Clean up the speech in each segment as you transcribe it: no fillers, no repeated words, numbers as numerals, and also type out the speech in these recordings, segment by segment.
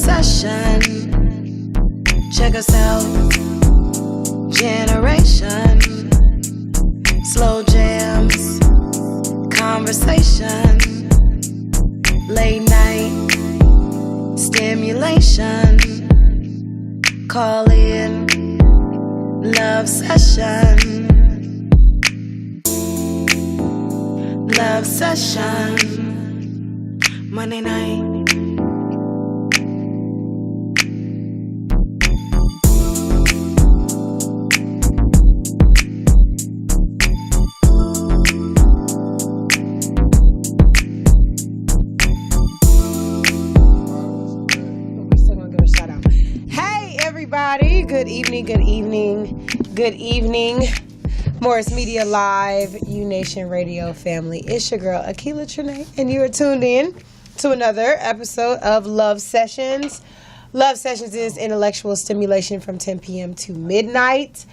session. Check us out. Generation. Slow jams. Conversation. Late night. Stimulation. Call in. Love session. Love session. Monday night. Good evening, good evening, good evening. Morris Media Live, U Nation Radio family. It's your girl, Akila Trinae, and you are tuned in to another episode of Love Sessions. Love Sessions is intellectual stimulation from 10 p.m. to midnight.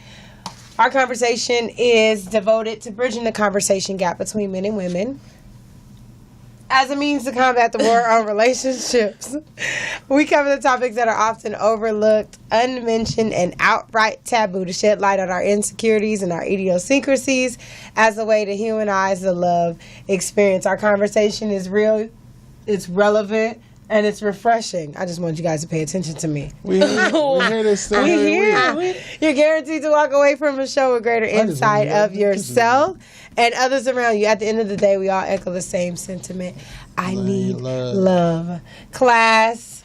Our conversation is devoted to bridging the conversation gap between men and women as a means to combat the war on relationships. We cover the topics that are often overlooked, unmentioned, and outright taboo to shed light on our insecurities and our idiosyncrasies as a way to humanize the love experience. Our conversation is real, it's relevant, and it's refreshing. I just want you guys to pay attention to me. We hear this stuff. We hear. You're guaranteed to walk away from a show with greater insight of yourself and others around you. At the end of the day, we all echo the same sentiment. I need love. Class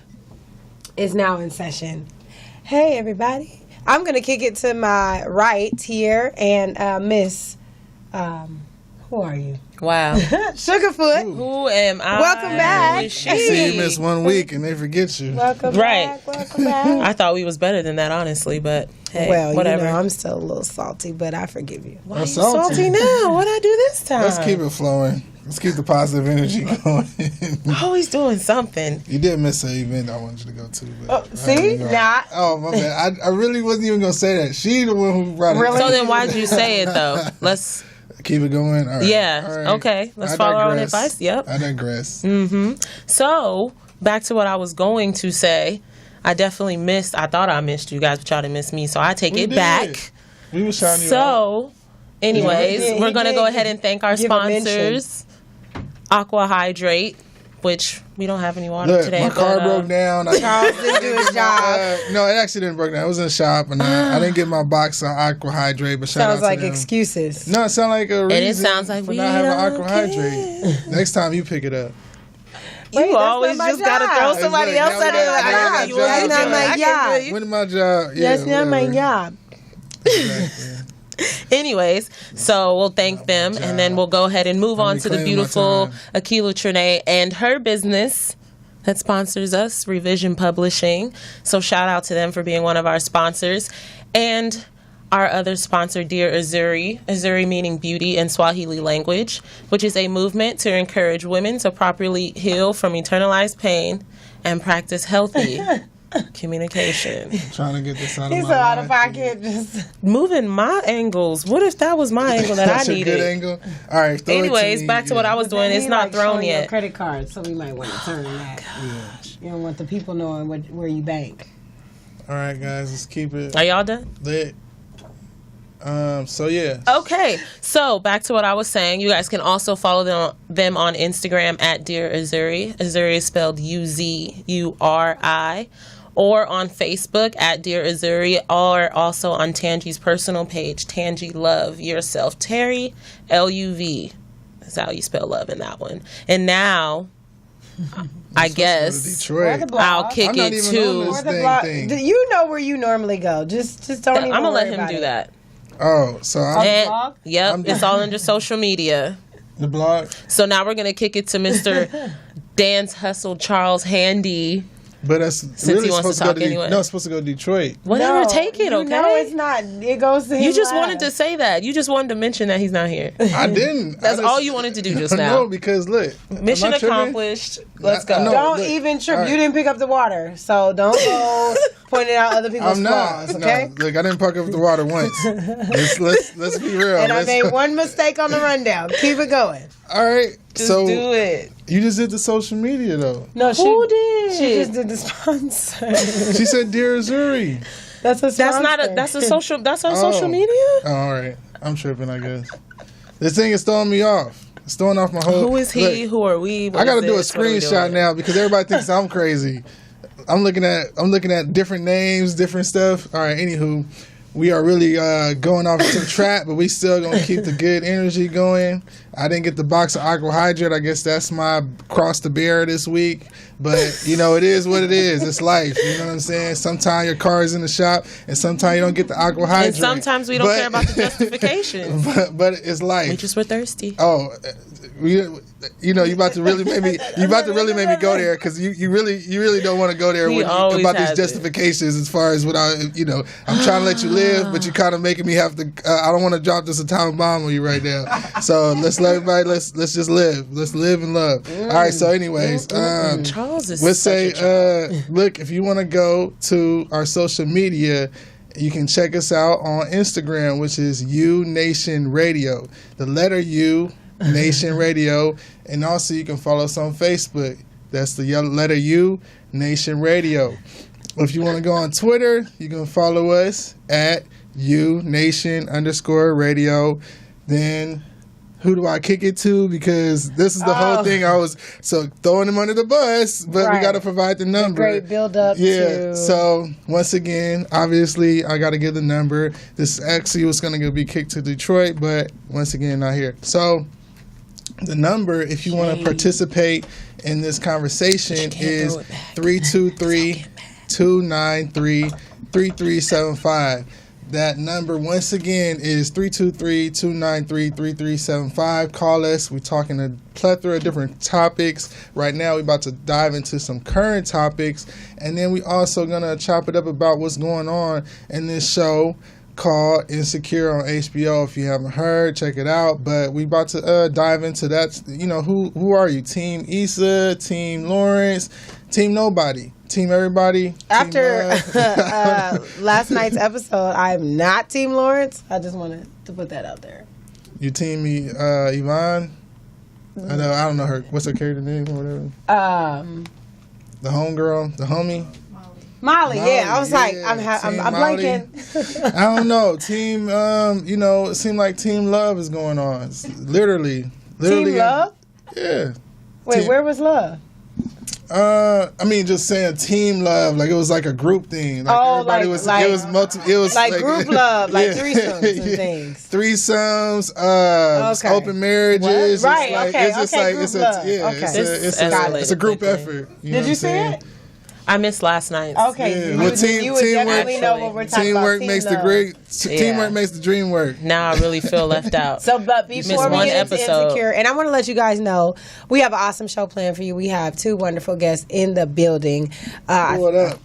is now in session. Hey, everybody. I'm going to kick it to my right here. And Miss, who are you? Wow. Sugarfoot. Who am I? Welcome back. You see you miss 1 week and they forget you. Welcome Right. back. Welcome back. I thought we was better than that, honestly, but hey, Well, whatever. you know, I'm still a little salty, but I forgive you. Why are you salty? salty now? What'd I do this time? Let's keep it flowing. Let's keep the positive energy going. Always doing something. You did miss an event I wanted you to go to. But See? Not. Oh, my bad. I really wasn't even going to say that. She the one who brought it. Really? So then why'd you say it, though? Let's... Keep it going? All right. Yeah. All right. Okay. Let's follow our own advice. Yep. I digress. So, back to what I was going to say. I definitely I thought I missed you guys, but y'all didn't miss me. So I take We it did. back. We was shouting you out. So, anyways, Yeah, we're he going to did go ahead and thank our give a mention. sponsors. Aqua Hydrate, which we don't have any water Look, today. my car but, broke down. Charles didn't do his job. No, it actually didn't break down. It was in the shop, and I didn't get my box of Aqua Hydrate. But shout Sounds out like to them. excuses. No, it sounds like a reason it sounds like for we not having don't Aqua Hydrate. Next time you pick it up. Wait, You that's always not my just got to job. throw somebody It's else like, under that's the not my bus. You job. want to That's not do my it. I can job. do it. When my job? Yeah, That's not my whatever. job. Exactly. Anyways, so we'll thank them, and then we'll go ahead and move on to the reclaiming my beautiful time. Akila Trinae and her business that sponsors us, Revision Publishing. So shout out to them for being one of our sponsors. And our other sponsor, Dear Azuri, Azuri meaning beauty in Swahili language, which is a movement to encourage women to properly heal from internalized pain and practice healthy communication. Trying to get this out of He's my so out of life. pocket. Just Moving my angles. What if that was my angle that That's I a needed? good angle. All right. Throw Anyways, it to me. back to what I was doing. It's He not like thrown showing your yet. credit card, so we might want to turn that. You don't want the people knowing where you bank. All right, guys. Let's keep it Are y'all done? lit. So yeah. Okay, so back to what I was saying. You guys can also follow them on Instagram at Dear Azuri. Azuri is spelled Uzuri, or on Facebook at Dear Azuri, or also on Tangi's personal page, Tangi Love Yourself. Terry, Luv. That's how you spell love in that one. And now, I guess Detroit. I'll kick I'm not it even on to. this The dang blog, thing. you know where you normally go. Just don't even I'm gonna let worry him about do it. that. Oh, so I'm And, blog? yep, it's all under social media. the blog. So now we're going to kick it to Mr. Dance Hustle Charles Handy. But that's Since really he wants to supposed to go talk to anyway. No, it's supposed to go to Detroit. Whatever, No, take it, you okay? know it's not. It goes to him You just last. wanted to say that. You just wanted to mention that he's not here. I didn't. That's I all you wanted to do just now. No, because look. Mission am I tripping? accomplished. Let's go. No. Don't look, even trip. all right. You didn't pick up the water, so don't go pointing out other people's I'm not. flaws. Okay. No, look, I didn't park up the water once. Let's be real. And I Let's- made one mistake on the rundown. Keep it going. All right. Just so do it. You just did the social media though. No, Who did? She just did the sponsor. She said Dear Zuri. That's a sponsor. That's our social media? Oh, all right. I'm tripping, I guess. This thing is throwing me off. It's throwing off my whole... Who is he? Look, Who are we? I got to do a screenshot now because everybody thinks I'm crazy. I'm looking at different names, different stuff. All right, anywho, we are really going off some trap, but we still going to keep the good energy going. I didn't get the box of Aqua Hydrate. I guess that's my cross to bear this week. But, you know, it is what it is. It's life. You know what I'm saying? Sometimes your car is in the shop, and sometimes you don't get the Aqua Hydrate. And sometimes we don't care about the justification. But it's life. We just were thirsty. Oh, you know, you about to really make me go there because you really don't want to go there about these justifications as far as what I'm trying to let you live, but you're kind of making me have to. I don't want to drop this atomic bomb on you right now. So let's just live. Let's live and love. All right. So anyways, Charles is let's such say a look, if you want to go to our social media, you can check us out on Instagram, which is U Nation Radio. The letter U Nation Radio, and also you can follow us on Facebook. That's the letter U Nation Radio. If you want to go on Twitter, you can follow us at UNation_radio. Then who do I kick it to? Because this is the whole thing. I was throwing them under the bus, but we got to provide the number. Great build up. Yeah. So once again, obviously, I got to give the number. This actually was going to be kicked to Detroit, but once again, not here. So the number, if you want to participate in this conversation, is 323-293-3375. That number, once again, is 323-293-3375. Call us. We're talking a plethora of different topics. Right now, we're about to dive into some current topics. And then we also going to chop it up about what's going on in this show called Insecure on HBO. If you haven't heard, check it out. But we about to dive into that. You know, who are you? Team Issa, Team Lawrence, Team Nobody, Team Everybody. After last night's episode, I'm not Team Lawrence. I just wanted to put that out there. You Team Yvonne? I don't know her. What's her character name or whatever? The homegirl, the homie. Molly, yeah. I was like, I'm blanking. I don't know. Team, it seemed like Team Love is going on. It's literally. Team Love? Yeah. Wait, where was Love? Just saying Team Love, like it was like a group thing. Like everybody was like group love, like threesomes and things. Threesomes, open marriages. Right, it's a group effort. Did you see it? I missed last night. Okay, yeah. you would definitely know what we're talking about. Teamwork makes the dream work. Now I really feel left out. So, but before we get into Insecure, and I want to let you guys know, we have an awesome show planned for you. We have two wonderful guests in the building. What up?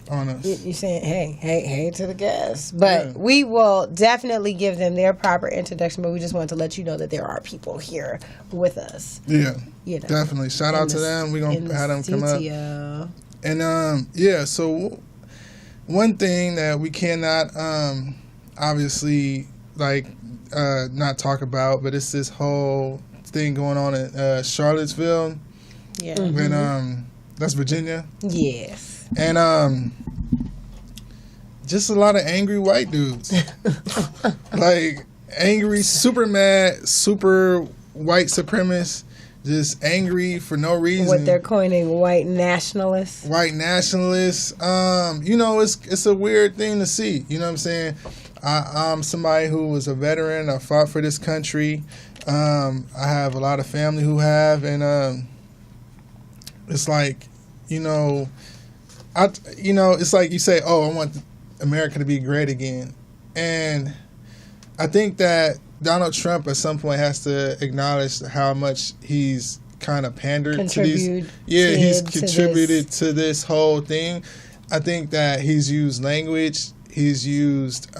On us. You're saying, hey to the guests. But we will definitely give them their proper introduction, but we just wanted to let you know that there are people here with us. Yeah, definitely. Shout out to them. We're going to have them come up. And, so one thing that we cannot, obviously, not talk about, but it's this whole thing going on in Charlottesville. Yeah. Mm-hmm. And, that's Virginia. Yes. And, just a lot of angry white dudes. Like, angry, super mad, super white supremacists. Just angry for no reason. What they're coining white nationalists. White nationalists. It's a weird thing to see. You know what I'm saying? I'm somebody who was a veteran. I fought for this country. I have a lot of family who have, and it's like, it's like you say, oh, I want America to be great again, and I think that Donald Trump at some point has to acknowledge how much he's kind of pandered to these. Yeah, he's contributed to this whole thing. I think that he's used language. He's used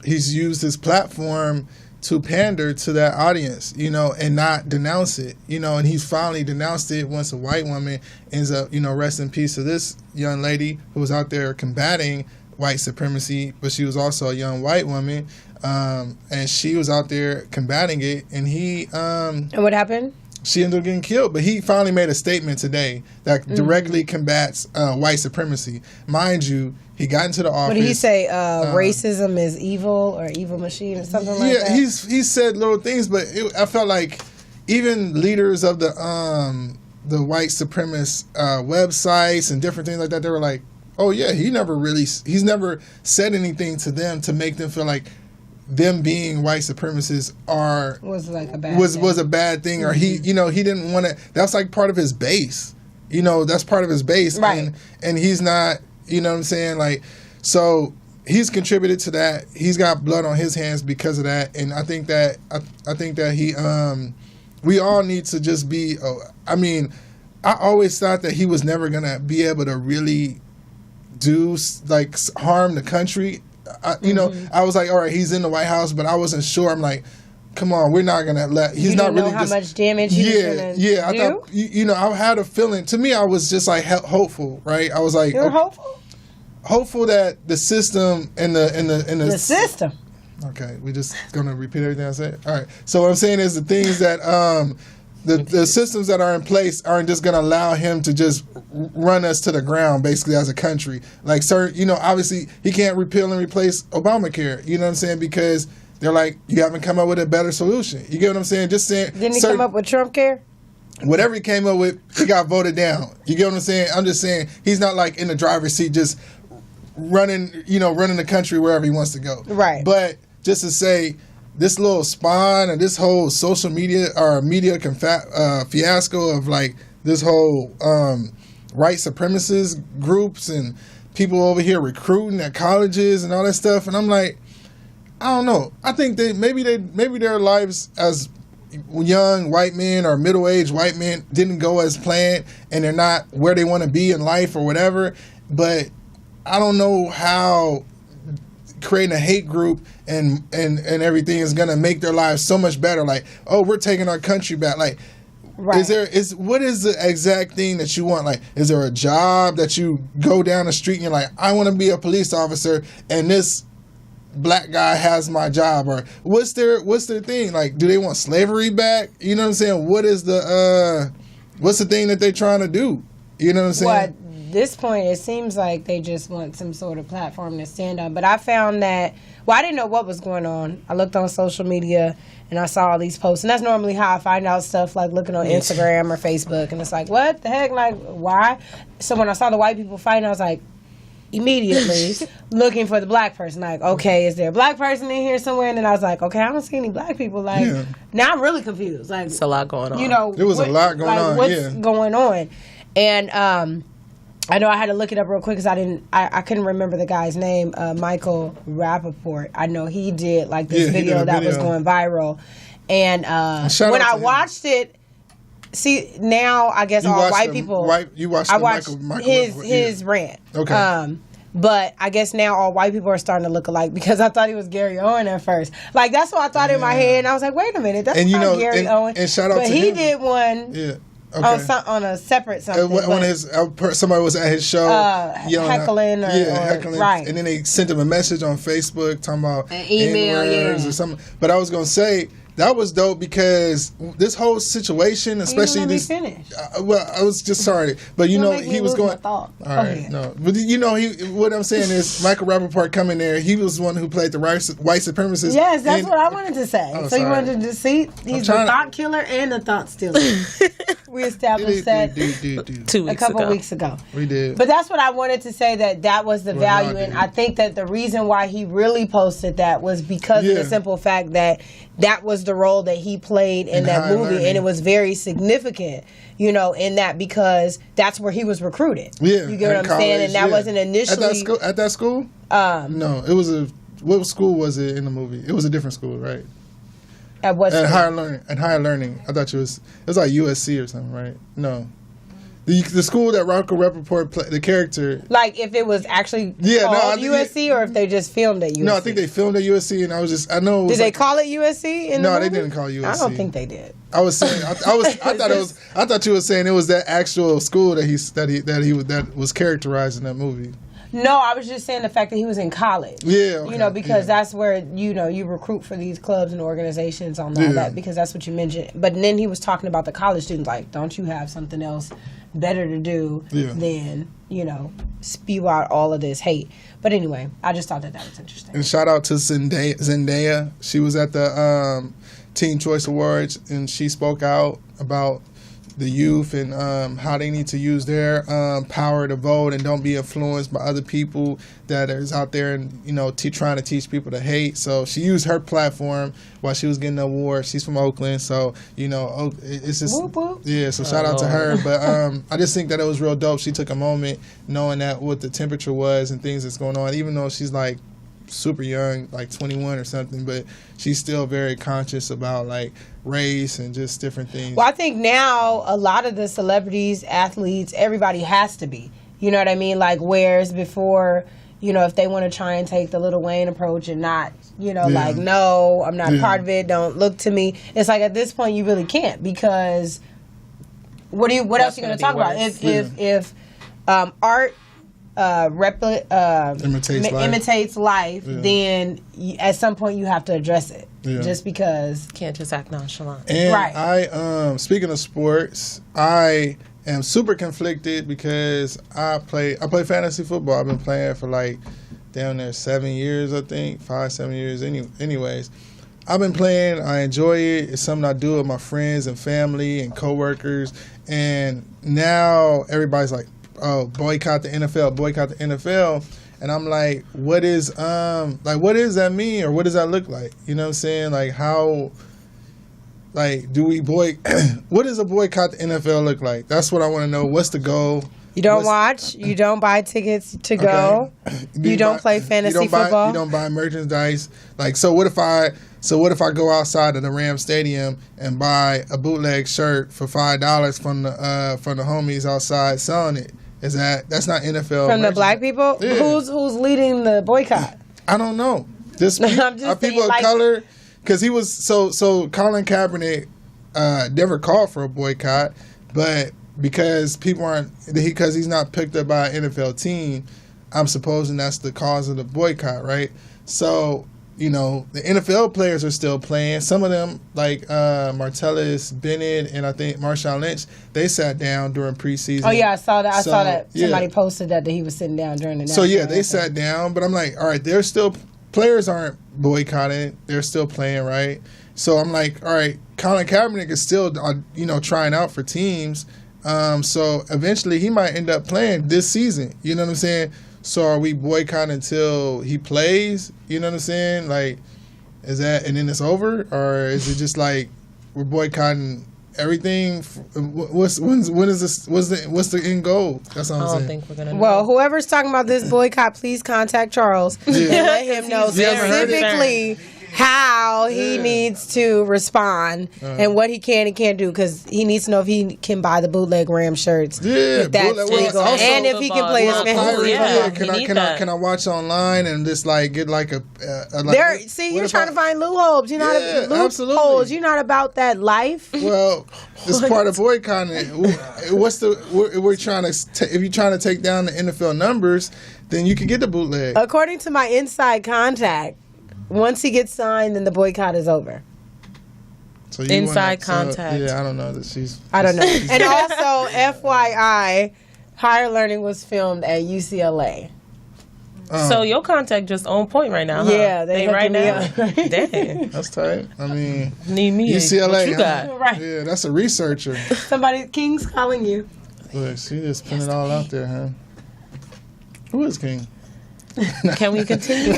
his platform to pander to that audience, and not denounce it, and he's finally denounced it once a white woman ends up, rest in peace to this young lady who was out there combating white supremacy, but she was also a young white woman, and she was out there combating it. And and what happened? She ended up getting killed, but he finally made a statement today that directly combats white supremacy. Mind you, he got into the office. What did he say? Racism is evil, or evil machine, or something like that? Yeah, he said little things, but I felt like even leaders of the white supremacist websites and different things like that, they were like, oh yeah, he's never said anything to them to make them feel like them being white supremacists was a bad thing, or he didn't want to. That's like part of his base, that's part of his base, right? And he's not, what I'm saying, like, so he's contributed to that. He's got blood on his hands because of that, and I think that he we all need to just be. I mean, I always thought that he was never gonna be able to really do like harm the country. I was like, all right, he's in the White House, but I wasn't sure. I'm like, come on, we're not gonna let. He's not really. How much damage? He was gonna do? I thought, I had a feeling. To me, I was just like hopeful, right? I was like, you're hopeful that the system and the system. Okay, we're just gonna repeat everything I said. All right. So what I'm saying is the things that the systems that are in place aren't just going to allow him to just run us to the ground, basically, as a country. Like, sir, obviously he can't repeal and replace Obamacare. You know what I'm saying? Because they're like, you haven't come up with a better solution. You get what I'm saying? Just saying. Didn't he come up with Trump care? Whatever he came up with, he got voted down. You get what I'm saying? I'm just saying he's not like in the driver's seat just running the country wherever he wants to go. Right. But just to say, this little spawn and this whole social media or media fiasco of like this whole white supremacist groups and people over here recruiting at colleges and all that stuff, and I'm like, I don't know. I think maybe their lives as young white men or middle-aged white men didn't go as planned, and they're not where they want to be in life or whatever. But I don't know how creating a hate group and everything is gonna make their lives so much better. Like, oh, we're taking our country back. Like, right. What is the exact thing that you want? Like, is there a job that you go down the street and you're like, I want to be a police officer, and this black guy has my job? Or what's their thing? Like, do they want slavery back? You know what I'm saying? What's the thing that they're trying to do? You know what I'm saying? At this point, it seems like they just want some sort of platform to stand on. But I found that, I didn't know what was going on. I looked on social media and I saw all these posts. And that's normally how I find out stuff, like looking on Instagram or Facebook. And it's like, what the heck? Like, why? So when I saw the white people fighting, I was like, immediately looking for the black person. Like, okay, is there a black person in here somewhere? And then I was like, okay, I don't see any black people. Like, now I'm really confused. Like, it's a lot going on. There was a lot going on. What's going on? And I know I had to look it up real quick because I couldn't remember the guy's name. Michael Rappaport. I know he did like this video that was going viral. And when I watched it, see, now I guess all white people. You watched his rant. Okay. But I guess now all white people are starting to look alike because I thought he was Gary Owen at first. Like, that's what I thought in my head. And I was like, wait a minute, that's not Gary Owen. And shout out to him. But he did one. Yeah. Okay. On a separate something. When somebody was at his show heckling, heckling, right. And then they sent him a message on Facebook talking about an email, or something. But I was gonna say that was dope because this whole situation, especially this. Finished. I was just sorry, but he was going. All right, no, but what I'm saying is Michael Rappaport coming there. He was the one who played the white supremacist. Yes, that's what I wanted to say. So you wanted to see he's the thought killer and the thought stealer. We established that 2 weeks a couple weeks ago. We did. But that's what I wanted to say, that was the value. And I think that the reason why he really posted that was because of the simple fact that was the role that he played in that movie. Learning. And it was very significant, in that, because that's where he was recruited. Yeah. You get what I'm saying? And that wasn't initially. At that school? No, it was what school was it in the movie? It was a different school, right? At what school? Higher learning. I thought it was like USC or something, right? No. The school that Rocco Rappaport played, the character. Like if it was actually called USC or if they just filmed at USC? No, I think they filmed at USC, and I know. Did they call it USC? No, they didn't call it USC. I don't think they did. I was saying, I thought you were saying it was that actual school that was characterized in that movie. No, I was just saying the fact that he was in college. Yeah, okay, You know, because that's where, you know, you recruit for these clubs and organizations on all that, because that's what you mentioned. But then he was talking about the college students, like, don't you have something else better to do than, you know, spew out all of this hate. But anyway, I just thought that was interesting. And shout out to Zendaya. She was at the Teen Choice Awards, and she spoke out about the youth and how they need to use their power to vote and don't be influenced by other people that is out there and, you know, trying to teach people to hate. So she used her platform while she was getting the award. She's from Oakland, so, you know, it's just, whoop, whoop. Yeah, so shout out to her. But I just think that it was real dope. She took a moment knowing that what the temperature was and things that's going on, even though she's like super young, like 21 or something, but she's still very conscious about like race and just different things. Well, I think now a lot of the celebrities, athletes, everybody has to be. You know what I mean? Like, whereas before, you know, if they want to try and take the Lil Wayne approach and not, you know, like, no, I'm not part of it, don't look to me. It's like at this point you really can't, because what else are you going to talk about? If art imitates life, then at some point you have to address it. Just because can't just act nonchalant. And right. I speaking of sports, I am super conflicted because I play fantasy football. I've been playing for like down there 7 years, I think 5-7 years. Anyways, I've been playing. I enjoy it. It's something I do with my friends and family and coworkers. And now everybody's like, oh, boycott the NFL, boycott the NFL. And I'm like, what does that mean, or what does that look like? You know what I'm saying? Like, how, like, do we what does a boycott the NFL look like? That's what I want to know. What's the goal? You don't watch, you don't buy tickets to go, you don't play fantasy football. You don't buy merchandise. Like, so what if I go outside of the Rams Stadium and buy a bootleg shirt for $5 from the homies outside selling it? That's not NFL from the black people? Yeah. Who's leading the boycott? I don't know. This are people of color? Because he was so Colin Kaepernick never called for a boycott, but because because he's not picked up by an NFL team, I'm supposing that's the cause of the boycott, right? So, you know, the NFL players are still playing. Some of them, like Martellus Bennett and I think Marshawn Lynch, they sat down during preseason. Oh yeah, I saw that. Somebody posted that he was sitting down during the So yeah, they sat down, but I'm like, all right, they're still players aren't boycotting. They're still playing, right? So I'm like, all right, Colin Kaepernick is still trying out for teams. So eventually he might end up playing this season. You know what I'm saying? So are we boycotting until he plays? You know what I'm saying? Like, is that, and then it's over? Or is it just like we're boycotting everything? What's the end goal? That's what I'm saying. I don't think we're going to know. Well, whoever's talking about this boycott, please contact Charles and let him know specifically how he needs to respond and what he can and can't do, because he needs to know if he can buy the bootleg Ram shirts, if that's legal, also, and if he can play his fantasy football. Can I watch online and just like get like a you're trying to find loopholes. You're not loopholes. You're not about that life. Well, it's part of boycotting. If you're trying to take down the NFL numbers, then you can get the bootleg. According to my inside contact, once he gets signed, then the boycott is over. So inside contact. Yeah, I don't know that she's. I don't know. And also, FYI, Higher Learning was filmed at UCLA. So your contact just on point right now, huh? Yeah, they right now. Dang, that's tight. I mean, need me. UCLA. What you got? Right. Yeah, that's a researcher. King's calling you. Look, she just put it all out there, huh? Who is King? Can we continue?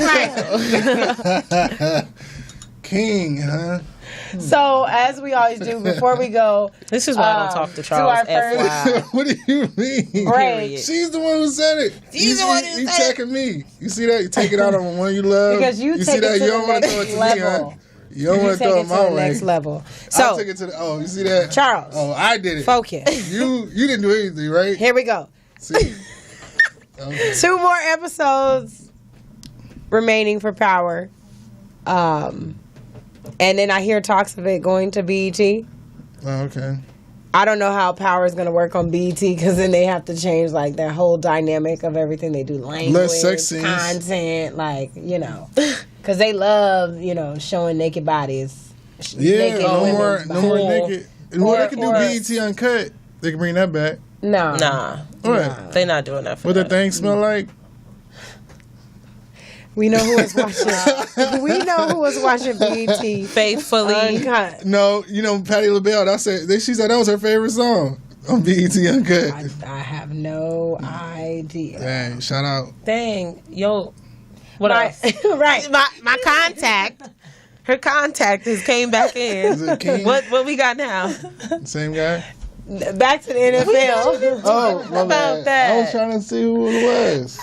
King, huh? So, as we always do, before we go... This is why I don't talk to Charles, FYI. What do you mean? Right. She's the one who said it. She's the one who said it. You checking me. You see that? You take it out on one you love. Because you take it to the next level. You don't want to throw it my way. Next level. So, I'll take it to the... you see that? Charles. Oh, I did it. Focus. You didn't do anything, right? Here we go. See? Okay. 2 more episodes remaining for Power. And then I hear talks of it going to BET. Oh, okay. I don't know how Power is going to work on BET because then they have to change like their whole dynamic of everything they do, language, less sex scenes, content, like because they love showing naked bodies. Yeah, naked no more bodies. naked. Well, they can do BET Uncut. They can bring that back. Nah. What? They not doing that for What that. the thing smell like? We know who was watching. We know who was watching BET Faithfully. Uncut. No, Patti LaBelle. She said that was her favorite song on BET Uncut. I have no idea. Dang, shout out. Dang, yo. What else? Right. My contact. Her contact has came back in. Is it King? What we got now? Same guy? Back to the NFL. Oh, my about bad. that? I was trying to see who it was.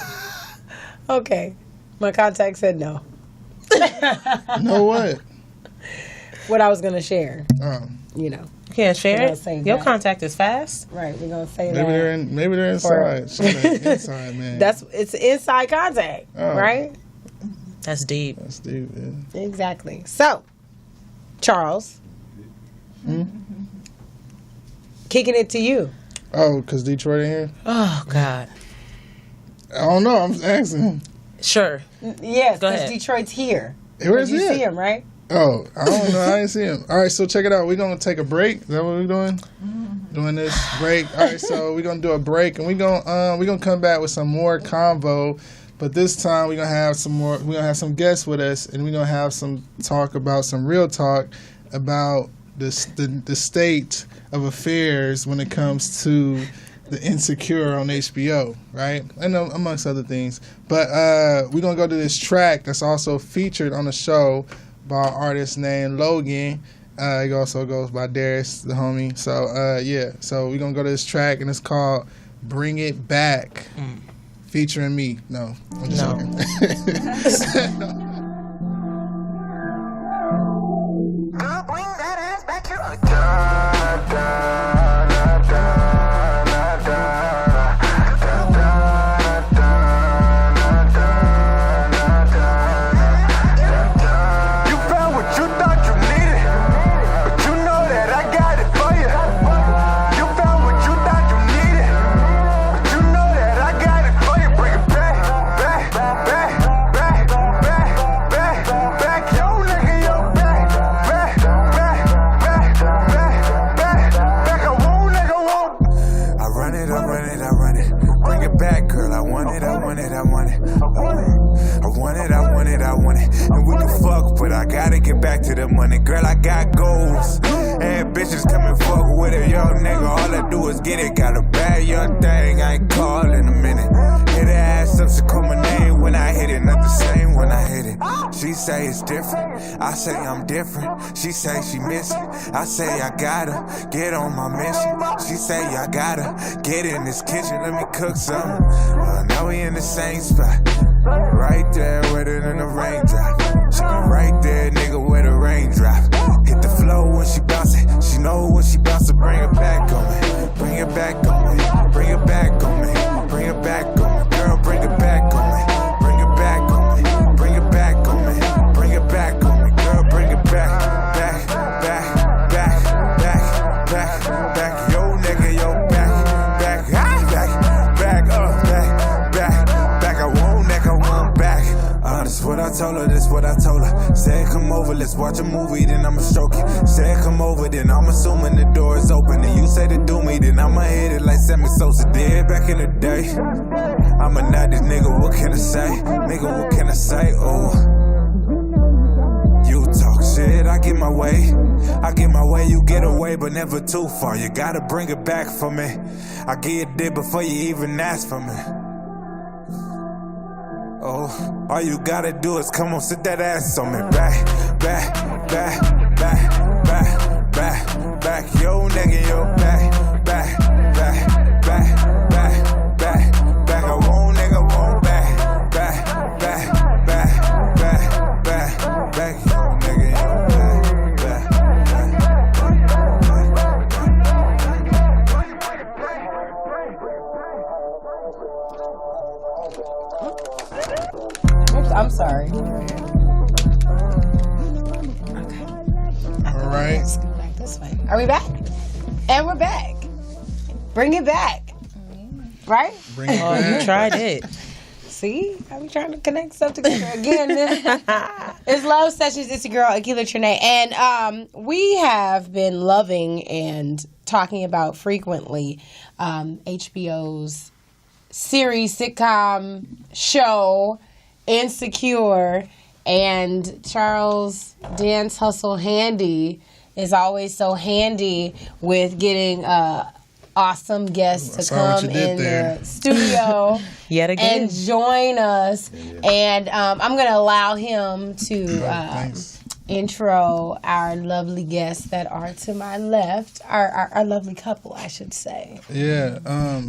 Okay. My contact said no. No what? What I was going to share. Oh. You can't share We're gonna it? save Your that. contact is fast? Right, we're going to say Maybe that. maybe they're inside. Inside, man. It's inside contact, Oh. right? That's deep. That's deep, man. Exactly. So, Charles, kicking it to you. Oh, because Detroit in here? Oh, God. I don't know. I'm asking. Sure. Yes, Go because ahead. Detroit's here. Where's you he? see him, right? Oh, I don't know. I didn't see him. All right, so check it out. We're going to take a break. Is that what we're doing? Doing this break. All right, so we're going to do a break, and we're gonna come back with some more convo. But this time we're going to have some more. We're going to have some guests with us, and we're going to have some talk about some real talk about the state of affairs when it comes to the Insecure on HBO, right? And amongst other things. But we're going to go to this track that's also featured on the show by an artist named Logan. He also goes by Derrius, the homie. So, yeah. So we're going to go to this track, and it's called Bring It Back, featuring me. No, I'm just joking. Bring that ass back here. You found what you thought you needed, but you know that I got it for you. You found what you thought you needed, but you know that I got it for you. Bring it back, back, back, back, back, back, back, yo nigga, yo back, back, back, back, back, back, back. I won't, nigga, won't. I run it, I run it, I run it. Bring it back, girl. I want it, I want it, I want it. I want it, I want it, I want it. And we can fuck, but I gotta get back to the money. Girl, I got goals. And bitches come and fuck with a young nigga. All I do is get it. Got a bad young thing. I ain't call in a minute. Hit her ass up, she call my name when I hit it. Not the same when I hit it. She say it's different. I say I'm different. She say she miss it. I say I gotta get on my mission. She say I gotta get in this kitchen. Let me cook something. Now we in the same spot. Right there, wetter than a raindrop. She be right there, nigga, where the raindrop. Hit the flow when she bounce it. She know when she bounce it. Bring it back on me. Bring it back on me. Bring it back on me. Bring it back on me. Girl, bring it back on me. Bring it back on me. Bring it back on me. Bring it back on me. Girl, bring it back. Back, back, back, back, back, back. Yo, nigga, yo, back, back, back, back, back, back, back. I won't, nigga, won't back. This what I told her, this what I told her. Said come over, let's watch a movie, then I'ma stroke it. Said come over, then I'm assuming the door is open. And you say to do me, then I'ma hit it like Sammy Sosa did back in the day. I'ma not this nigga, what can I say? Nigga, what can I say? Oh, you talk shit, I get my way. I get my way, you get away, but never too far. You gotta bring it back for me. I get it before you even ask for me. Oh, all you gotta do is come on, sit that ass on me. Back, back, back, back, back, back, back. Yo, nigga, yo, back, back, back, back, back, back, back. I won't, nigga, won't back, back, back, back, back, back, back. Yo, nigga, yo, back, back, I'm sorry. All right. Let's go back this way. Are we back? And we're back. Bring it back. Right? Bring it Oh, back. you tried it. See? I be trying to connect stuff together again. It's Love Sessions. It's your girl, Akila Trinae. And we have been loving and talking about frequently HBO's series, sitcom, show, Insecure. And Charles Dance Hustle Handy is always so handy with getting awesome guests to come in the studio Yet again. and join us. And I'm going to allow him to Thanks. intro our lovely guests that are to my left, our lovely couple, I should say. Yeah.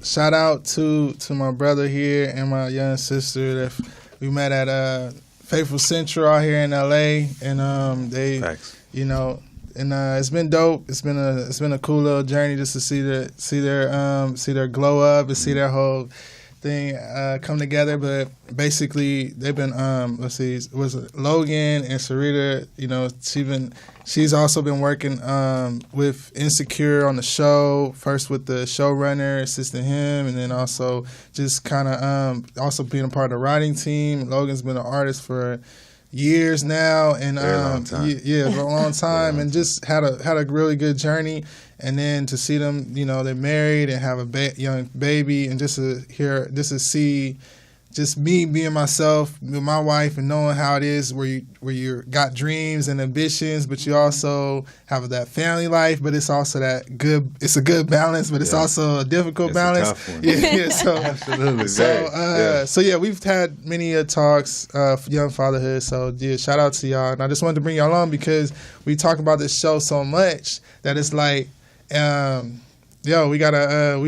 Shout out to my brother here and my young sister that we met at Faithful Central out here in LA, and they, Facts. you know, and it's been dope. It's been a cool little journey just to see their glow up and see their whole thing come together. But basically, they've been was it Logan and Syreeta? You know, she's also been working with Insecure on the show. First with the showrunner, assisting him, and then also just kind of also being a part of the writing team. Logan's been an artist for years now, and Very long time. for a long time, and just had a really good journey. And then to see them, you know, they're married and have a young baby, and just to see just me being myself with my wife and knowing how it is where you got dreams and ambitions, but you also have that family life, but it's also it's a good balance, but it's also a difficult It's balance. a tough one. Yeah, so Absolutely. So we've had many talks young fatherhood. So yeah, shout out to y'all, and I just wanted to bring y'all on because we talk about this show so much that it's like we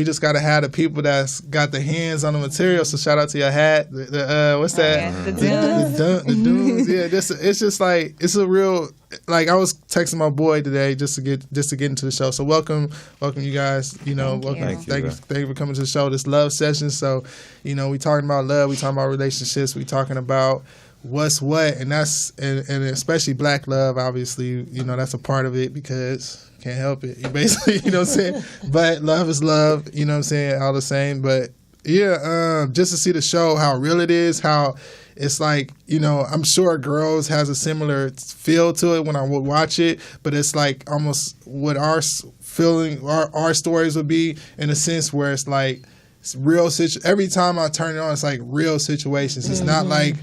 just gotta have the people that's got the hands on the material. So shout out to your hat. What's that? The The dunes. Yeah, it's just like it's a real. Like I was texting my boy today just to get into the show. So welcome you guys. You know, Thank you. thank you for coming to the show. This love session. So you know, we talking about love. We talking about relationships. We talking about what's what, and that's and especially black love. Obviously, you know, that's a part of it because. Can't help it. You basically, you know what I'm saying? But love is love, you know what I'm saying? All the same. But yeah, just to see the show, how real it is, how it's like, you know, I'm sure Girls has a similar feel to it when I would watch it, but it's like almost what our feeling, our stories would be in a sense where it's like it's real every time I turn it on, it's like real situations. It's not like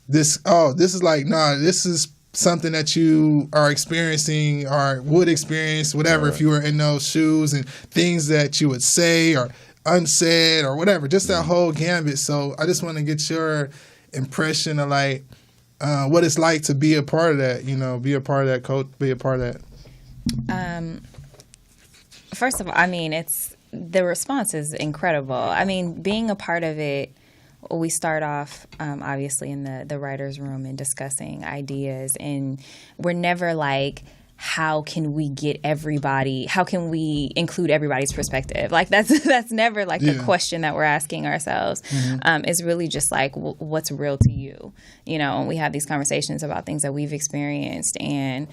this is like, nah, this is something that you are experiencing or would experience, whatever, if you were in those shoes, and things that you would say or unsaid or whatever, just that whole gambit. So I just want to get your impression of like what it's like to be a part of that, you know, be a part of that coach, be a part of that. First of all, I mean, the response is incredible. I mean, being a part of it, we start off obviously in the writer's room and discussing ideas, and we're never like, how can we include everybody's perspective? Like that's never like the question that we're asking ourselves. It's really just like, what's real to you? You know, we have these conversations about things that we've experienced, and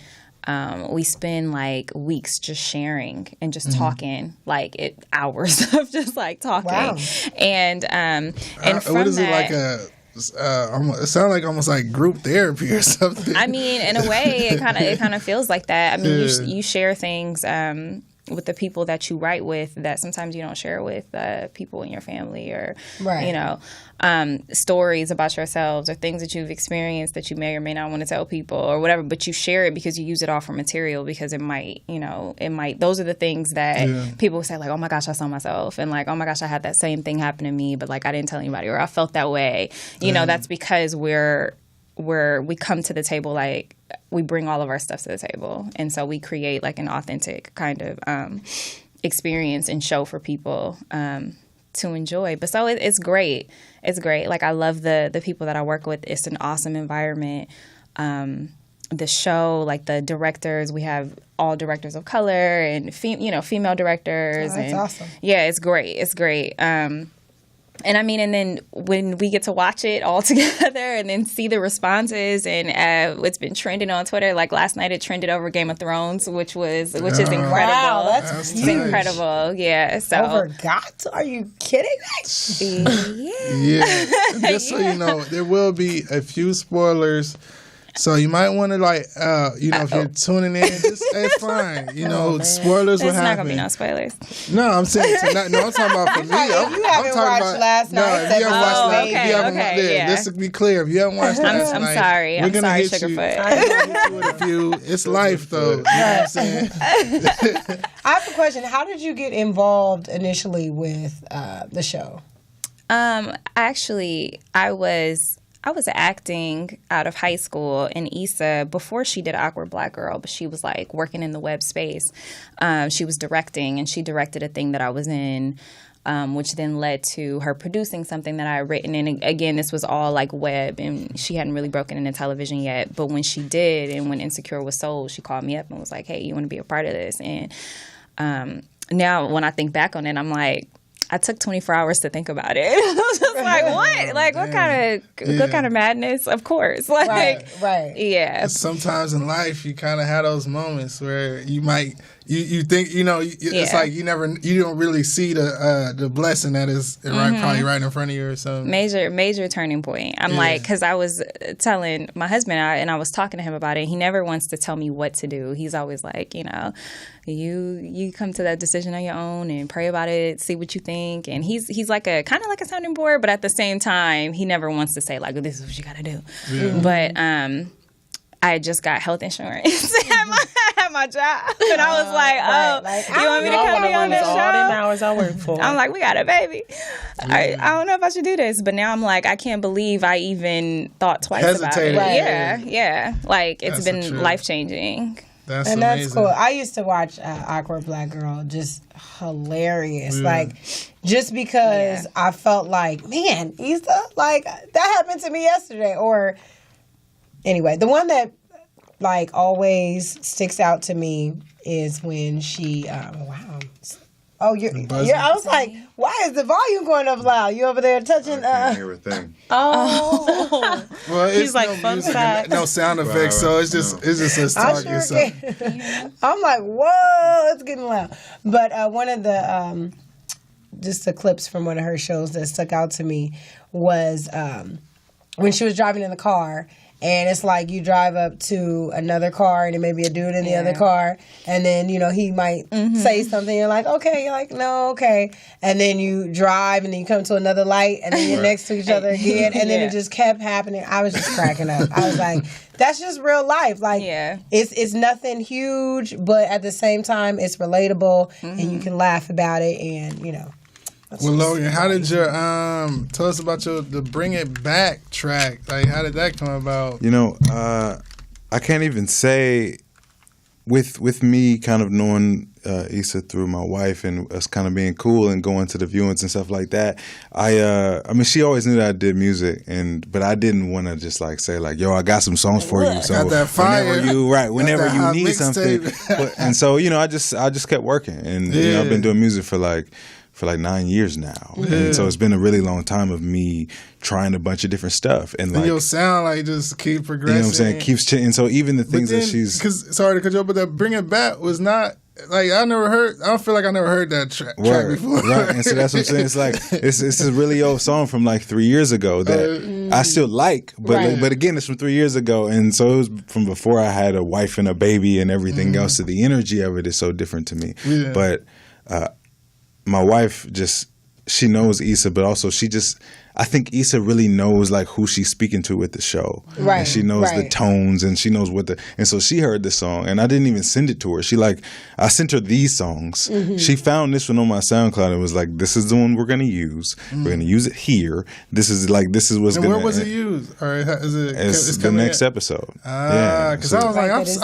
we spend like weeks just sharing and just talking, like hours of just like talking. Wow. And from what is that, it like it sounds like almost like group therapy or something. I mean, in a way, it kind of feels like that. I mean, you share things with the people that you write with that sometimes you don't share with people in your family, or you know, stories about yourselves or things that you've experienced that you may or may not want to tell people or whatever, but you share it because you use it all for material, because it might those are the things that people say like, oh my gosh, I saw myself, and like, oh my gosh, I had that same thing happen to me, but like I didn't tell anybody, or I felt that way. You know, that's because we come to the table, like we bring all of our stuff to the table, and so we create like an authentic kind of experience and show for people to enjoy. But so it's great. It's great. Like I love the people that I work with. It's an awesome environment. The show, like the directors, we have all directors of color and female directors. Oh, that's and awesome. Yeah, it's great. It's great. And I mean, and then when we get to watch it all together and then see the responses, and it's been trending on Twitter. Like last night, it trended over Game of Thrones, which is incredible. Wow, that's huge. Incredible. Yeah. So over GOT? Are you kidding me? Yeah. Just so you know, there will be a few spoilers. So you might want to if you're tuning in, just it's fine. Spoilers will happen. There's not gonna be no spoilers. No, I'm saying tonight. No, I'm talking about for me. You haven't watched last night. No, if you haven't watched Okay. Just to be clear, if you haven't watched last night, I'm sorry. we're gonna hit Sugarfoot. We're gonna hit you with a few. It's life, though. You know what I'm saying? I have a question. How did you get involved initially with the show? Actually, I was acting out of high school, and Issa, before she did Awkward Black Girl, but she was like working in the web space. She was directing, and she directed a thing that I was in, which then led to her producing something that I had written. And again, this was all like web, and she hadn't really broken into television yet. But when she did, and when Insecure was sold, she called me up and was like, "Hey, you want to be a part of this?" And now when I think back on it, I'm like, I took 24 hours to think about it. I was just like, what? Like, what kind of madness? Of course. Like, right. Yeah. Sometimes in life, you kind of have those moments where you might, you think, it's like you don't really see the blessing that is probably right in front of you or something. Major turning point. I'm like, because I was telling my husband, and I was talking to him about it. He never wants to tell me what to do. He's always like, you come to that decision on your own and pray about it, see what you think. And he's like a kind of like a sounding board, but at the same time, he never wants to say like, this is what you got to do. Yeah. But I just got health insurance at my job, and I was like, you want me to come be on this show? All them hours I work for. I'm like, we got a baby. I don't know if I should do this, but now I'm like, I can't believe I even thought twice about it. Right. Yeah. Like it's That's been life changing. That's and amazing. that's cool. I used to watch Awkward Black Girl, just hilarious. Yeah. Like, just because I felt like, man, Issa, like, that happened to me yesterday. Or, anyway, the one that, like, always sticks out to me is when she, wow. Oh, you're, I was like, why is the volume going up loud? You over there touching? I can't hear a thing. Oh. Well, He's like, no fun music fact. and no sound effects, so it's just us I talking. sure can. I'm like, whoa, it's getting loud. But one of the, just the clips from one of her shows that stuck out to me was when she was driving in the car. And it's like you drive up to another car and there may be a dude in the other car. And then, he might say something. You're like, okay. You're like, no, okay. And then you drive and then you come to another light and then you're next to each other again. And then it just kept happening. I was just cracking up. I was like, that's just real life. Like, it's nothing huge, but at the same time, it's relatable and you can laugh about it and, Well, Logan, how did your tell us about the Bring It Back track? Like, how did that come about? I can't even say with me kind of knowing Issa through my wife and us kind of being cool and going to the viewings and stuff like that. I mean, she always knew that I did music, but I didn't want to just like say like, yo, I got some songs for you. So got that fire. whenever that you hot need something, and so I just kept working, and I've been doing music for like 9 years now. Yeah. And so it's been a really long time of me trying a bunch of different stuff. And like, your sound like just keep progressing. You know what I'm saying? Keeps changing. So even the things that she's... Sorry to cut you off, but that Bring It Back was not... Like, I don't feel like I never heard that track before. Right, and so that's what I'm saying. It's like, it's a really old song from like 3 years ago that I still like, but again, it's from 3 years ago. And so it was from before I had a wife and a baby and everything else. So the energy of it is so different to me. Yeah. But... my wife she knows Issa, but also I think Issa really knows like who she's speaking to with the show. Right. And she knows the tones and she knows and so she heard the song and I didn't even send it to her. I sent her these songs. Mm-hmm. She found this one on my SoundCloud and was like, this is the one we're going to use. Mm-hmm. We're going to use it here. This is what's going to... Where was it used? Or it's the next episode. Because I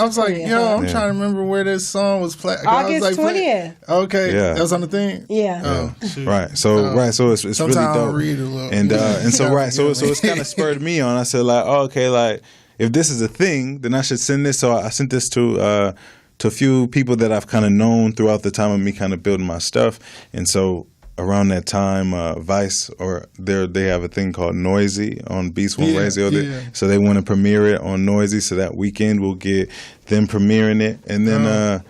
was like, I'm trying to remember where this song was played. August 20th. Okay. Yeah. That was on the thing? Yeah. Oh, shoot. Right. So, so it's really dope. I'll read a little. And so it's kind of spurred me on. I said like, okay, like if this is a thing, then I should send this. So I sent this to a few people that I've kind of known throughout the time of me kind of building my stuff. And so around that time, Vice they have a thing called Noisy on Beast One Radio. So they want to premiere it on Noisy. So that weekend we'll get them premiering it, and then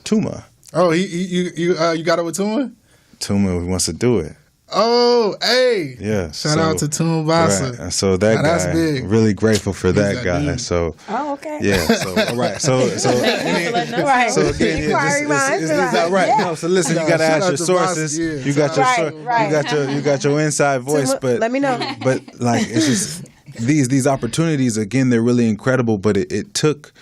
Tuma. Oh, you got it with Tuma? Tuma wants to do it. Oh, hey. Yeah. Shout out to Tuma Bassa. Right. So that guy, that's big. Really grateful for that guy. Dude. So. Oh, okay. Yeah. So all right. So Right. So again, Inquiry minds. is that right? No. So listen, you got to ask your sources. You got your you got your inside voice. But let me know. But like it's just these opportunities again. They're really incredible. But it took.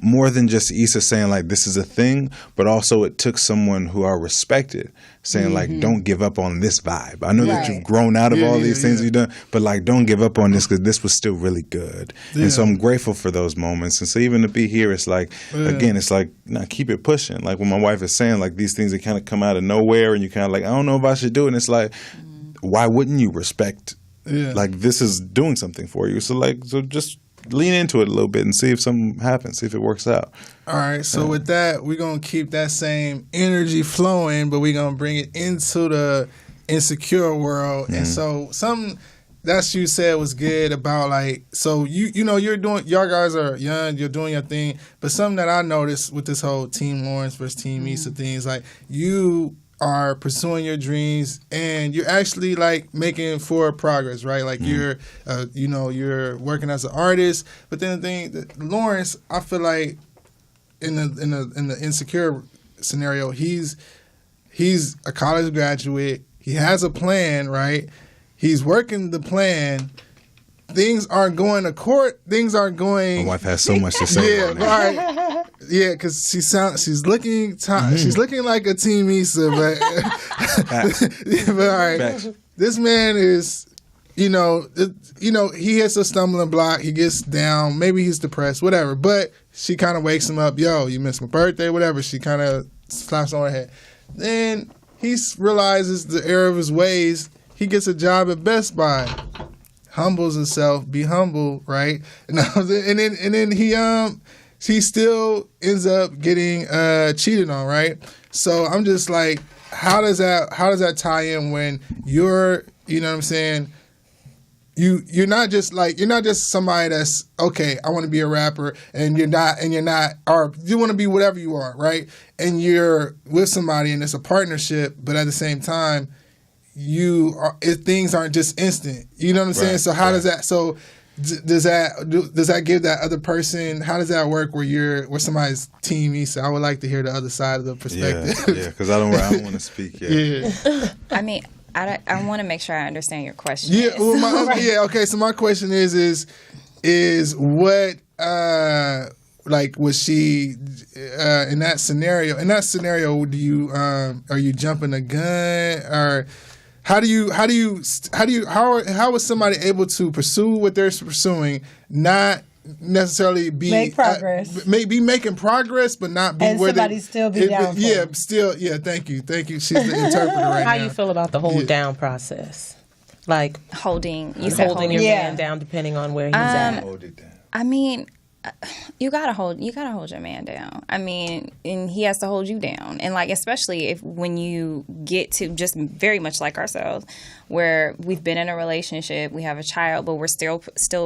More than just Issa saying like this is a thing, but also it took someone who I respected saying like don't give up on this vibe. I know that you've grown out of all these things you've done, but like don't give up on this because this was still really good. And so I'm grateful for those moments. And so even to be here, it's like again, it's like keep it pushing. Like when my wife is saying like these things that kind of come out of nowhere, and you kind of like I don't know if I should do it. And it's like why wouldn't you respect? Like this is doing something for you. So just lean into it a little bit and see if something happens, see if it works out. All right, so with that, we're going to keep that same energy flowing, but we're going to bring it into the insecure world. And so something that you said was good about like, so you know, you're doing, y'all guys are young, you're doing your thing, but something that I noticed with this whole Team Lawrence versus Team Issa thing is like you are pursuing your dreams and you're actually like making forward progress, right? Like you're, you know, you're working as an artist. But then the thing that Lawrence, I feel like in the insecure scenario, he's a college graduate. He has a plan, right? He's working the plan. Things aren't going to court. Things aren't going. My wife has so much to say. Yeah, right. Yeah, because she's looking like a Team Issa, but but all right. Facts. This man is, you know, he hits a stumbling block. He gets down. Maybe he's depressed, whatever. But she kind of wakes him up. Yo, you missed my birthday, whatever. She kind of slaps on her head. Then he realizes the error of his ways. He gets a job at Best Buy. Humbles himself, be humble, right? And then he still ends up getting cheated on, right? So I'm just like, how does that tie in when you're, you know what I'm saying? You're not just somebody that's okay, I want to be a rapper, and you're not, or you want to be whatever you are, right? And you're with somebody and it's a partnership, but at the same time, things aren't just instant. You know what I'm saying? So how does that? So does that give that other person? How does that work? Where somebody's Team Issa? I would like to hear the other side of the perspective. Yeah, because I don't want to speak yet. Yeah. I mean, I want to make sure I understand your question. Yeah. Well, okay. So my question is what like was she in that scenario? In that scenario, do you are you jumping the gun or? How is somebody able to pursue what they're pursuing, not necessarily be make progress, be making progress, but not be and where somebody still be down? Thank you. She's the interpreter right now. How you feel about the hold down process, like holding your man down, depending on where he's at. Hold it down. I mean, you gotta hold your man down. I mean, and he has to hold you down. And like, especially when you get to just very much like ourselves, where we've been in a relationship, we have a child, but we're still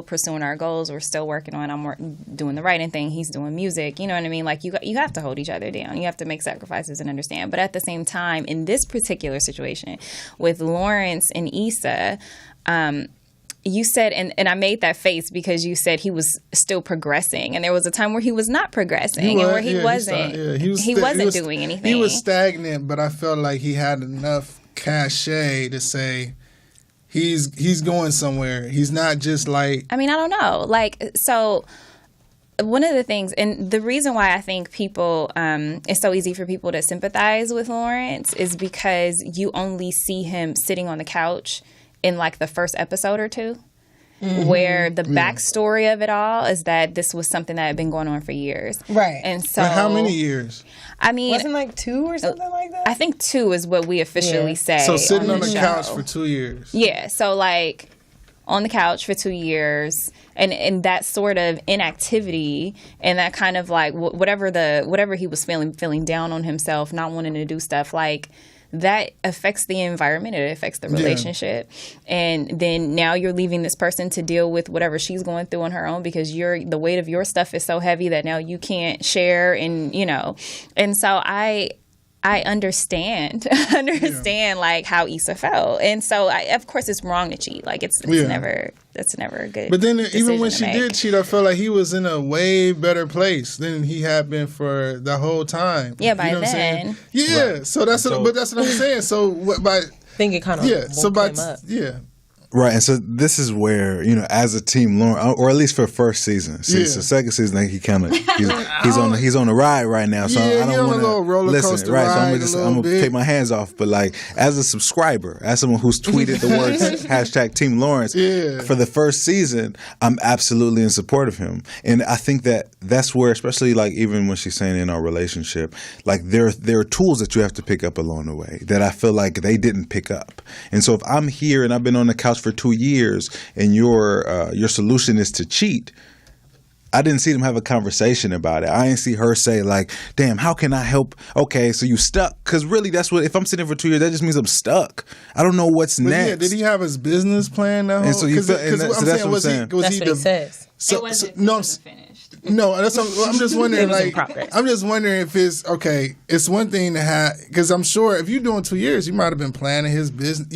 pursuing our goals. We're still working on. I'm doing the writing thing. He's doing music. You know what I mean? Like you have to hold each other down. You have to make sacrifices and understand. But at the same time, in this particular situation with Lawrence and Issa, you said, and I made that face because you said he was still progressing, and there was a time where he was not progressing, and where he wasn't doing anything. He was stagnant, but I felt like he had enough cachet to say he's going somewhere. He's not just like. I mean, I don't know. Like, so one of the things, and the reason why I think people, it's so easy for people to sympathize with Lawrence is because you only see him sitting on the couch in like the first episode or two, where the backstory of it all is that this was something that had been going on for years. Right. And so. But how many years? I mean. Wasn't like 2 or something like that? I think 2 is what we officially say. So sitting on the show. couch for 2 years. Yeah. So like on the couch for 2 years and that sort of inactivity and that kind of like whatever he was feeling down on himself, not wanting to do stuff, like that affects the environment. It affects the relationship. And then now you're leaving this person to deal with whatever she's going through on her own because the weight of your stuff is so heavy that now you can't share. And, and so I understand like how Issa felt. And so of course it's wrong to cheat. Like it's never a good. But then even when she did cheat, I felt like he was in a way better place than he had been for the whole time. Yeah, by then. Yeah. Right. So that's what I'm saying. So I think it kind of woke him up. Right, and so this is where, as a team, Lauren, or at least for first season. See, so second season, like he's on the ride right now. So I don't want to listen. Right, so I'm gonna take my hands off. But like as a subscriber, as someone who's tweeted the words hashtag Team Lawrence for the first season, I'm absolutely in support of him. And I think that's where, especially like even when she's saying in our relationship, like there are tools that you have to pick up along the way that I feel like they didn't pick up. And so if I'm here and I've been on the couch for 2 years and your solution is to cheat, I didn't see them have a conversation about it. I didn't see her say like, damn, how can I help? Okay, so you stuck. Because really that's what, if I'm sitting for 2 years, that just means I'm stuck. I don't know what's next. Yeah, did he have his business plan now? And so that's what I'm saying. That's what he says. It wasn't finished. No, I'm just wondering. I'm just wondering if it's okay. It's one thing to have, because I'm sure if you're doing 2 years, you might have been planning his business.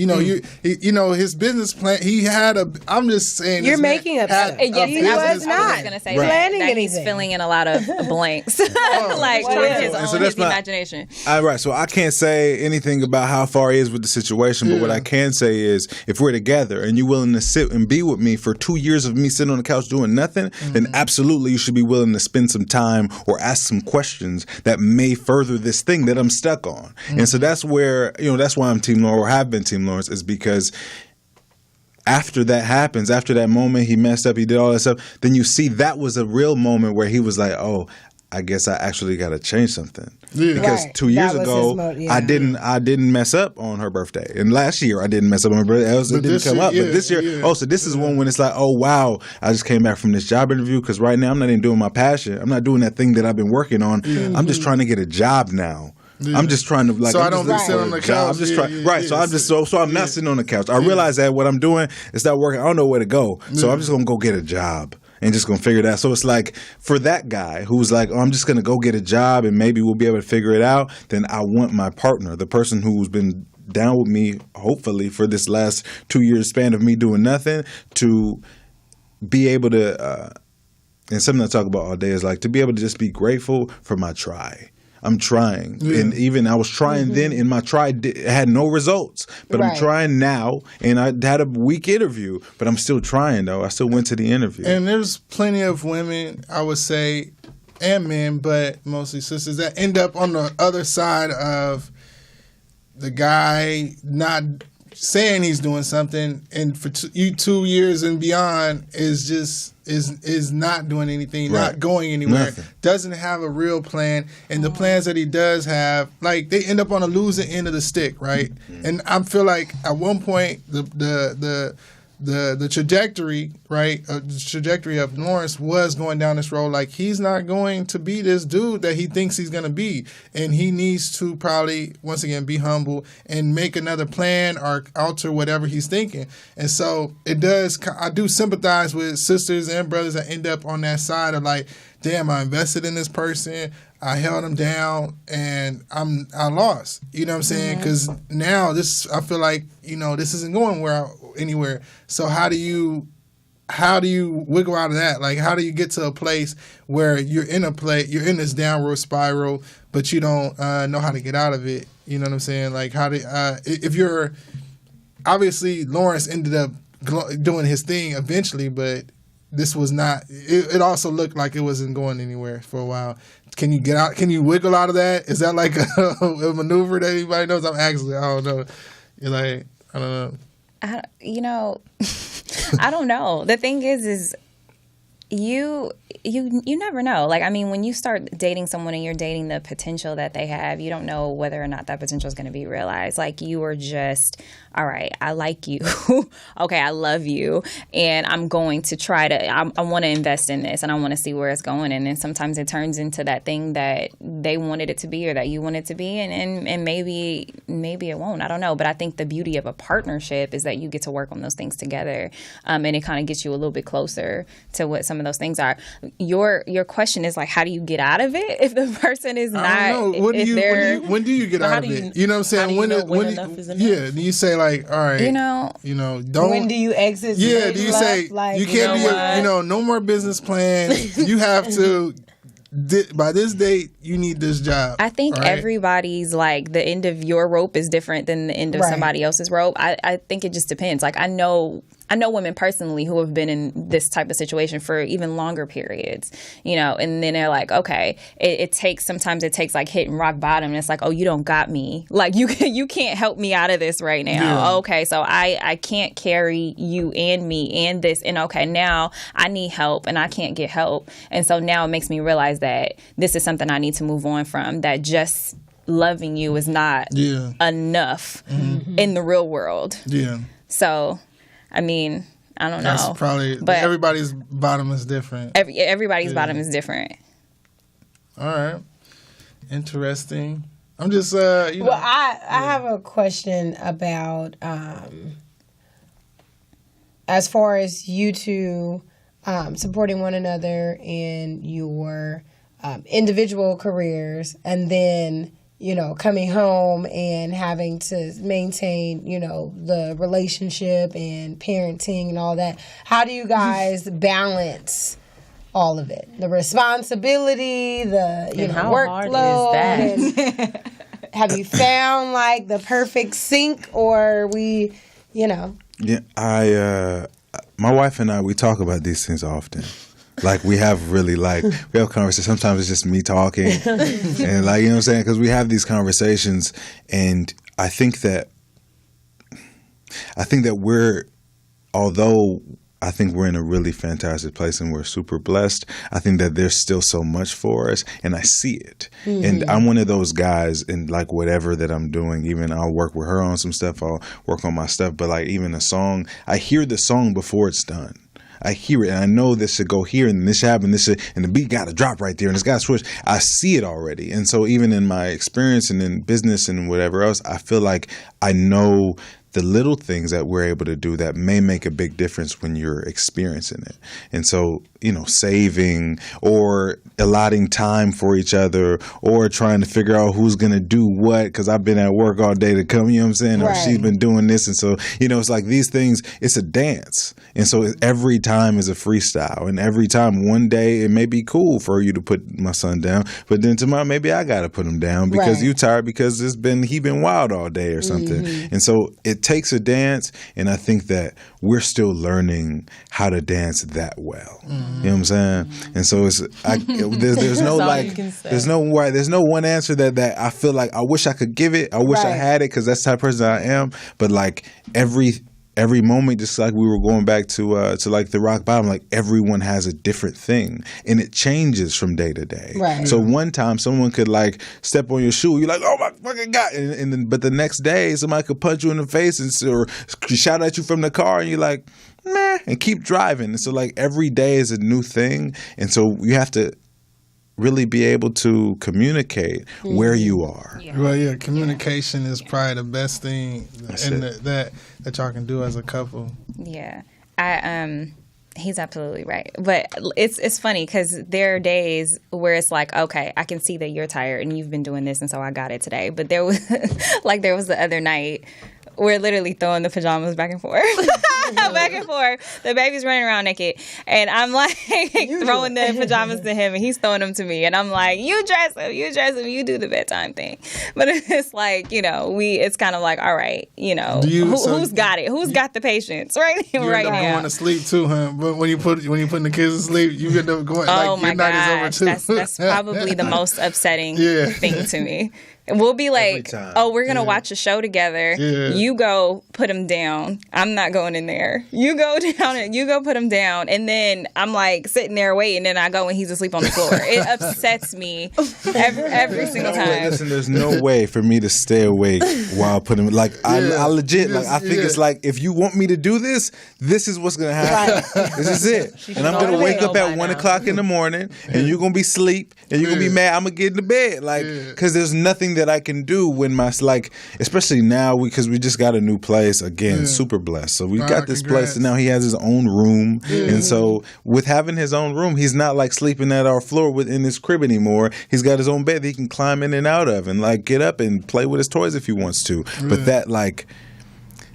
His business plan. He had a. I'm just saying. You're making up stuff. Yes, he was not going to say planning that anything. he's filling in a lot of blanks, like his imagination. Right. So I can't say anything about how far he is with the situation, but what I can say is, if we're together and you're willing to sit and be with me for 2 years of me sitting on the couch doing nothing, then absolutely you should be willing to spend some time or ask some questions that may further this thing that I'm stuck on. And so that's where, that's why I'm Team Lawrence, or have been Team Lawrence, is because after that happens, after that moment, he messed up, he did all that stuff, then you see that was a real moment where he was like, oh, I guess I actually got to change something. Yeah. Because 2 years ago, I didn't mess up on her birthday. And last year, I didn't mess up on her birthday. It didn't come up. But this year, so this is one when it's like, oh, wow, I just came back from this job interview because right now I'm not even doing my passion. I'm not doing that thing that I've been working on. I'm just trying to get a job now. Yeah. I'm just trying to so I don't sit on the couch. I'm just trying, so I'm not sitting on the couch. I realize that what I'm doing is not working. I don't know where to go, so I'm just gonna go get a job and just gonna figure it out. So it's like for that guy who's like, oh, I'm just gonna go get a job and maybe we'll be able to figure it out. Then I want my partner, the person who's been down with me, hopefully for this last 2 years span of me doing nothing, to be able to. And something I talk about all day is like to be able to just be grateful for my try. I'm trying. And even I was trying then, and my try had no results. But I'm trying now, and I had a weak interview. But I'm still trying, though. I still went to the interview. And there's plenty of women, I would say, and men, but mostly sisters, that end up on the other side of the guy not saying he's doing something, and for 2 years and beyond is not doing anything, not going anywhere, doesn't have a real plan, and the plans that he does have, like they end up on a losing end of the stick, right? And I feel like at one point the trajectory, right? The trajectory of Lawrence was going down this road. Like he's not going to be this dude that he thinks he's going to be, and he needs to probably once again be humble and make another plan or alter whatever he's thinking. And so it does. I do sympathize with sisters and brothers that end up on that side of like, damn, I invested in this person, I held him down, and I lost. You know what I'm saying? Because now I feel like this isn't going anywhere. So how do you wiggle out of that? Like, how do you get to a place where you're in this downward spiral, but you don't know how to get out of it? You know what I'm saying? Like, if you're obviously Lawrence ended up doing his thing eventually, but this was not. It also looked like it wasn't going anywhere for a while. Can you get out? Can you wiggle out of that? Is that like a maneuver that anybody knows? I don't know. You're like, I don't know. I don't know. The thing is you you never know. Like, I mean, when you start dating someone and you're dating the potential that they have, you don't know whether or not that potential is going to be realized. Like, you are just, all right, I like you. Okay, I love you. And I'm going to try to, I want to invest in this and I want to see where it's going. And then sometimes it turns into that thing that they wanted it to be or that you want it to be. And maybe it won't. I don't know. But I think the beauty of a partnership is that you get to work on those things together. And it kind of gets you a little bit closer to what some of those things are. Your question is like, how do you get out of it if the person is not? I don't know. When do you get out of it? You know what I'm saying? When enough is enough? Yeah. Do you say like, all right, don't. When do you exit? Yeah. Do you say like, you can't be no more business plan? You have to. By this date, you need this job. I think everybody's like the end of your rope is different than the end of somebody else's rope. I think it just depends. Like I know women personally who have been in this type of situation for even longer periods, and then they're like, okay, sometimes it takes like hitting rock bottom. And it's like, oh, you don't got me. Like you can't help me out of this right now. Yeah. Okay, so I can't carry you and me and this. And okay, now I need help and I can't get help. And so now it makes me realize that this is something I need to move on from, that just loving you is not enough in the real world. Yeah. So, I mean, I don't know. That's probably, but everybody's bottom is different. Everybody's bottom is different. All right. Interesting. I'm just, Well, I have a question about, as far as you two supporting one another in your individual careers, and then coming home and having to maintain the relationship and parenting and all that. How do you guys balance all of it? The responsibility, the workload. Hard is that? Have you found like the perfect sync, or we Yeah, my wife and I, we talk about these things often. Like we have conversations. Sometimes it's just me talking, and like, you know what I'm saying? Because we have these conversations, and I think that although I think we're in a really fantastic place and we're super blessed, I think that there's still so much for us, and I see it. Mm-hmm. And I'm one of those guys in like whatever that I'm doing, even I'll work with her on some stuff, I'll work on my stuff, but like even a song, I hear the song before it's done. I hear it and I know this should go here and this should happen, and the beat got to drop right there and it's got to switch. I see it already. And so even in my experience and in business and whatever else, I feel like I know the little things that we're able to do that may make a big difference when you're experiencing it. And so, saving or allotting time for each other or trying to figure out who's going to do what, because I've been at work all day to come, you know what I'm saying? Right. Or she's been doing this. And so, it's like these things, it's a dance. And so every time is a freestyle. And every time, one day it may be cool for you to put my son down, but then tomorrow maybe I got to put him down because you tired because he been wild all day or something. Mm-hmm. And so it takes a dance, and I think that we're still learning how to dance that well. Mm-hmm. You know what I'm saying? Mm-hmm. And so there's no like there's no one answer that I feel like I wish I could give it. I wish I had it because that's the type of person I am. But like every moment, just like we were going back to like the rock bottom, like everyone has a different thing, and it changes from day to day. Right. So one time someone could like step on your shoe, you're like, oh my fucking God, and then but the next day somebody could punch you in the face or shout at you from the car, and you're like, meh, and keep driving. And so like every day is a new thing, and so you have to really be able to communicate where you are. Yeah. Well, communication is probably the best thing that y'all can do as a couple. Yeah. He's absolutely right. But it's funny because there are days where it's like, okay, I can see that you're tired and you've been doing this, and so I got it today. But there was the other night, we're literally throwing the pajamas back and forth. Back and forth. The baby's running around naked. And I'm like throwing the pajamas to him, and he's throwing them to me. And I'm like, you dress him, you do the bedtime thing. But it's like, it's kind of like, all right, who's got it? Who's got the patience right now? You want to sleep too, huh? But when you putting the kids to sleep, you end up going, oh my gosh, that's probably the most upsetting thing to me. We'll be like, oh, we're going to watch a show together. Yeah. You go put him down. I'm not going in there. there. You go down and you go put him down. And then I'm like sitting there waiting, and I go and he's asleep on the floor. It upsets me every single time. Listen, there's no way for me to stay awake while putting like I legit like I think it's like if you want me to do this, this is what's gonna happen. This is it. And I'm gonna wake up at 1 o'clock in the morning, and you're gonna be asleep, and you're gonna be mad. I'm gonna get into bed, like, because there's nothing that I can do when my like, especially now because we just got a new place again, super blessed. So we got this place, and now he has his own room, and so with having his own room, he's not like sleeping at our floor within his crib anymore. He's got his own bed that he can climb in and out of, and like get up and play with his toys if he wants to. But that like.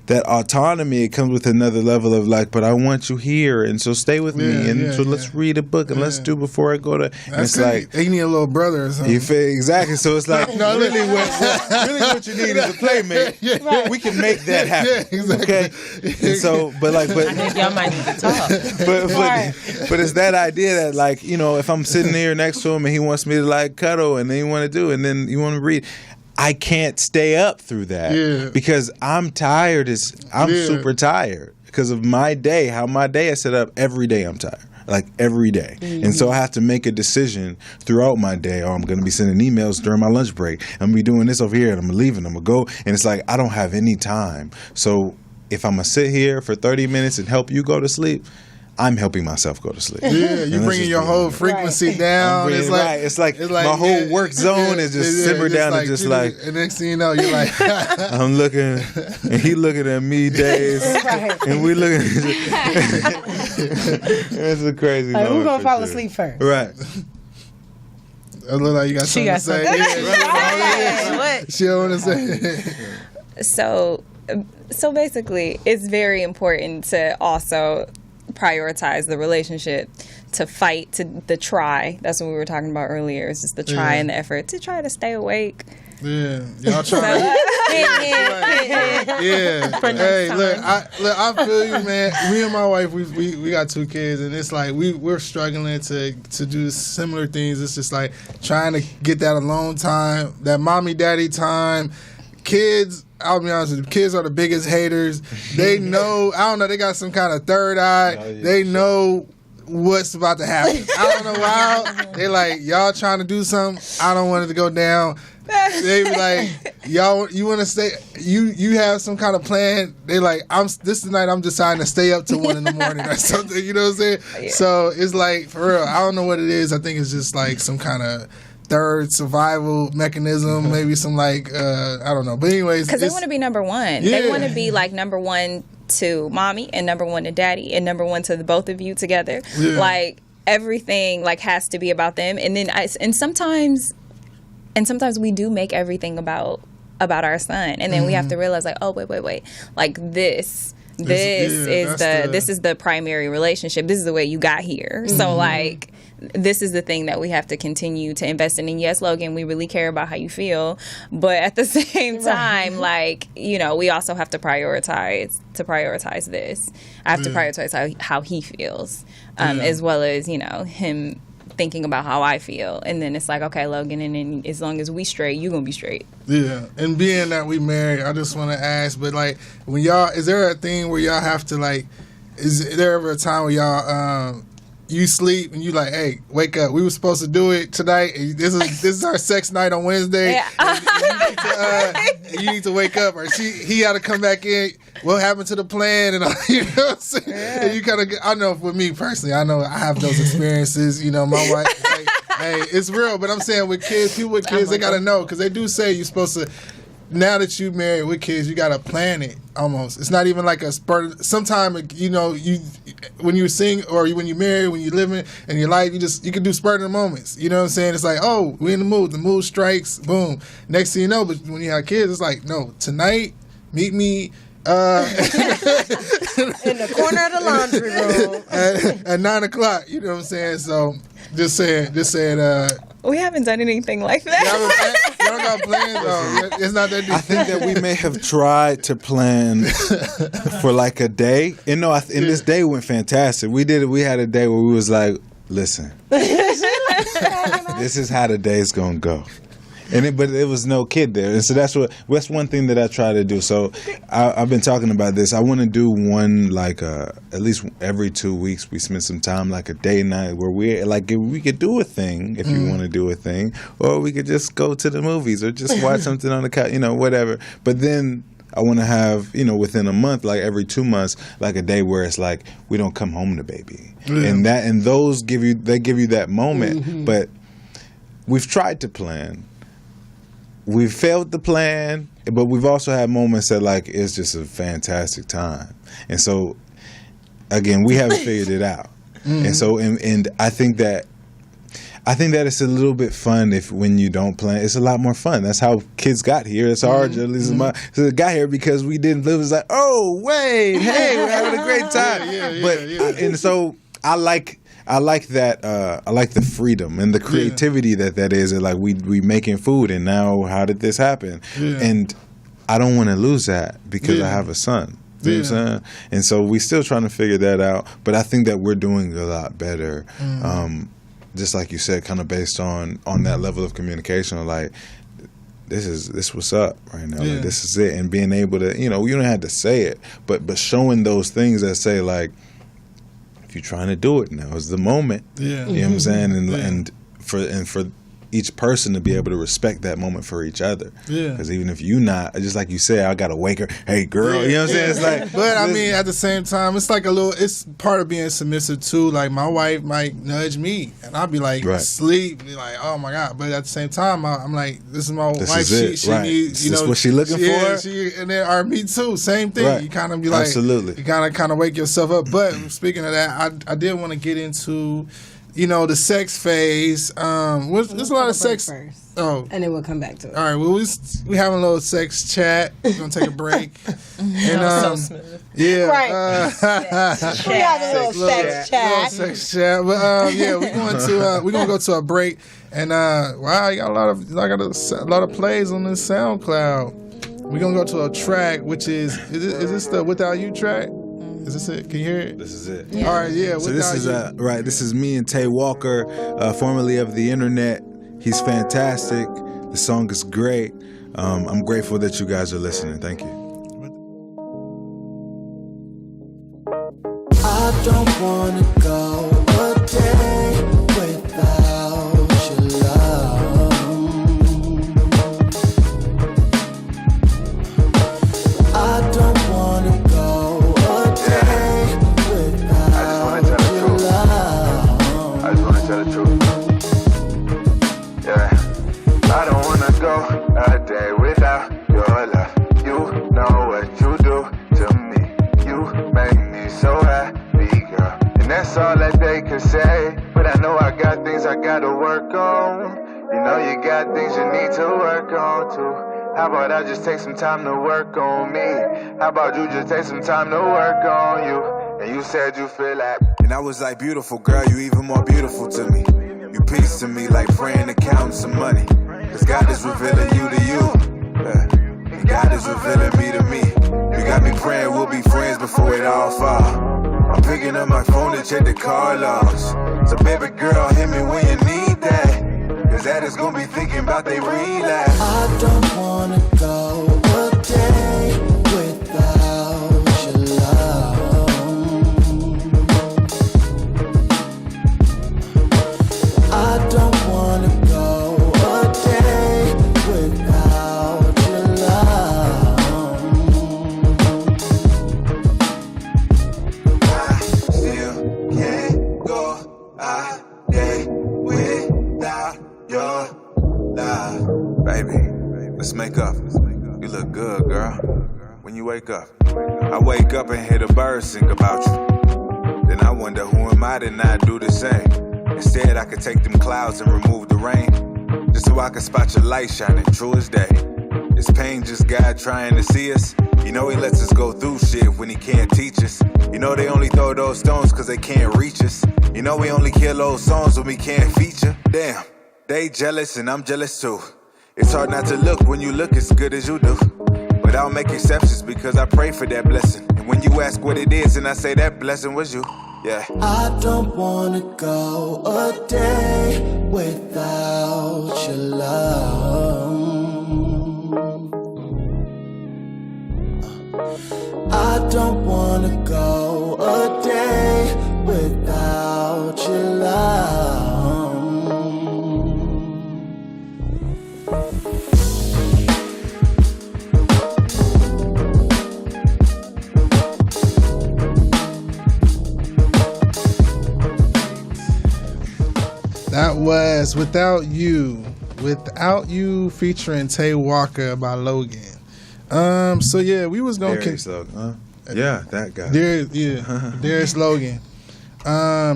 That autonomy, it comes with another level of like, but I want you here, and so stay with me, and so let's read a book, and let's do before I go to. And it's like you need a little brother or something. You feel exactly. So it's like really what you need is a playmate. We can make that happen. Yeah, exactly. Okay. And so, but I think y'all might need to talk. but it's that idea that like if I'm sitting here next to him and he wants me to like cuddle, and then you want to do, and then you want to read. I can't stay up through that because I'm tired. I'm super tired because of my day, how my day is set up. Every day I'm tired, like every day. And so I have to make a decision throughout my day. Oh, I'm going to be sending emails during my lunch break. I'm going to be doing this over here, and I'm leaving. I'm going to go. And it's like I don't have any time. So if I'm going to sit here for 30 minutes and help you go to sleep, I'm helping myself go to sleep. Yeah, you're bringing your whole frequency down. It's like my whole work zone is just simmered down and just like. And next thing you know, you're like. I'm looking, and he looking at me days, and we looking. It's a crazy. Like, who's gonna fall asleep first? Right. I look like you got something to say. What? She don't want to say. So basically, it's very important to also prioritize the relationship, to fight, to the try. That's what we were talking about earlier. It's just the try and the effort to try to stay awake. Yeah, y'all trying. Hey, look, I feel you, man. Me and my wife, we got 2 kids, and it's like we're struggling to do similar things. It's just like trying to get that alone time, that mommy daddy time. Kids, I'll be honest with you, kids are the biggest haters. They know, I don't know, they got some kind of third eye. They know what's about to happen. I don't know why. They like, y'all trying to do something, I don't want it to go down. They be like, y'all, you want to stay, you have some kind of plan. They like, this night I'm deciding to stay up till 1 in the morning or something, you know what I'm saying? Yeah. So it's like, for real, I don't know what it is. I think it's just like some kind of third survival mechanism, maybe some like I don't know, but anyways, because they want to be number one. They want to be like number one to mommy and number one to daddy and number one to the both of you together. Like everything like has to be about them, and then sometimes we do make everything about our son, and then we have to realize like, oh wait, like this is the primary relationship. This is the way you got here. So like, this is the thing that we have to continue to invest in. And yes, Logan, we really care about how you feel, but at the same time, like, we also have to prioritize this. I have to prioritize how he feels, as well as, him thinking about how I feel. And then it's like, okay, Logan, and then as long as we straight, you gonna be straight. Yeah. And being that we married, I just want to ask, but like, when y'all, is there a thing where y'all have to like, is there ever a time where y'all you sleep and you like, hey, wake up, we were supposed to do it tonight, this is our sex night on Wednesday, you need to wake up, or he had to come back in, what happened to the plan, and you know what I'm saying? And you kind of, I know with me personally, I know I have those experiences, my wife, like, hey, it's real, but I'm saying with kids, people with kids, they gotta know, because they do say you're supposed to, now that you married with kids, you gotta plan it almost. It's not even like a spur. Sometimes, when you sing or when you marry, when you living in your life, you can do spurting moments. You know what I'm saying? It's like, oh, we in the mood. The mood strikes. Boom. Next thing you know, but when you have kids, it's like, no, tonight, meet me in the corner of the laundry room at 9 o'clock. You know what I'm saying? So just saying. We haven't done anything like that. You don't got plans? It's not that deep. I think that we may have tried to plan for like a day. And this day went fantastic. We had a day where we was like, listen, this is how the day's going to go. but it was no kid there, and so that's one thing that I try to do. So I've been talking about this. I want to do one like at least every 2 weeks. We spend some time like a day night where we could do a thing if you want to do a thing, or we could just go to the movies or just watch something on the couch, whatever. But then I want to have, within a month, like every 2 months, like a day where it's like we don't come home to baby, and those give you that moment. But we've tried to plan, we've failed to plan, but we've also had moments that like it's just a fantastic time, and so again we haven't figured it out, and so and I think that it's a little bit fun when you don't plan. It's a lot more fun. That's how kids got here. It's our so got here because we didn't live. It's like, oh wait, hey, we're having a great time. And so I like that. I like the freedom and the creativity that is. And like we making food, and now how did this happen? And I don't want to lose that because I have a son. You know what I'm saying? And so we still trying to figure that out. But I think that we're doing a lot better. Just like you said, kind of based on that level of communication, like this what's up right now, like, this is it, and being able to, you don't have to say it, but showing those things that say like, if you're trying to do it, now is the moment. You know what I'm saying, and for each person to be able to respect that moment for each other. Because even if you not, just like you said, I gotta wake her, hey girl, you know what I'm saying? It's like, but I mean, at the same time, it's like it's part of being submissive too. Like my wife might nudge me, and I'll be like, sleep, be like, oh my god. But at the same time, I'm like, this is my wife. She needs, this what she looking for. And then me too, same thing. You kind of be like, absolutely. You kind of wake yourself up. But speaking of that, I did want to get into, the sex phase. There's a lot of sex. First. Oh, and then we'll come back to it. All right. Well, we having a little sex chat. We're gonna take a break. So smooth. Yeah. Right. We had a little sex chat. Sex chat. But we're gonna go to a break. And wow, you got a lot of plays on this SoundCloud. We're gonna go to a track, which is this the Without You track? Is this it? Can you hear it? This is it. Yeah. All right, yeah. So this is This is me and Tay Walker, formerly of the internet. He's fantastic. The song is great. I'm grateful that you guys are listening. Thank you. I don't wanna go a day without your love. I don't wanna go a day without your love. I just wanna tell the truth. I don't wanna go a day without your love. You know what you do to me. You make me so happy, girl. And that's all that they can say. But I know I got things I gotta work on. You know you got things you need to work on too. How about I just take some time to work on me? How about you just take some time to work on you? And you said you feel like. And I was like, beautiful girl, you even more beautiful to me. You peace to me like praying and counting some money. Cause God is revealing you to you. And God is revealing me to me. You got me praying we'll be friends before it all fall. I'm picking up my phone to check the car logs. So baby girl, hit me when you need that. Cause that is gonna be thinking about they relapse. I don't wanna go a day without your love. I don't wanna go a day without your love. I still can't go a day without your love. Baby, let's make up. You look good, girl. When you wake up, I wake up and hear the birds sing about you. Then I wonder who am I to not do the same. Instead, I could take them clouds and remove the rain, just so I could spot your light shining true as day. It's pain just God trying to see us. You know he lets us go through shit when he can't teach us. You know they only throw those stones cause they can't reach us. You know we only kill those songs when we can't feature. Damn, they jealous and I'm jealous too. It's hard not to look when you look as good as you do. But I'll make exceptions because I pray for that blessing. And when you ask what it is and I say that blessing was you. Yeah. I don't wanna go a day without your love. I don't wanna go a day without your love. That was Without You featuring Tay Walker by Logan. So yeah, we was gonna Derrius Logan, huh? Yeah, that guy. Derrius Logan. I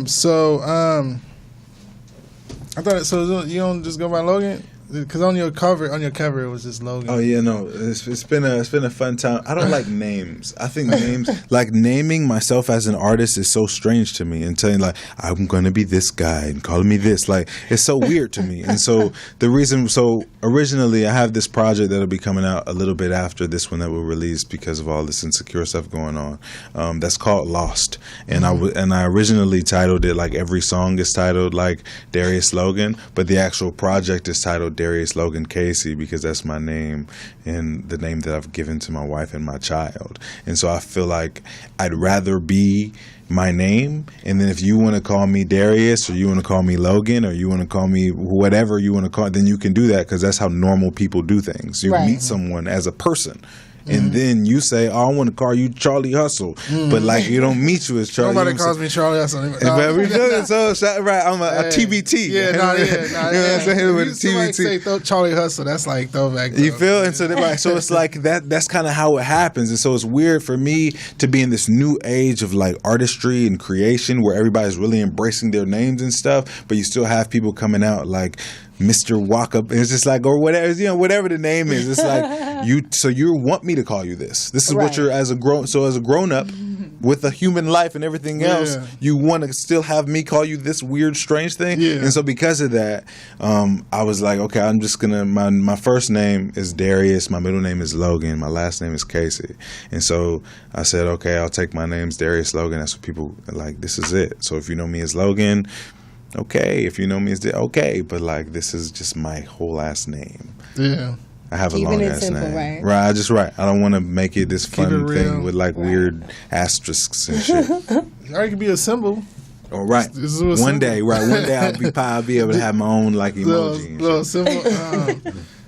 thought so. You don't just go by Logan? Because on your cover it was just Logan. Oh yeah, no, it's been a fun time. I don't like names. I think names, like naming myself as an artist, is so strange to me. And telling like I'm going to be this guy and calling me this, like it's so weird to me. And so originally I have this project that'll be coming out a little bit after this one that will release because of all this insecure stuff going on. That's called Lost, and I originally titled it like every song is titled like Derrius Logan, but the actual project is titled Derrius Logan Casey because that's my name and the name that I've given to my wife and my child. And so I feel like I'd rather be my name, and then if you want to call me Derrius or you want to call me Logan or you want to call me whatever you want to call, then you can do that because that's how normal people do things. You meet someone as a person. And then you say, "Oh, I want to call you Charlie Hustle," but like you don't meet you as Charlie. Nobody calls me Charlie Hustle. But we do it. So right, I'm a TBT. Yeah, you know what I'm saying? With a TBT. Say Charlie Hustle. That's like throwback. You feel? And so so it's like that. That's kind of how it happens. And so it's weird for me to be in this new age of like artistry and creation where everybody's really embracing their names and stuff, but you still have people coming out like Mr. Walkup. It's just like, or whatever, whatever the name is. It's like you want me to call you this. This is what you're as a grown up with a human life and everything else. You want to still have me call you this weird, strange thing. And so because of that, I was like, okay, I'm just gonna. My first name is Derrius. My middle name is Logan. My last name is Casey. And so I said, okay, I'll take my name's Derrius Logan. That's what people are like. This is it. So if you know me as Logan, okay. If you know me as okay, but like this is just my whole last name. Yeah. I have a long ass name. Right. I don't want to make it this fun thing with like weird asterisks and shit. Or it could be a symbol. Oh, right. One day I'll be able to have my own like emoji. Little symbol.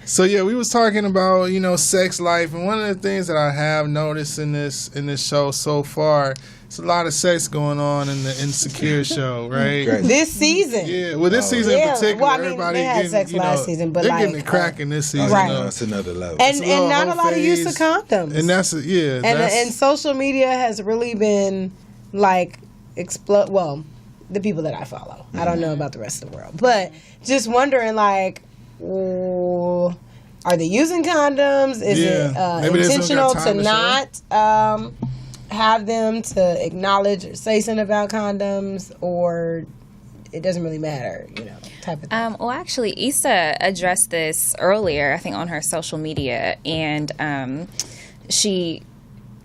So yeah, we was talking about sex life, and one of the things that I have noticed in this show so far. It's a lot of sex going on in the Insecure show, right? This season. Yeah, well, this season in particular, well, I mean, everybody they had sex last season, but they're like, getting it cracking this season. Right. That's another level. And not a lot of use of condoms. And that's and social media has really been like well, the people that I follow. I don't know about the rest of the world, but just wondering like, are they using condoms? Is it intentional to not have them to acknowledge or say something about condoms, or it doesn't really matter, type of thing? Well, actually, Issa addressed this earlier, I think, on her social media, and she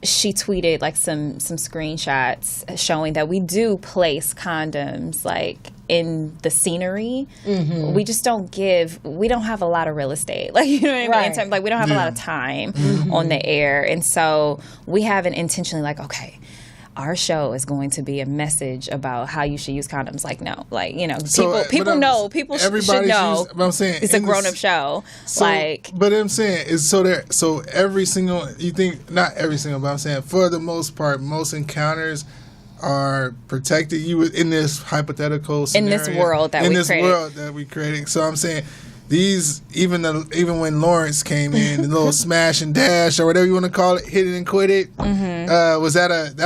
tweeted like some screenshots showing that we do place condoms like in the scenery. We just don't have a lot of real estate, like you know what I mean, in terms, like we don't have a lot of time on the air, and so we haven't intentionally like, okay, our show is going to be a message about how you should use condoms. Like, no, like, people know, people should know. But I'm saying it's a grown-up show. But I'm saying is so every single, you think not every single, but I'm saying for the most part, most encounters are protected. You in this hypothetical scenario, in this world that we created. So I'm saying these, even when Lawrence came in, the little smash and dash or whatever you want to call it, hit it and quit it. Was that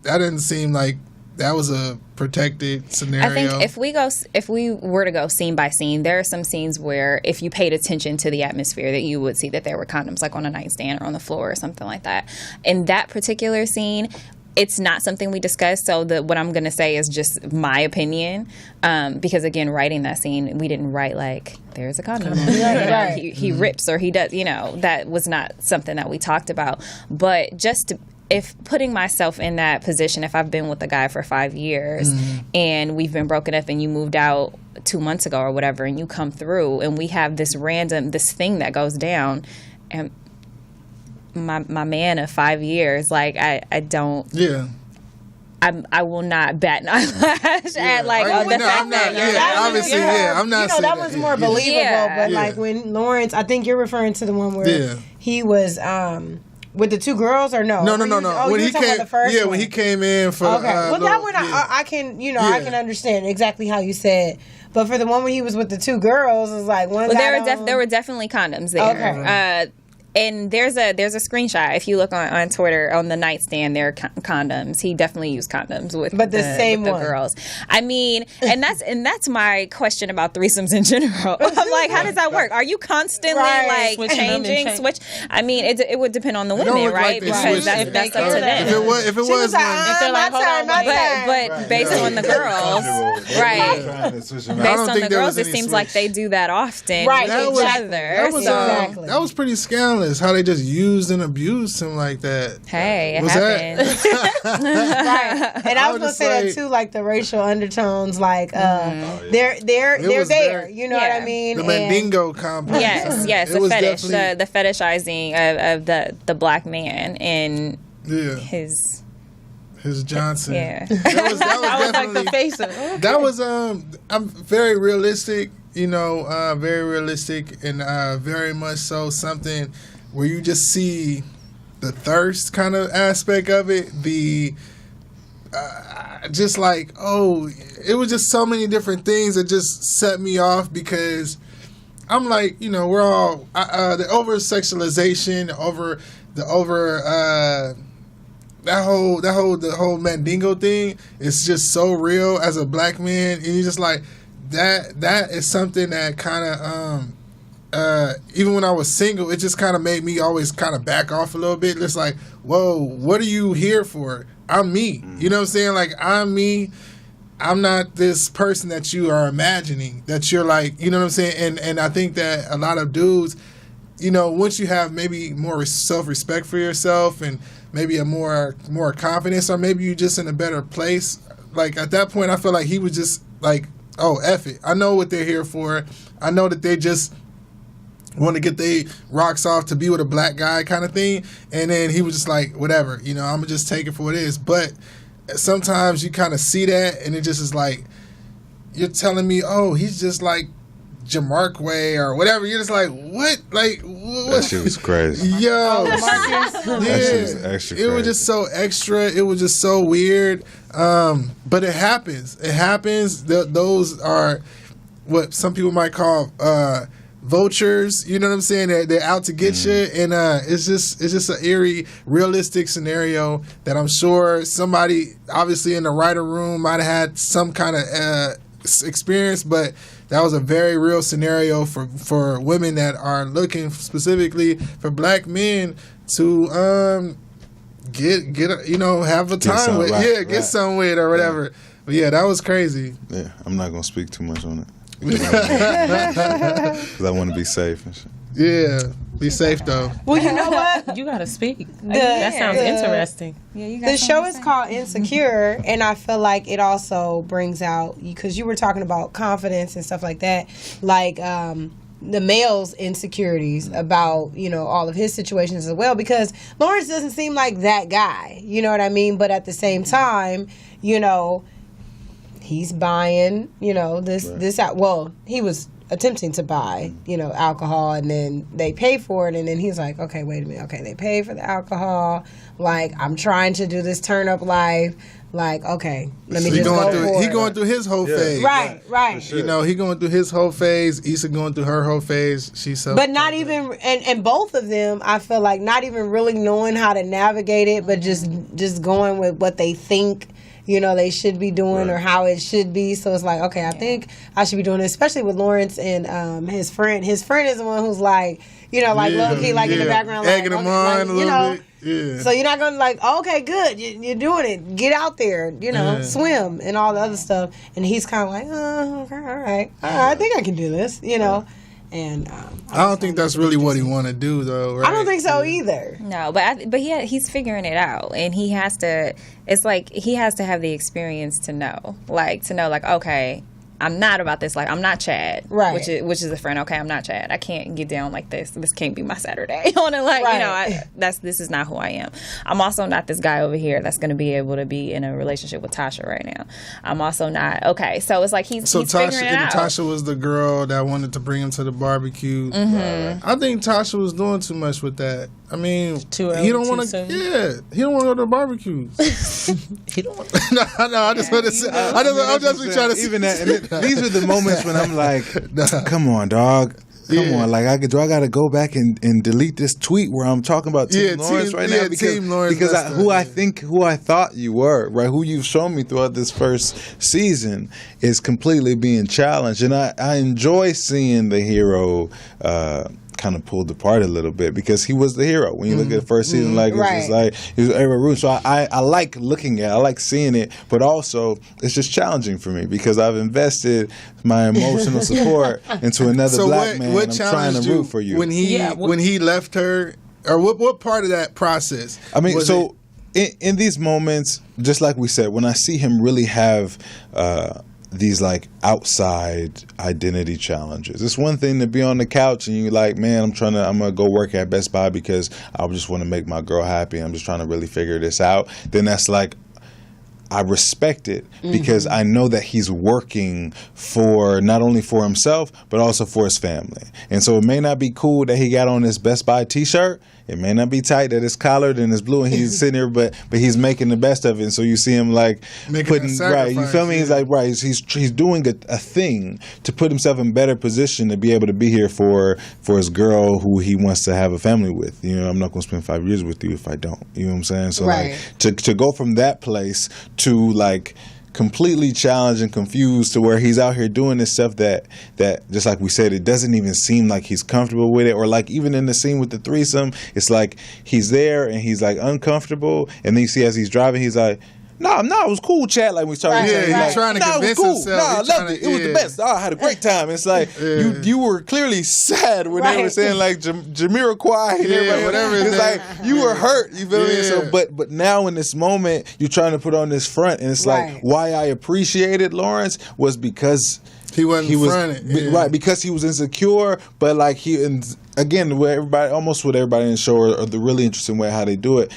didn't seem like that was a protected scenario. I think if we were to go scene by scene, there are some scenes where if you paid attention to the atmosphere, that you would see that there were condoms like on a nightstand or on the floor or something like that. In that particular scene, it's not something we discussed, so what I'm going to say is just my opinion, because again, writing that scene, we didn't write like there's a condom. He rips or he does, that was not something that we talked about. But if putting myself in that position, if I've been with a guy for 5 years and we've been broken up and you moved out 2 months ago or whatever, and you come through and we have this thing that goes down, and my man of 5 years. Like I don't. Yeah. I will not bat an eyelash at like the fact that obviously I'm not. You know, that was more believable, but like when Lawrence, I think you're referring to the one where he was with the two girls, or no? No. Oh, when you he were talking came, about the first one. when he came in for well, that one I can, I can understand exactly how you said. But for the one when he was with the two girls, it was like one. Well, there were definitely condoms there. Okay. And there's a screenshot. If you look on Twitter, on the nightstand, there are condoms. He definitely used condoms with the same with the girls. I mean, and that's my question about threesomes in general. I'm like, how does that work? Are you constantly like changing? Switch? I mean, it would depend on the women, right? Because that's up to them. If it was if they're like, hold on, but based on the girls, right? Based on the girls, it seems like they do that often with each other. That was pretty scandalous. How they just used and abused him like that. Hey, it happens. Right. And I was gonna say that too, like the racial undertones, like they're there. You know what I mean? The Mandingo complex. Yes, the fetish, the fetishizing of the black man and his Johnson. Yeah, that was definitely like the face of it. That was I'm very realistic. Very realistic and very much so something where you just see the thirst kind of aspect of it. The just like, it was just so many different things that just set me off, because I'm like, we're all the over sexualization, the whole Mandingo thing is just so real as a black man, and you're just like. That is something that kind of even when I was single, it just kind of made me always kind of back off a little bit. It's like, whoa, what are you here for? I'm me. You know what I'm saying? Like, I'm me. I'm not this person that you are imagining, that you're like, you know what I'm saying? And I think that a lot of dudes, once you have maybe more self-respect for yourself and maybe a more confidence, or maybe you're just in a better place, like at that point, I feel like he was just like, oh, F it. I know what they're here for. I know that they just want to get their rocks off to be with a black guy kind of thing. And then he was just like, whatever, I'm going to just take it for what it is. But sometimes you kind of see that, and it just is like, you're telling me, oh, he's just like Jamarque or whatever. You're just like, what? Like, what? That shit was crazy. Yo. That shit was extra crazy. It was just so extra. It was just so weird. But it happens. It happens. Those are what some people might call vultures. You know what I'm saying? They're out to get you, and it's just an eerie, realistic scenario that I'm sure somebody, obviously in the writer room, might have had some kind of experience, but that was a very real scenario for women that are looking specifically for black men to get have a time with, get some with or whatever. But yeah, that was crazy. Yeah, I'm not gonna speak too much on it because I want to be safe and shit. Yeah, be safe though. Well, you know what? You gotta speak. That sounds interesting. Yeah, the show is called Insecure, and I feel like it also brings out, because you were talking about confidence and stuff like that, like the male's insecurities about, all of his situations as well, because Lawrence doesn't seem like that guy, you know what I mean? But at the same time, he's buying, this out. Well, he was attempting to buy, alcohol, and then they pay for it, and then he's like, okay, wait a minute, okay, they pay for the alcohol, like, I'm trying to do this turn up life, like, okay, let me just go for it. He going through his whole phase. Right. Sure. He going through his whole phase, Issa going through her whole phase, but not even, and both of them, I feel like not even really knowing how to navigate it, but just going with what they think they should be doing, or how it should be. So it's like, okay, I think I should be doing it, especially with Lawrence and his friend. His friend is the one who's like, low key, like in the background, egging him on a little bit. Yeah. So you're not gonna like, okay, good, you're doing it. Get out there, swim and all the other stuff. And he's kind of like, okay, all right, I think I can do this, And I don't think that's really what he want to do, though. Right? I don't think so either. No, but he's figuring it out, and he has to. It's like he has to have the experience to know, like, okay, I'm not about this life. I'm not Chad, Right. Which is a friend. Okay, I'm not Chad. I can't get down like this. This can't be my Saturday. On it, like this is not who I am. I'm also not this guy over here that's going to be able to be in a relationship with Tasha right now. I'm also not. Okay, so it's like he's figuring it out. Tasha was the girl that wanted to bring him to the barbecue. Mm-hmm. I think Tasha was doing too much with that. I mean, he don't want to. Yeah, he don't want to go to the barbecues. He don't want. No, I just want to say. I'm just trying to. Even that. And these are the moments when I'm like, "Come on, dog." Come on, like I got to go back and delete this tweet where I'm talking about Team Lawrence right now because who I thought you were, right? Who you've shown me throughout this first season is completely being challenged, and I enjoy seeing the hero kind of pulled apart a little bit because he was the hero. When you look at the first season, like it's like he was every root. So I like looking at it, I like seeing it, but also it's just challenging for me because I've invested my emotional support into another black man. What and I'm trying to root for you. When he left her, or what part of that process? I mean, in these moments, just like we said, when I see him really have these like outside identity challenges. It's one thing to be on the couch and you're like, man, I'm gonna go work at Best Buy because I just want to make my girl happy. I'm just trying to really figure this out. Then that's like, I respect it because I know that he's working for not only for himself but also for his family. And so it may not be cool that he got on this Best Buy t-shirt. It may not be tight that it's collared and it's blue and he's sitting there, but he's making the best of it. And so you see him like putting right. You feel me? He's like he's doing a thing to put himself in better position to be able to be here for his girl who he wants to have a family with. You know, I'm not going to spend 5 years with you if I don't. You know what I'm saying? So like to go from that place to like completely challenged and confused to where he's out here doing this stuff that just like we said, it doesn't even seem like he's comfortable with it. Or like even in the scene with the threesome, it's like he's there and he's like uncomfortable, and then you see as he's driving, he's like, No, it was cool, Chad. Like we started, he's trying to convince himself. I loved it. It was the best. I had a great time. It's like you were clearly sad when they were saying like Jamiroquai and everybody, whatever. It's like you were hurt. You feel me? So, but now in this moment, you're trying to put on this front, and it's like why I appreciated Lawrence was because he was right, because he was insecure, but like again, what everybody in the show or the really interesting way how they do it,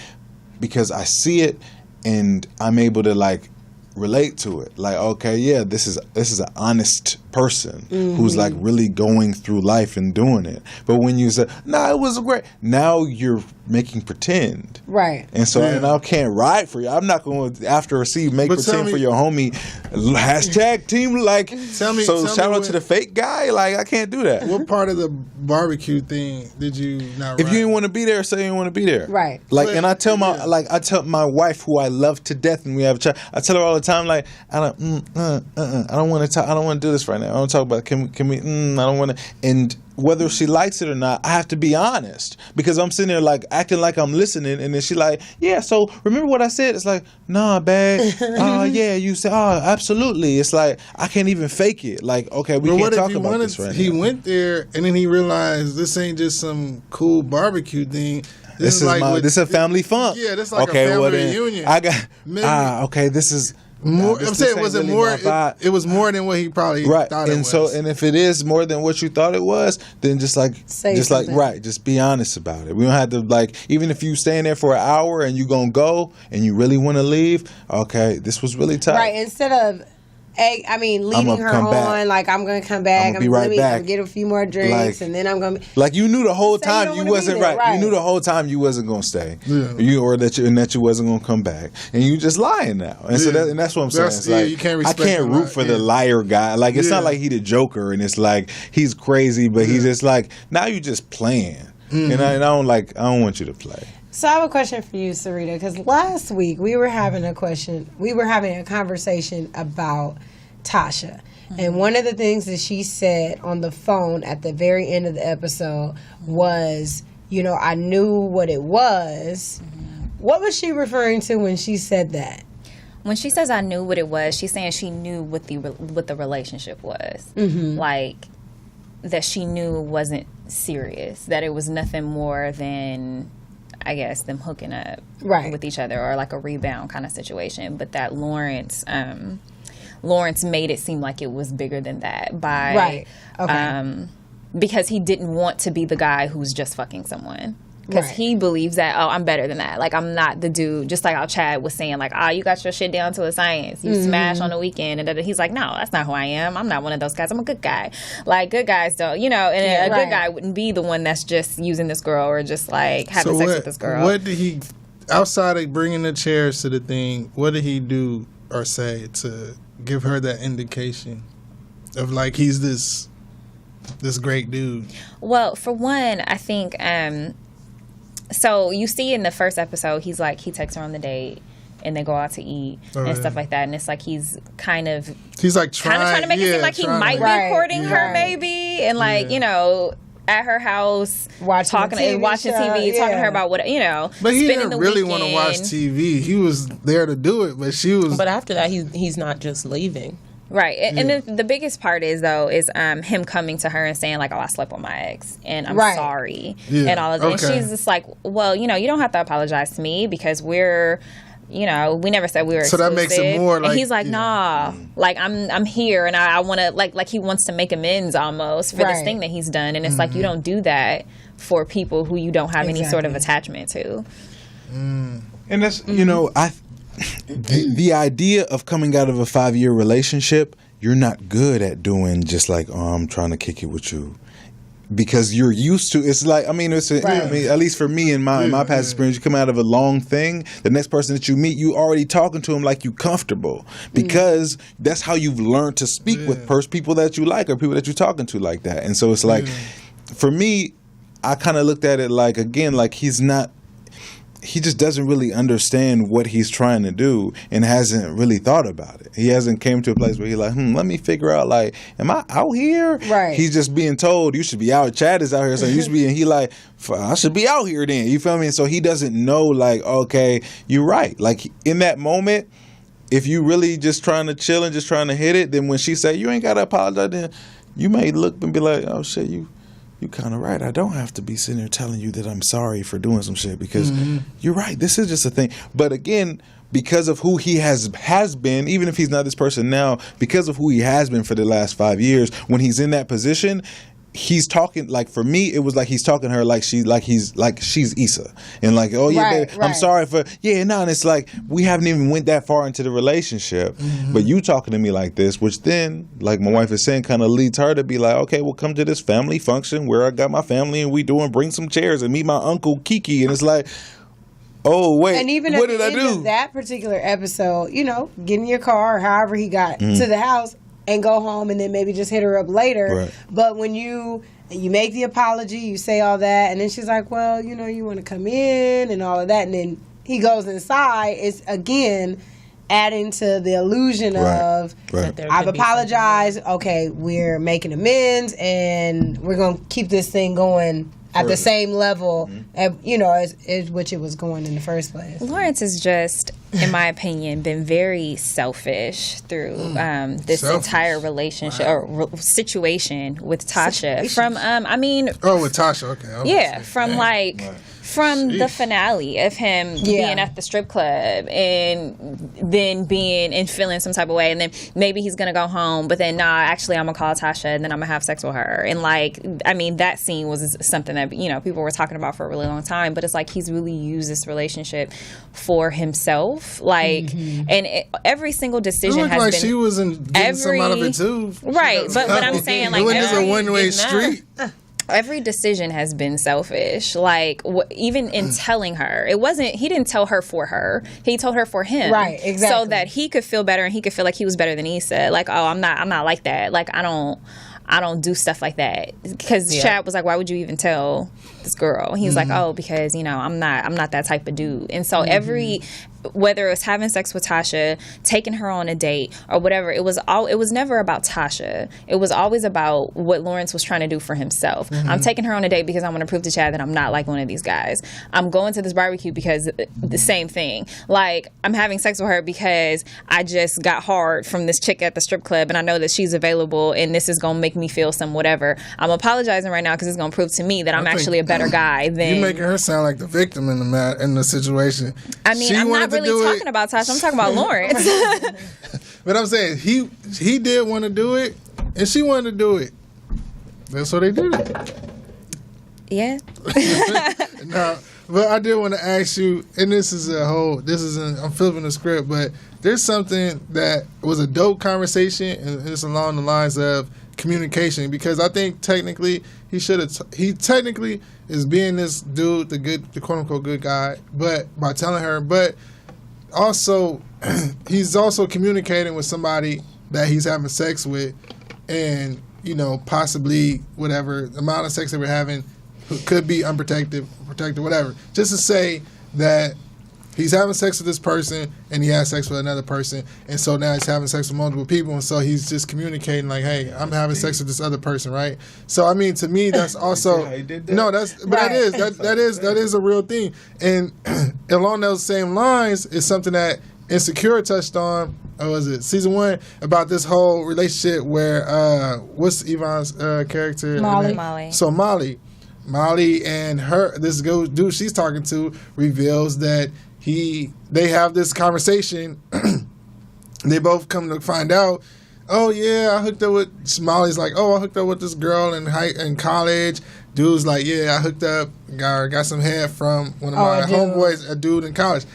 because I see it. And I'm able to like relate to it. Like, okay, yeah, this is an honest person who's like really going through life and doing it. But when you say, it was great, now you're making pretend. Right. And so and I can't ride for you. I'm not going to, after a scene, make pretend for your homie. Hashtag team, like, shout out to the fake guy. Like, I can't do that. What part of the barbecue thing did you not If you didn't want to be there, say you didn't want to be there. Right. Like, and I tell my wife, who I love to death, and we have a child, I tell her all the time, like, I don't want to talk, I don't want to do this right now. I don't talk about, can we, I don't want to, and whether she likes it or not, I have to be honest, because I'm sitting there like acting like I'm listening, and then she like, yeah, so remember what I said? It's like, nah, babe. Yeah, you said, absolutely. It's like I can't even fake it. Like, okay, we can't talk about this right now. He went there, and then he realized this ain't just some cool barbecue thing. This is a family fun. Yeah, this is like a family reunion. This is. More, I'm saying, was it really more? It was more than what he probably thought it was. And if it is more than what you thought it was, then just be honest about it. We don't have to like, even if you staying there for an hour and you gonna go and you really want to leave. Okay, this was really tight. Right. Instead of, leading her on, like, I'm going to come back. I'm going to be back. Get a few more drinks, and then I'm going to be... Like, you knew the whole time you wasn't right. You knew the whole time you wasn't going to stay. Yeah. That you wasn't going to come back. And you just lying now. And so that's what I'm saying. It's like, you can't respect I can't root for the liar guy. Like, it's not like he the Joker, and it's like, he's crazy, but he's just like, now you just playing. And I don't want you to play. So I have a question for you, Syreeta, because last week we were having a conversation about Tasha. And one of the things that she said on the phone at the very end of the episode was, I knew what it was. What was she referring to when she said that? When she says I knew what it was, she's saying she knew what the relationship was. Like, that she knew it wasn't serious, that it was nothing more than, I guess, them hooking up with each other, or like a rebound kind of situation. But that Lawrence Lawrence made it seem like it was bigger than that by Right. Okay. Because he didn't want to be the guy who's just fucking someone. Because he believes that, I'm better than that. Like, I'm not the dude, just like how Chad was saying, like, you got your shit down to a science. You smash on the weekend. And he's like, no, that's not who I am. I'm not one of those guys. I'm a good guy. Like, good guys don't, and a good guy wouldn't be the one that's just using this girl or just, like, having sex with this girl. What did he, outside of bringing the chairs to the thing, what did he do or say to give her that indication of, like, he's this great dude? Well, for one, I think... So you see in the first episode, he's like, he takes her on the date and they go out to eat and stuff like that. And it's like he's kind of like trying to make it seem like he might be courting her maybe. And like, at her house, watching TV, talking to her about what, But he didn't really want to watch TV. He was there to do it, but she was... But after that, he's not just leaving. Right. And then the biggest part is him coming to her and saying, like, I slept with my ex, and I'm sorry, and all of that. And she's just like, well, you don't have to apologize to me because we're... we never said we were exclusive. So that makes it more like... And he's like, nah, like, I'm here, and I want to, like he wants to make amends almost for this thing that he's done. And it's like, you don't do that for people who you don't have any sort of attachment to. And that's, the idea of coming out of a 5-year relationship, you're not good at doing just like, I'm trying to kick it with you. Because you're used to, it's like, at least for me in my past experience, you come out of a long thing, the next person that you meet, you already talking to him like you comfortable. Because that's how you've learned to speak with people that you like or people that you're talking to like that. And so it's like, for me, I kind of looked at it like, again, like he just doesn't really understand what he's trying to do and hasn't really thought about it. He hasn't came to a place where he's like, let me figure out, like, am I out here? Right. He's just being told, you should be out. Chad is out here, so you should be, and he like, I should be out here then. You feel me? And so he doesn't know, like, okay, you're right. Like, in that moment, if you really just trying to chill and just trying to hit it, then when she say, you ain't got to apologize, then you may look and be like, oh, shit, you kind of right. I don't have to be sitting there telling you that I'm sorry for doing some shit because you're right. This is just a thing. But again, because of who he has been, even if he's not this person now, because of who he has been for the last 5 years, when he's in that position, he's talking, like, for me, it was like he's talking to her like she's Issa. And like, oh yeah, babe, I'm sorry for, and it's like, we haven't even went that far into the relationship. But you talking to me like this, which then, like my wife is saying, kind of leads her to be like, okay, we'll come to this family function where I got my family and we bring some chairs and meet my uncle Kiki. And it's like, oh wait, and even what at did the I end do? of that particular episode, get in your car or however he got to the house and go home and then maybe just hit her up later. Right. But when you make the apology, you say all that, and then she's like, well, you want to come in and all of that, and then he goes inside, it's again adding to the illusion of I've apologized, okay, we're making amends, and we're going to keep this thing going at the same level, as which it was going in the first place. Lawrence has just, in my opinion, been very selfish through this entire relationship or situation with Tasha. With Tasha, okay. From the finale of him being at the strip club and then being and feeling some type of way, and then maybe he's gonna go home, but then actually I'm gonna call Tasha and then I'm gonna have sex with her. And that scene was something that people were talking about for a really long time, but it's like he's really used this relationship for himself, every single decision has been. She was getting some out of it too, right? But I'm saying, like, it was a one-way street. Every decision has been selfish. Like, even in telling her, he didn't tell her for her. He told her for him. Right, exactly. So that he could feel better and he could feel like he was better than Issa. Like, oh, I'm not like that. Like, I don't do stuff like that. Because Chad was like, why would you even tell this girl? He's like, oh, because, I'm not that type of dude. And so whether it was having sex with Tasha, taking her on a date, or whatever, it was never about Tasha. It was always about what Lawrence was trying to do for himself. I'm taking her on a date because I want to prove to Chad that I'm not like one of these guys. I'm going to this barbecue because the same thing. Like, I'm having sex with her because I just got hard from this chick at the strip club and I know that she's available and this is going to make me feel some whatever. I'm apologizing right now because it's going to prove to me that I'm actually a better guy than... You're making her sound like the victim in the situation. I'm not really talking about Tasha. I'm talking about Lawrence. But I'm saying he did want to do it, and she wanted to do it. That's why they did it. Yeah. No, but I did want to ask you, and I'm flipping the script, but there's something that was a dope conversation, and it's along the lines of communication, because I think technically he technically is being this dude, the quote unquote good guy, but by telling her, but also he's also communicating with somebody that he's having sex with, and possibly whatever amount of sex they were having could be protected, whatever. Just to say that he's having sex with this person and he has sex with another person, and so now he's having sex with multiple people, and so he's just communicating like, hey, I'm having sex with this other person, right? So I mean, to me, that's also that is a real thing. And along those same lines is something that Insecure touched on. Or was it season 1 about this whole relationship where what's Yvonne's character? Molly. So Molly and this dude she's talking to reveals that they have this conversation. They both come to find out, oh yeah, I hooked up with Molly's like, oh, I hooked up with this girl in college. Dude's like, yeah, I hooked up, got some head from one of my homeboys, a dude in college.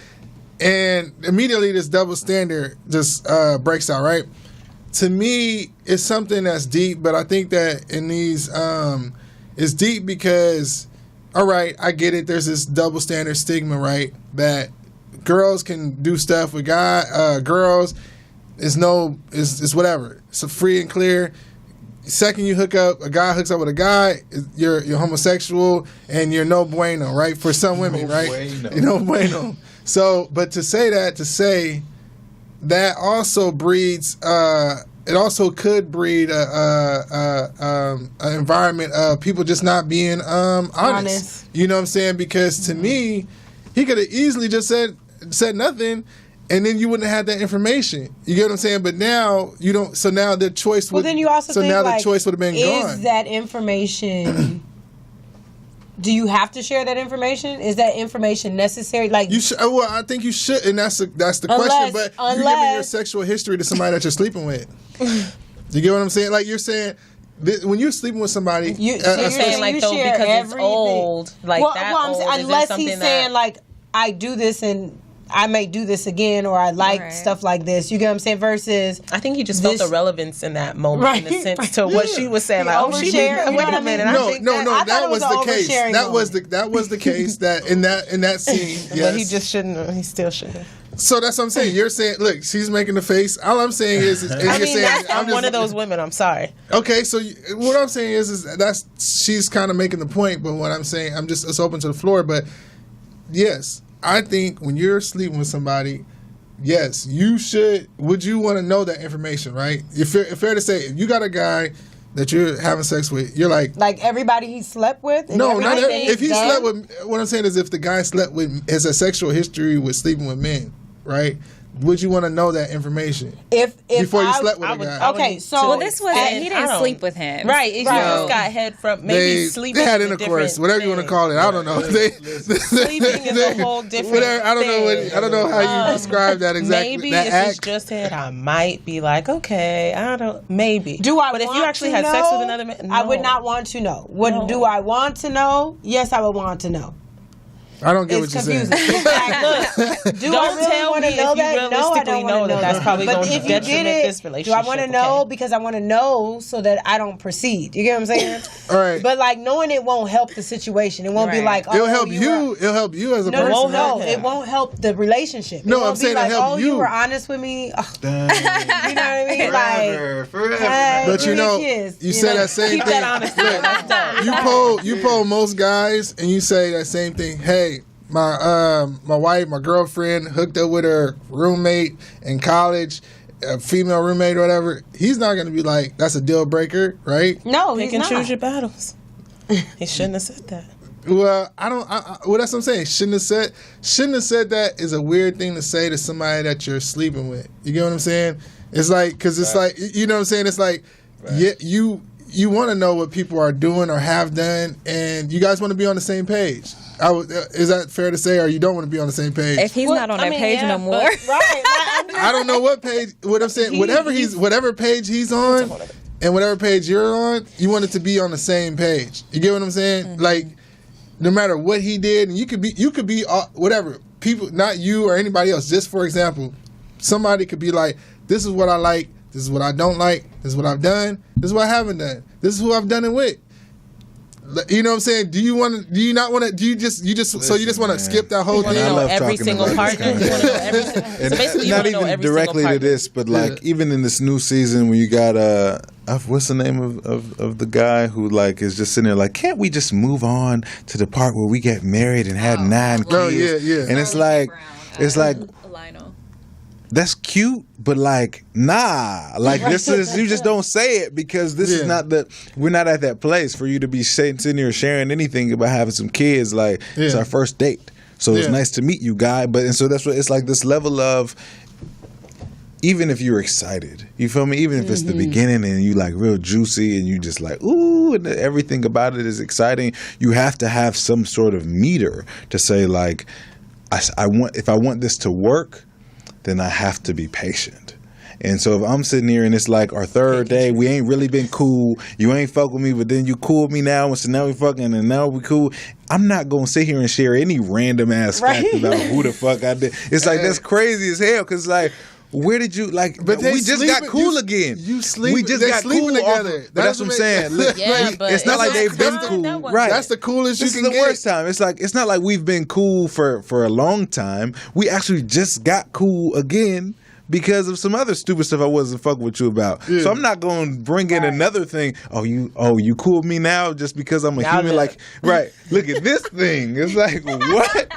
And immediately this double standard just breaks out, right? To me, it's something that's deep, but I think that in these, it's deep because, all right, I get it. There's this double standard stigma, right? That girls can do stuff with girls. It's whatever. It's free and clear. Second you hook up, a guy hooks up with a guy, you're homosexual and you're no bueno, right? For some women, right? Bueno. You're no bueno. So, but to say that also breeds, it also could breed an environment of people just not being honest. You know what I'm saying? Because to me, he could have easily just said nothing, and then you wouldn't have had that information. You get what I'm saying? But now you don't. So now the choice would. Well, then you also think now the choice would have been gone. Is that information? Do you have to share that information? Is that information necessary? Like you should. Well, I think you should, and that's the question. But you're giving your sexual history to somebody that you're sleeping with. You get what I'm saying? Like you're saying, when you're sleeping with somebody, you're saying like though because everything. It's old, like that old. Unless he's saying like I do this and I may do this again, or I like stuff like this. You get what I'm saying? Versus, I think he just felt the relevance in that moment, in a sense to what she was saying. Like, oh, she did. Wait a minute. No, that was the case. That was the case that in that scene. Yes. But he just shouldn't. He still shouldn't. So that's what I'm saying. You're saying, look, she's making the face. All I'm saying is I'm one of those women. I'm sorry. Okay, so what I'm saying is that's she's kind of making the point. But what I'm saying, it's open to the floor. But yes. I think when you're sleeping with somebody, yes, you should. Would you want to know that information, right? It's fair to say, if you got a guy that you're having sex with, you're like everybody he slept with. No, not if he slept with. What I'm saying is, if the guy slept with has a sexual history with sleeping with men, right? Would you want to know that information before you slept with a guy? Okay, so this was he didn't sleep with him, right? He just got head from maybe sleeping. They had intercourse, whatever you want to call it. I don't know. Sleeping is a whole different. Whatever, I don't know how you describe that exactly. Maybe that if act. it's just head, I might be like, okay, I don't. Maybe. Do I? But want if you actually to had know, sex with another man, no. I would not want to know. Do I want to know? Yes, I would want to know. I don't get what you're saying. Look, do I really want to know that? No, I don't want to know that's probably going to detriment this relationship. Do I want to know because I want to know so that I don't proceed? You get what I'm saying? All right. But like knowing it won't help the situation. It won't be like, oh, it'll help you. It'll help you as a person. No, it won't help the relationship. No, I'm saying it'll help you. You were honest with me. Oh. You know what I mean? Forever. But you said that same thing. Keep that honest. You poll most guys and you say that same thing. Hey, my wife, my girlfriend hooked up with her roommate in college, a female roommate or whatever. He's not going to be like, that's a deal breaker, right? No, he can choose your battles. He shouldn't have said that. Well, that's what I'm saying. Shouldn't have said that is a weird thing to say to somebody that you're sleeping with. You get what I'm saying? It's like, because it's like, you know what I'm saying? It's like, yeah, you want to know what people are doing or have done, and you guys want to be on the same page. Is that fair to say, or you don't want to be on the same page? If he's not on that page no more. Right. I'm I don't know what page. What I'm saying, whatever page he's on, and whatever page you're on, you want it to be on the same page. You get what I'm saying? Mm-hmm. Like, no matter what he did, and you could be whatever people, not you or anybody else. Just for example, somebody could be like, "This is what I like. This is what I don't like. This is what I've done. This is what I haven't done. This is who I've done it with." You know what I'm saying? Do you want to? Do you not want to? Do you just? So you just want to skip that whole thing? You want to know every single partner. You want to know every. So basically, you want to know every directly single to this, but like even in this new season, when you got what's the name of the guy who like is just sitting there like, can't we just move on to the part where we get married and had 9 kids? Oh yeah. And it's like, Lionel. that's cute, but like, nah. Like this is, you just don't say it because this is not we're not at that place for you to be sitting here sharing anything about having some kids. Like it's our first date. So it's nice to meet you, guy. And so that's what it's like, this level of, even if you're excited, you feel me? Even if it's the beginning and you like real juicy and you just like, ooh, and everything about it is exciting, you have to have some sort of meter to say like, if I want this to work, then I have to be patient. And so if I'm sitting here and it's like our third day, we ain't really been cool, you ain't fuck with me, but then you cool with me now, and so now we fucking and now we cool, I'm not going to sit here and share any random ass fact about who the fuck I did. It's like, that's crazy as hell, because like, where did you like? But we just got cool again. We just got cool together. That's what I'm saying. Look, it's not like they've been cool, right? That's the coolest you can get. This is the worst time. It's like, it's not like we've been cool for a long time. We actually just got cool again because of some other stupid stuff I wasn't fucking with you about. So I'm not going to bring in another thing. Oh, you cool with me now just because I'm a human? Like, right? Look at this thing. It's like, what?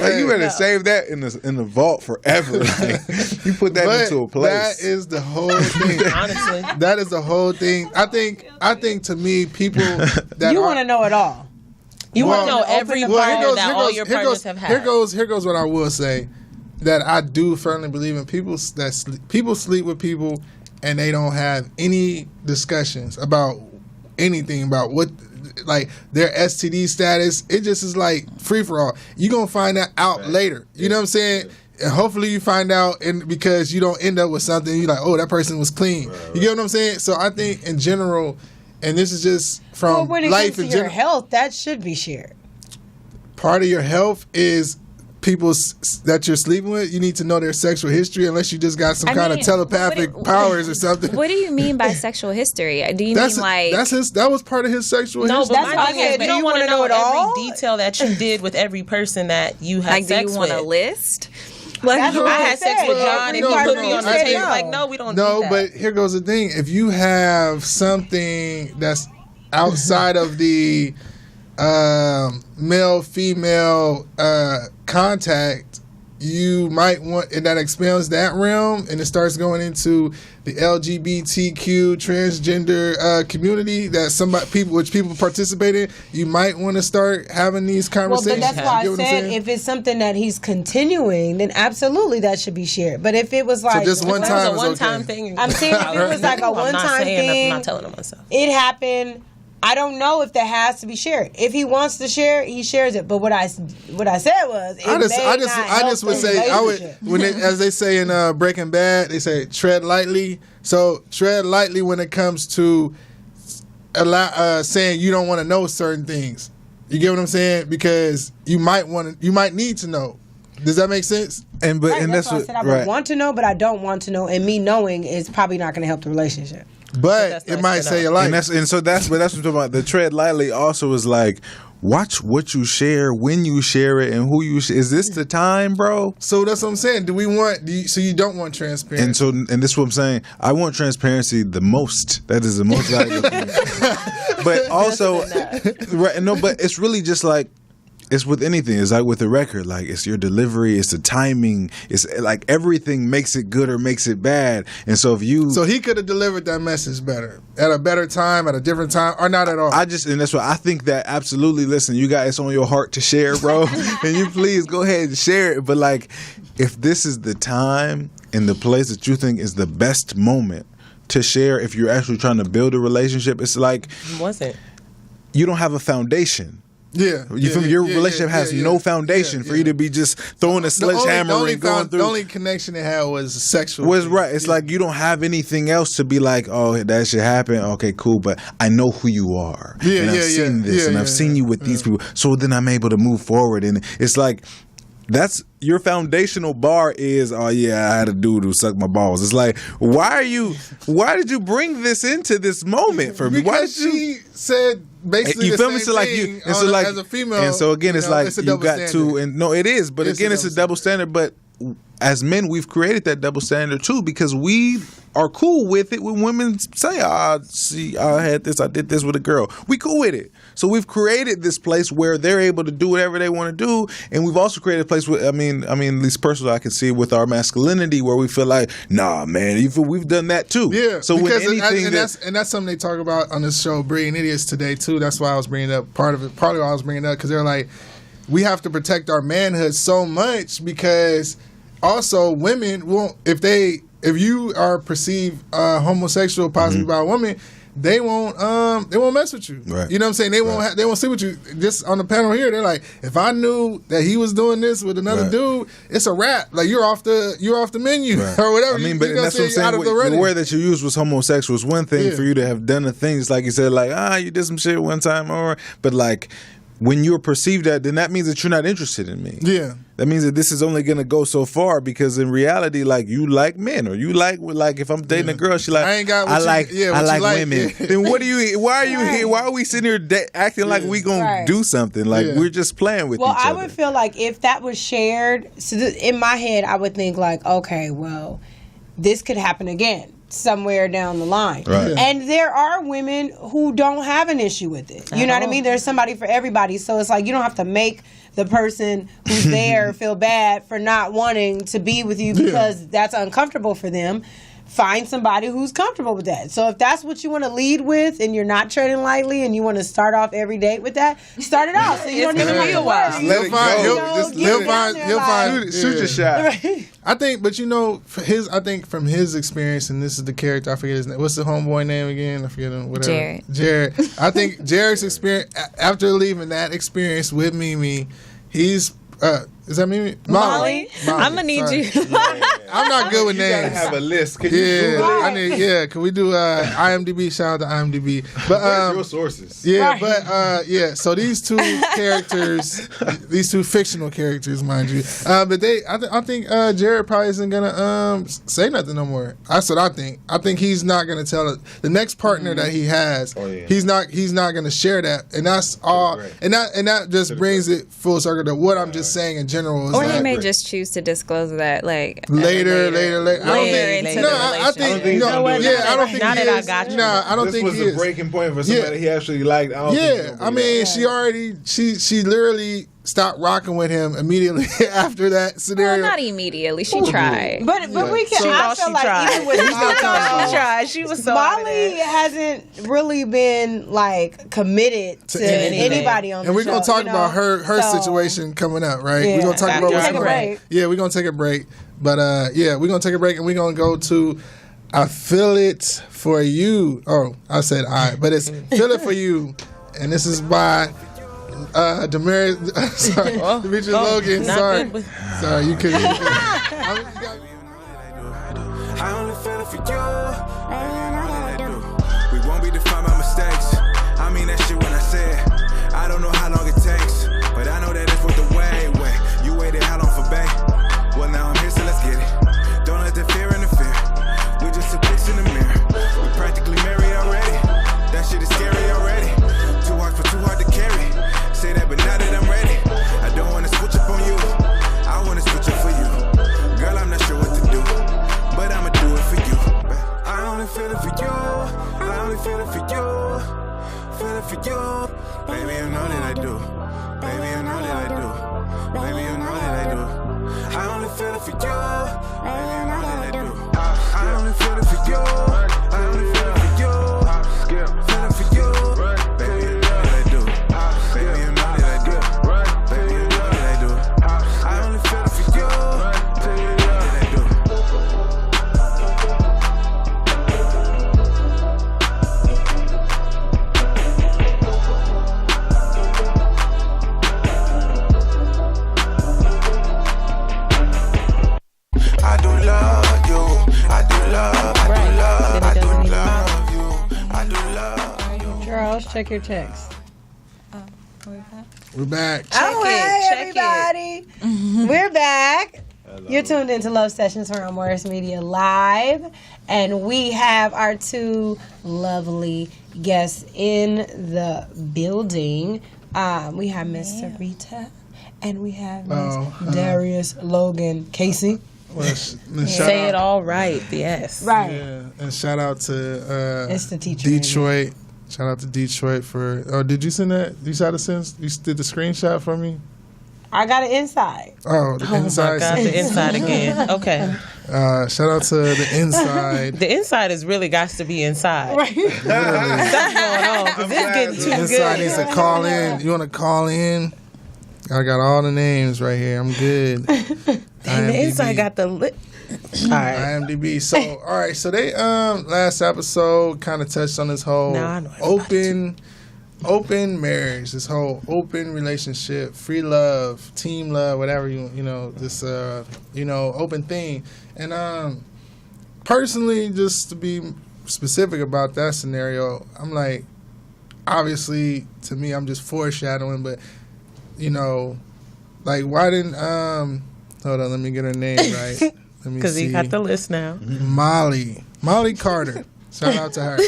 Like, you better save that in the vault forever. Like, you put that into a place. That is the whole thing. Honestly, that is the whole thing. I think to me, people that you want to know it all. You want to know every partner that all your partners have had. Here goes what I will say. That I do firmly believe in. People sleep with people and they don't have any discussions about anything about what, like, their STD status. It just is like free for all. You're gonna find that out later. You know what I'm saying? And hopefully you find out, and because you don't end up with something you're like, oh, that person was clean. You get what I'm saying? So I think in general, and this is just from when it life comes in to your general, health, that should be shared. part of your health is people that you're sleeping with. You need to know their sexual history, unless you just got some kind of telepathic powers or something. What do you mean by sexual history? Do you mean like that was part of his sexual history? No, but my thing is, we don't want to know it all? every detail that you did with every person that you had like? sex Do you want with. a list? Like, That's what I I had sex said. with John, and he put me on the table. Like, no, we don't. No, do that. but here goes the thing: if you have something that's outside of the male-female contact, you might want, and that expands that realm, and it starts going into the LGBTQ transgender community that people participate in. You might want to start having these conversations. Well, but that's why I said if it's something that he's continuing, then absolutely that should be shared. But if it was like just one time, it was a one-time thing. I'm saying if it was like a one-time thing, I'm not telling him myself. It happened. I don't know if that has to be shared. If he wants to share, he shares it. But what I said was, I just would say, as they say in Breaking Bad, they say tread lightly. So tread lightly when it comes to saying you don't want to know certain things. You get what I'm saying? Because you might need to know. Does that make sense? And that's why I said I would want to know, but I don't want to know. And me knowing is probably not going to help the relationship. But it might say your life. And so that's what I'm talking about. The tread lightly also is like, watch what you share, when you share it, and who you share. Is this the time, bro? So that's what I'm saying. So you don't want transparency. And this is what I'm saying. I want transparency the most. That is the most valuable thing. But also, but it's really just like, it's with anything. It's like with a record. Like, it's your delivery. It's the timing. It's like everything makes it good or makes it bad. And so so he could have delivered that message better at a better time, at a different time, or not at all. And that's why I think that absolutely. Listen, you got it's on your heart to share, bro, and you please go ahead and share it. But like, if this is the time and the place that you think is the best moment to share, if you're actually trying to build a relationship, it's like wasn't. You don't have a foundation. Yeah. You feel me? Your relationship has no foundation for you to be just throwing a sledgehammer and going through. The only connection it had was sexual. Was right. It's like you don't have anything else to be like, oh, that shit happened. Okay, cool. But I know who you are. And I've seen this and I've seen you with these people. So then I'm able to move forward. And it's like, that's your foundational bar is, oh yeah, I had a dude who sucked my balls. It's like, why did you bring this into this moment for me? Why did she said basically you the feel me? same So like thing you, so like as a female. And so again, it's like it's a you double got standard. to, and no, it is, but again, it's a double standard. But as men, we've created that double standard too because we are cool with it when women say, see, I had this, I did this with a girl. We cool with it. So we've created this place where they're able to do whatever they want to do, and we've also created a place where, I mean, at least personally, I can see with our masculinity where we feel like, nah, man, we've done that too. Yeah. So when anything that's something they talk about on this show, Brilliant Idiots, today too. That's why I was bringing it up. Partly why I was bringing it up because they're like, we have to protect our manhood so much because also women won't if you are perceived homosexual possibly by a woman, they won't mess with you. Right. You know what I'm saying? They won't sleep with you. Just on the panel here, they're like, if I knew that he was doing this with another dude, it's a wrap. Like you're off the menu or whatever. I mean, but that's what I'm saying. The word that you used was homosexual. It's one thing for you to have done the things like you said, like you did some shit one time, but like when you're perceived that, then that means that you're not interested in me. Yeah. That means that this is only going to go so far because in reality, like you like men or you like if I'm dating a girl, she like, I like women. Then what do you, why are you here? Why are we sitting here acting like we going to do something? Like we're just playing with each other. Well, I would feel like if that was shared, so in my head, I would think like, okay, well, this could happen again somewhere down the line. Right. And there are women who don't have an issue with it. You know what I mean? There's somebody for everybody. So it's like you don't have to make the person who's there feel bad for not wanting to be with you because that's uncomfortable for them. Find somebody who's comfortable with that. So if that's what you want to lead with and you're not treading lightly and you want to start off every date with that, start it off. So you don't even have to worry. He'll find shoot your shot. Right. I think, but I think from his experience, and this is the character, I forget his name. What's the homeboy name again? I forget him. Whatever. Jared. I think Jared's experience, after leaving that experience with Mimi, he's, is that Mimi? Molly. I'm going to need you. I'm not good with names. You gotta have a list. Can Can we do IMDb? Shout out to IMDb. But where's your sources? Yeah, but so these two characters, these two fictional characters, mind you. But I think Jared probably isn't gonna say nothing no more. That's what I think. I think he's not gonna tell it. The next partner that he has, he's not gonna share that, and that's all. And that just brings it full circle to what I'm just saying in general. Or he may just choose to disclose that like later. I don't think I got you. No, I don't think this was a breaking point for somebody he actually liked. She literally stopped rocking with him immediately after that scenario. Well, not immediately. She tried. But we can. I feel like even with she tried. She was so Molly hasn't really been like committed to anybody on the show. And we're gonna talk about her situation coming up, right? We're gonna talk about what's going on. Yeah, we're gonna take a break. But we're going to take a break and we're going to go to I Feel It For You. Oh, I said but it's Feel It For You. And this is by Derrius Logan. Sorry, you couldn't. I only feel it for you. We won't be defined by mistakes. I mean that shit when I say it. I don't know how long it takes, but I know that it's worth the wait. You waited how long for bae? Well, now I'm here, so let's get it. Don't let the fear interfere. We just a pics in the mirror. We practically married already. That shit is scary already. Too hard to carry. Say that, but now that I'm ready, I don't wanna switch up on you. I wanna switch up for you. Girl, I'm not sure what to do, but I'ma do it for you. I only feel it for you. I only feel it for you. Feel it for you. Baby, you know that I do. Baby, you know that I do. Baby, you know that I do. I only feel it for you. Baby, you know that I do. I only feel it for you. I only feel it for you. Feel it for you. Baby, you know that I do. Baby, you know that I do. Baby, you know that I do. I only feel it for you. Baby, you know that I do. Check your text. We're back. Oh, hey, everybody. We're back. Hello. You're tuned into Love Sessions here on Morris Media Live. And we have our two lovely guests in the building. We have Miss Syreeta and we have Miss Derrius Logan Casey. Well, Say it all right, yes. Right. Yeah, and shout out to It's the teacher. Detroit. Shout out to Detroit for. Oh, did you send that? You did the screenshot for me? I got it inside. Oh, the inside. Oh my God, the inside again. Okay. Shout out to the inside. The inside has really got to be inside. Right. Something's going on because it's getting The too inside good. needs to call in. You want to call in? I got all the names right here. I'm good. And the inside got the lip. All right. IMDb. So, all right. So they last episode kind of touched on this whole Now I know everybody open marriage, this whole open relationship, free love, team love, whatever you know, this open thing. And personally, just to be specific about that scenario, I'm like, obviously to me, I'm just foreshadowing, but like why didn't hold on, let me get her name right. Let me Because see. he got the list now. Molly Carter. Shout out to her.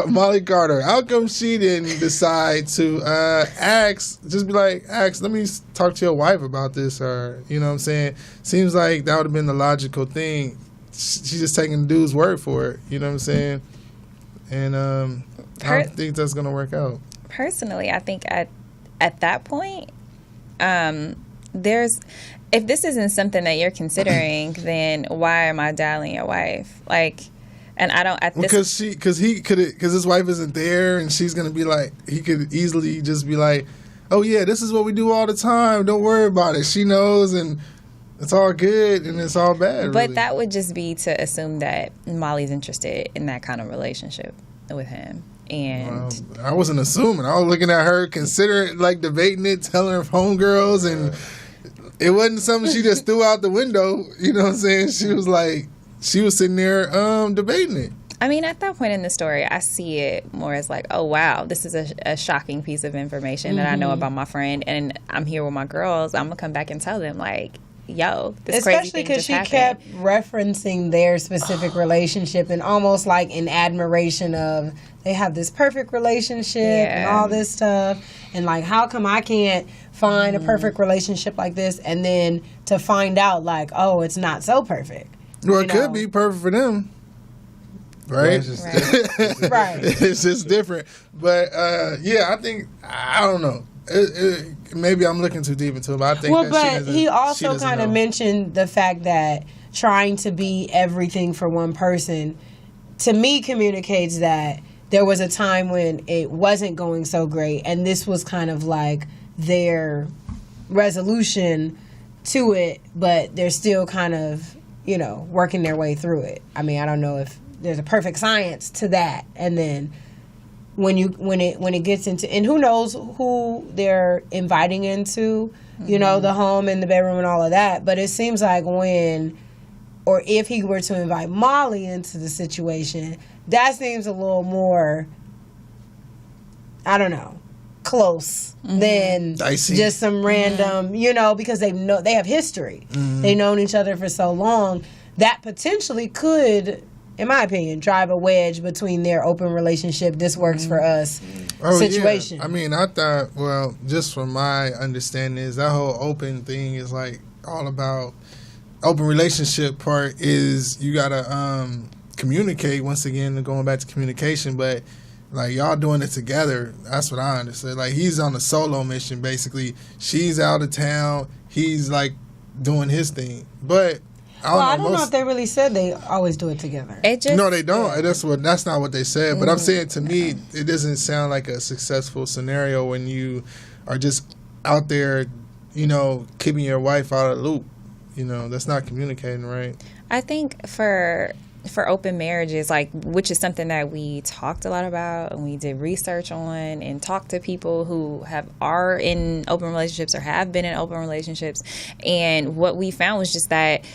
Molly Carter. How come she didn't decide to ask, let me talk to your wife about this, or, you know what I'm saying? Seems like that would have been the logical thing. She's just taking the dude's word for it, you know what I'm saying? And I don't think that's going to work out. Personally, I think at that point, if this isn't something that you're considering, then why am I dialing your wife? Like, and I don't at this because his wife isn't there, and she's gonna be like, he could easily just be like, oh yeah, this is what we do all the time. Don't worry about it. She knows, and it's all good, and it's all bad. But really. that would just be to assume that Molly's interested in that kind of relationship with him. And I wasn't assuming. I was looking at her, considering, like, debating it, telling her homegirls, and it wasn't something she just threw out the window. You know what I'm saying? She was sitting there debating it. I mean, at that point in the story, I see it more as like, oh, wow, this is a shocking piece of information that I know about my friend, and I'm here with my girls. I'm going to come back and tell them, like, yo, this crazy Especially thing because just she happened. kept referencing their specific relationship and almost like in admiration of they have this perfect relationship and all this stuff. And like, how come I can't find a perfect relationship like this? And then to find out like, oh, it's not so perfect. Well, it could be perfect for them. Right? Right. It's just different. But, I think, I don't know. Maybe I'm looking too deep into it, but I think but he also kind of mentioned the fact that trying to be everything for one person, to me, communicates that there was a time when it wasn't going so great, and this was kind of like their resolution to it, but they're still kind of, working their way through it. I mean, I don't know if there's a perfect science to that, and then when it gets into, and who knows who they're inviting into, the home and the bedroom and all of that. But it seems like if he were to invite Molly into the situation, that seems a little more, I don't know, close than dicey. Just some random, because they have history. They've known each other for so long. That potentially could, in my opinion, drive a wedge between their open relationship, this works for us situation. Yeah. I mean, I thought, just from my understanding, is that whole open thing is like all about open relationship part is you gotta communicate, once again, going back to communication, but like y'all doing it together. That's what I understood. Like he's on a solo mission basically. She's out of town. He's like doing his thing, but. I don't know if they really said they always do it together. No, they don't. Yeah. That's not what they said. But I'm saying, to me, it doesn't sound like a successful scenario when you are just out there, keeping your wife out of the loop. That's not communicating right. I think for open marriages, which is something that we talked a lot about and we did research on and talked to people who are in open relationships or have been in open relationships, and what we found was just that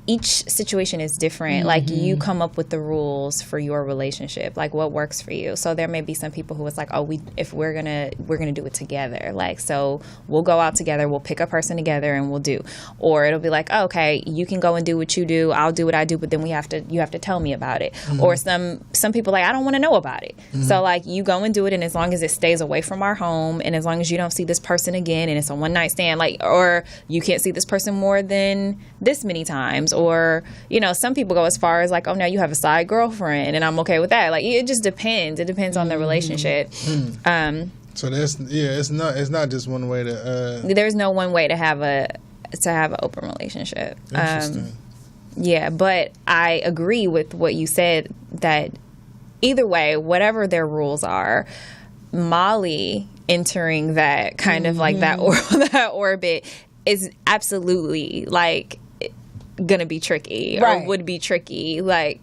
each situation is different. Like, you come up with the rules for your relationship, like what works for you. So there may be some people who it's like, oh, if we're gonna do it together. Like, so we'll go out together, we'll pick a person together, and we'll do. Or it'll be like, oh, okay, you can go and do what you do, I'll do what I do, but then you have to tell me about it. Or some people like, I don't want to know about it. So like, you go and do it, and as long as it stays away from our home, and as long as you don't see this person again, and it's a one night stand, like, or you can't see this person more than this many times. Or, you know, some people go as far as like, oh, now you have a side girlfriend, and I'm okay with that. Like, it just depends. It depends on the relationship. So it's not just one way to. There's no one way to have an open relationship. Interesting. Yeah, but I agree with what you said, that either way, whatever their rules are, Molly entering that kind of like that orbit is absolutely like gonna be tricky, or would be tricky, like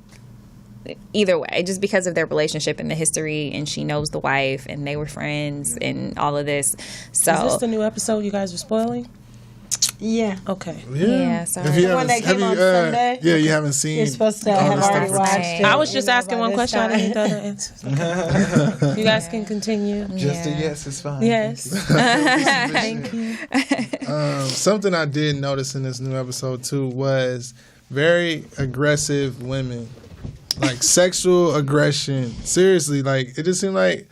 either way, just because of their relationship and the history, and she knows the wife, and they were friends, and all of this. So is this the new episode you guys are spoiling? Yeah. Okay. Yeah. Sorry. The one that came on Sunday. Yeah, you haven't seen. You're supposed to have already watched it. I was just asking one question. I didn't know the answer. Okay. You guys can continue. Just a yes is fine. Yes. Thank you. Something I did notice in this new episode too was very aggressive women, like sexual aggression. Seriously, like it just seemed like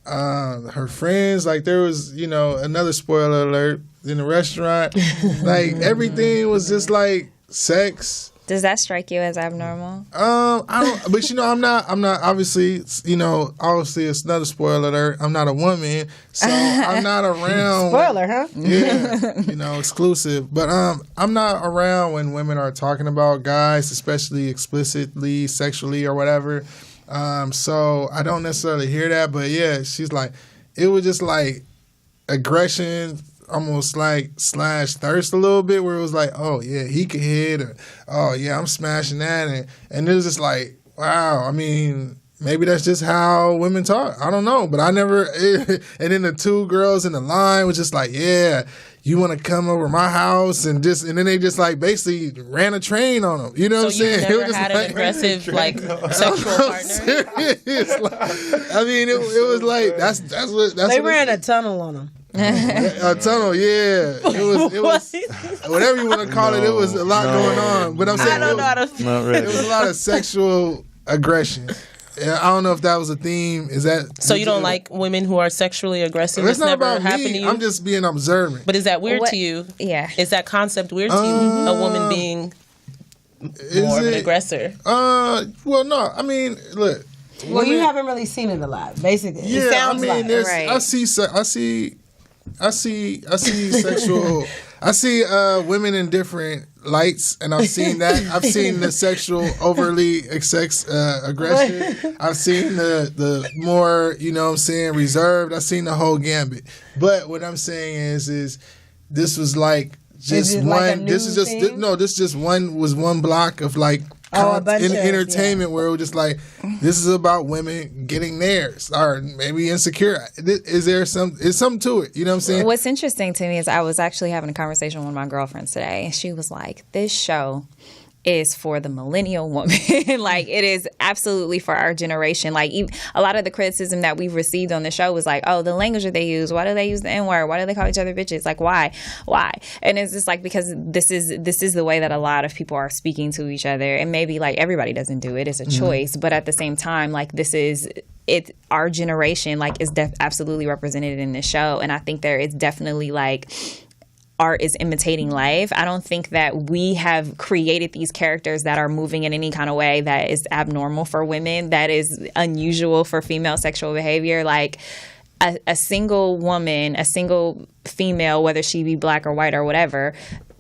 her friends, like there was, you know, another spoiler alert in the restaurant. Like everything was just like sex. Does that strike you as abnormal? I don't, but you know, I'm not obviously, you know, obviously it's another spoiler alert. I'm not a woman, so I'm not around. Spoiler, huh? Yeah, you know, exclusive. But I'm not around when women are talking about guys, especially explicitly, sexually, or whatever. So I don't necessarily hear that, but yeah, she's like, it was just like aggression, almost like / thirst a little bit, where it was like, oh yeah, he could hit, or oh yeah, I'm smashing that, and it was just like, wow. I mean, maybe that's just how women talk. I don't know, but I never. And then the two girls in the line was just like, yeah, you want to come over my house, and then they just like basically ran a train on them. You know what I'm saying? So you never had an aggressive like sexual partner? I mean, it was like that's what they ran a tunnel on them. A tunnel, yeah. It was whatever you want to call it. It was a lot going on, but I'm saying it was a lot of sexual aggression. Yeah, I don't know if that was a theme. Is that so? You don't like women who are sexually aggressive? It's not never about happened me. to you? I'm just being observant. But is that weird to you? Yeah. Is that concept weird to you? A woman being more of an aggressor? Well, no. I mean, look. Well, you haven't really seen it a lot, basically. Yeah, it sounds I mean, like. Right. I see sexual. I see women in different lights, and I've seen that. I've seen the sexual overly aggression. I've seen the more, you know what I'm saying, reserved. I've seen the whole gambit. But what I'm saying is this was like just one. Like this is just thing? this just one block of like. Entertainment where it was just like, this is about women getting theirs, or maybe insecure. Is there something to it? You know what I'm saying? What's interesting to me is I was actually having a conversation with one of my girlfriends today, and she was like, this show is for the millennial woman. Like, it is absolutely for our generation. Like, a lot of the criticism that we've received on the show was like, oh, the language that they use, why do they use the N-word, why do they call each other bitches, like why and it's just like, because this is the way that a lot of people are speaking to each other, and maybe like everybody doesn't do it, it's a choice, but at the same time, like, this is it, our generation, like, is absolutely represented in this show. And I think there is definitely like art is imitating life. I don't think that we have created these characters that are moving in any kind of way that is abnormal for women, that is unusual for female sexual behavior. Like a single woman, a single female, whether she be black or white or whatever,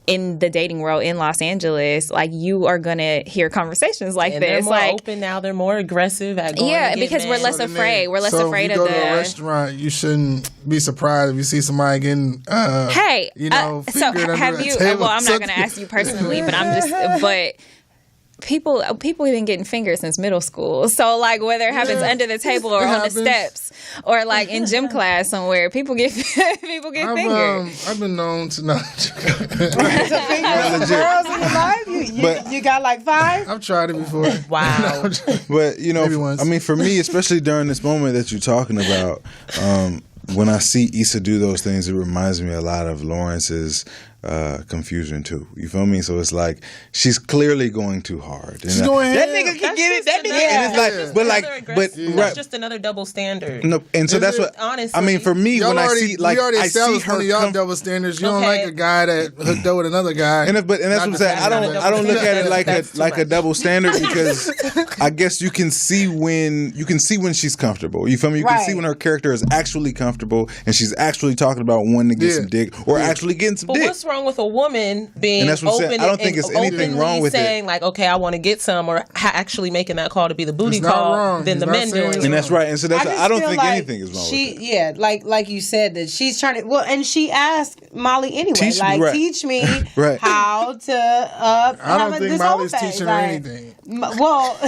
in the dating world in Los Angeles, like, you are gonna hear conversations like and this. They're more like, open now. They're more aggressive at going. Yeah, to get because men. we're less afraid. We're less afraid of of the. So if you go to a restaurant, you shouldn't be surprised if you see somebody getting. Hey, you know, so fingered under have that you? table. Well, I'm not gonna ask you personally, but I'm just. But people have been getting fingered since middle school. So like whether it happens under the table or on the steps or like in gym class somewhere, people get fingered. I've been known to not. Girls in your life, you got like 5. I've tried it before. Wow. But I mean, for me, especially during this moment that you're talking about, when I see Issa do those things, it reminds me a lot of Lawrence's confusion too. You feel me? So it's like she's clearly going too hard. She's going that nigga can get it. That nigga, and it's like, that's just another double standard. No, and so that's what. Honestly, I mean, for me, when I see like we already I see established her one of y'all double standards. You don't like a guy that hooked up with another guy. And that's what I'm saying. I don't look at it like a double standard because I guess you can see when she's comfortable. You feel me? You can see when her character is actually comfortable and she's actually talking about wanting to get some dick or actually getting some dick. What's wrong with a woman being open? I don't think it's anything wrong with saying like, okay, I want to get some, or actually making that call to be the booty call than the men doing it. And that's right. And so that's I don't think like anything is wrong with it. Yeah, like you said, that she's trying to. Well, and she asked Molly anyway, teach me how to. I don't think Molly's teaching her anything. Well,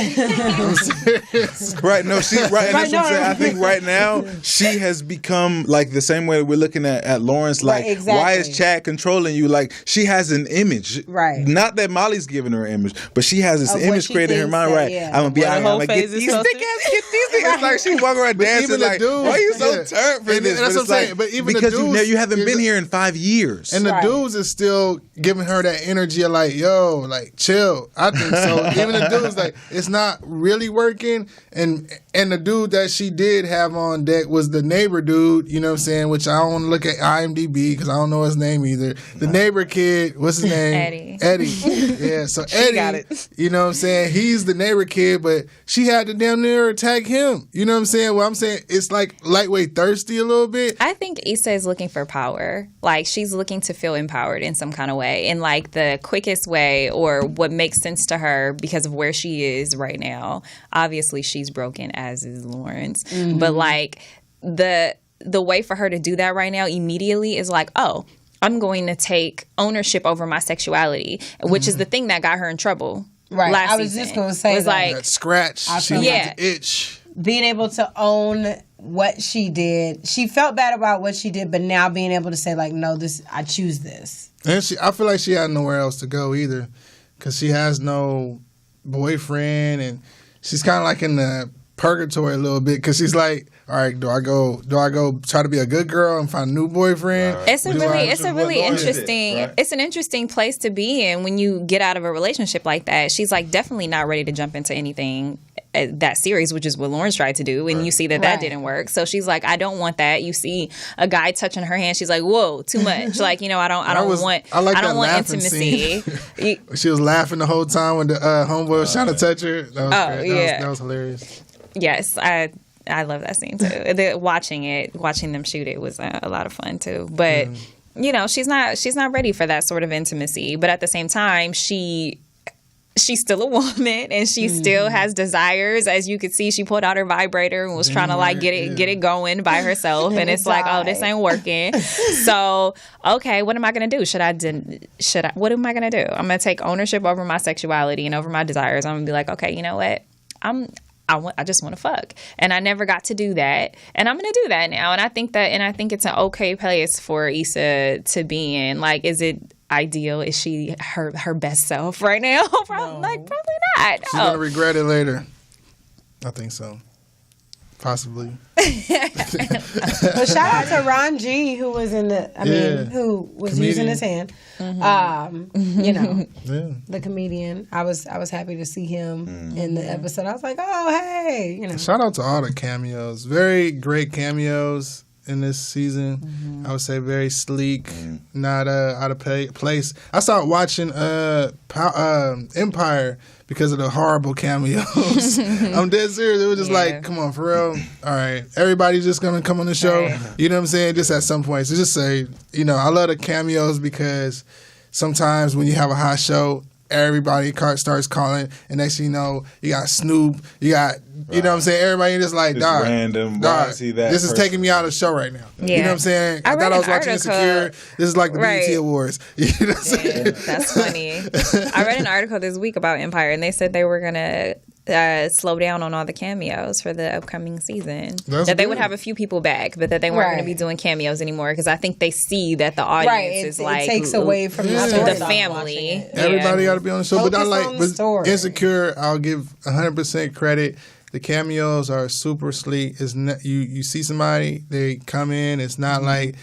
right? No, she right. And that's what I'm saying. I think right now she has become like the same way we're looking at Lawrence. Like, why is Chad controlling you? Like, she has an image, right? Not that Molly's giving her an image, but she has this image created in her mind. Right? I'm gonna be out here like get these thick ass, get these things. It's like she walking around dancing like, why are you so turned for this? That's what I'm saying. But even because the dudes, you haven't been here in 5 years, and the dudes is still giving her that energy of like, yo, like chill. I think so. Even the dudes like it's not really working, and the dude that she did have on deck was the neighbor dude. You know what I'm saying? Which I don't want to look at IMDb because I don't know his name either. The neighbor kid, what's his name? Eddie. Yeah, so Eddie, got it. You know what I'm saying? He's the neighbor kid, but she had to damn near attack him. You know what I'm saying? Well, I'm saying it's like lightweight thirsty a little bit. I think Issa is looking for power. Like, she's looking to feel empowered in some kind of way. In like the quickest way or what makes sense to her because of where she is right now. Obviously, she's broken, as is Lawrence. Mm-hmm. But like the way for her to do that right now immediately is like, oh, I'm going to take ownership over my sexuality, which is the thing that got her in trouble. Right. Last I was just going to say was like that scratch. She had the itch. Being able to own what she did. She felt bad about what she did, but now being able to say like, no, I choose this. And I feel like she had nowhere else to go either, because she has no boyfriend, and she's kind of like in the purgatory a little bit, because she's like, all right, do I go try to be a good girl and find a new boyfriend? Right. It's a really interesting it's an interesting place to be in when you get out of a relationship like that. She's like definitely not ready to jump into anything that serious, which is what Lawrence tried to do, and you see that didn't work. So she's like, I don't want that. You see a guy touching her hand, she's like, whoa, too much. Like, you know, I don't want intimacy. She was laughing the whole time when the homeboy was trying to touch her. That was hilarious. Yes, I love that scene too. Watching them shoot it was a lot of fun too. But you know, she's not ready for that sort of intimacy. But at the same time, she's still a woman and she still has desires. As you could see, she pulled out her vibrator and was trying to like get it going by herself. And it's like, oh, this ain't working. So, okay, what am I gonna do? What am I gonna do? I'm gonna take ownership over my sexuality and over my desires. I'm gonna be like, okay, you know what? I just want to fuck, and I never got to do that, and I'm gonna do that now. And I think it's an okay place for Issa to be in. Like, is it ideal? Is she her best self right now? Probably not. She's gonna regret it later. I think so. Possibly. But shout out to Ron G, who was who was comedian. Using his hand. Mm-hmm. You know, the comedian. I was happy to see him in the episode. I was like, oh, hey, you know. Shout out to all the cameos. Very great cameos in this season. Mm-hmm. I would say very sleek, not out of place. I started watching Empire because of the horrible cameos. I'm dead serious. It was just like, come on, for real. All right, everybody's just gonna come on the show. Right. You know what I'm saying? Just at some point. So just say, you know, I love the cameos because sometimes when you have a hot show, everybody starts calling, and next thing you know, you got Snoop, you got, you know what I'm saying? Everybody just like, dog, random. dog, Why is he that this is person? taking me out of the show right now. Yeah. You know what I'm saying? I thought I was watching Insecure. This is like the BET Awards. You know what I'm saying? That's funny. I read an article this week about Empire, and they said they were going to slow down on all the cameos for the upcoming season. That's that they good. would have a few people back, but that they weren't going to be doing cameos anymore because I think they see that the audience is like it takes away from the story. the family. Everybody got to be on the show. But I Focus on the story. Insecure, I'll give 100% credit. The cameos are super sleek. It's not, you see somebody, they come in. It's not like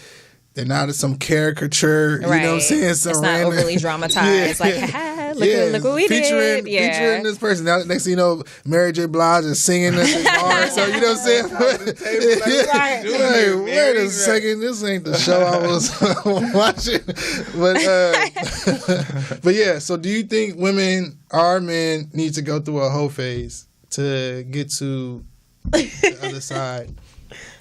they're not some caricature. You know what I'm saying? Some it's not random, overly dramatized. Like, haha, look what we did. Featuring this person. Now, next thing you know, Mary J. Blige is singing at the bar. So, you know what I'm saying? Wait a second. This ain't the show I was watching. But yeah, so do you think our men need to go through a hoe phase to get to the other side?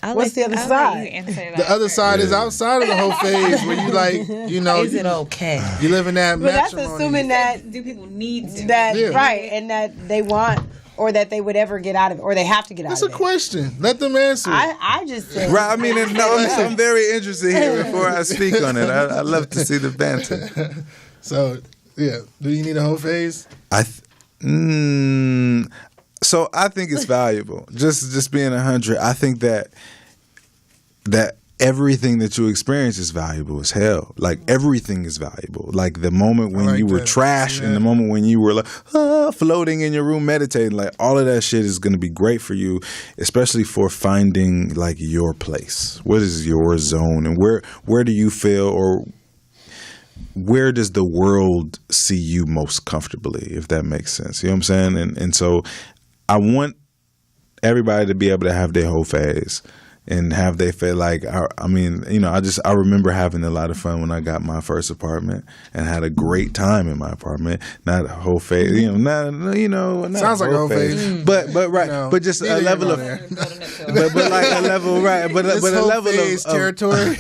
What's the other side? The other side is outside of the whole phase where you like, you know. Is it okay? You live in that But that's matrimony. assuming that Do people need to? that Yeah. right, and that they want or that they would ever get out of it, or they have to get That's out a of it. question. Let them answer. I just said Right, I mean, I'm very interested here before I speak on it. I love to see the banter. So, yeah. Do you need a whole phase? So I think it's valuable. Just being 100, I think that everything that you experience is valuable as hell. Like everything is valuable. Like the moment when like you were that. trash and the moment when you were like floating in your room meditating, like all of that shit is going to be great for you, especially for finding like your place. What is your zone and where do you feel, or where does the world see you most comfortably, if that makes sense? You know what I'm saying? And so I want everybody to be able to have their whole phase and have they feel like, I mean, you know, I remember having a lot of fun when I got my first apartment and had a great time in my apartment. Not a whole phase, not Sounds like a whole phase. but right, You know, but just a neither level of, here. but like a level, right? But This a whole level phase of territory.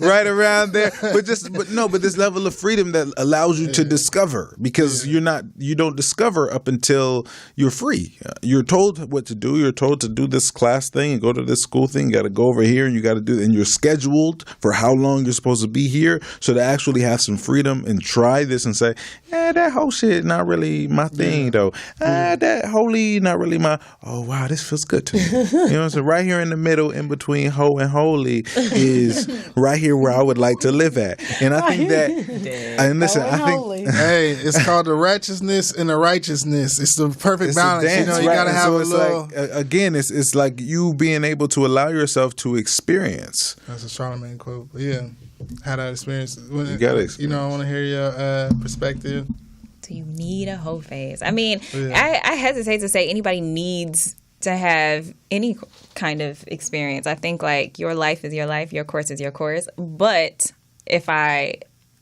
right around there. But this level of freedom that allows you to discover, because you don't discover up until you're free. You're told what to do. You're told to do this class thing and go to this school thing. You got to go over here and you got to do, and you're scheduled for how long you're supposed to be here. So to actually have some freedom and try this and say, that whole shit not really my thing though. That holy not really my. Oh wow, this feels good to me. You know what I'm saying? Right here in the middle, in between ho and holy, is right here where I would like to live at. And I think that. And listen, I think. Hey, it's called the righteousness and the righteousness. It's the perfect It's balance. a dance, You right? gotta And have so a it's little. like, again, it's like you being able to allow yourself to experience. That's a Charlamagne quote. But yeah, had that experience. You gotta experience. You know, I want to hear your perspective. Do you need a whole phase? I mean, I hesitate to say anybody needs to have any kind of experience. I think like your life is your life, your course is your course.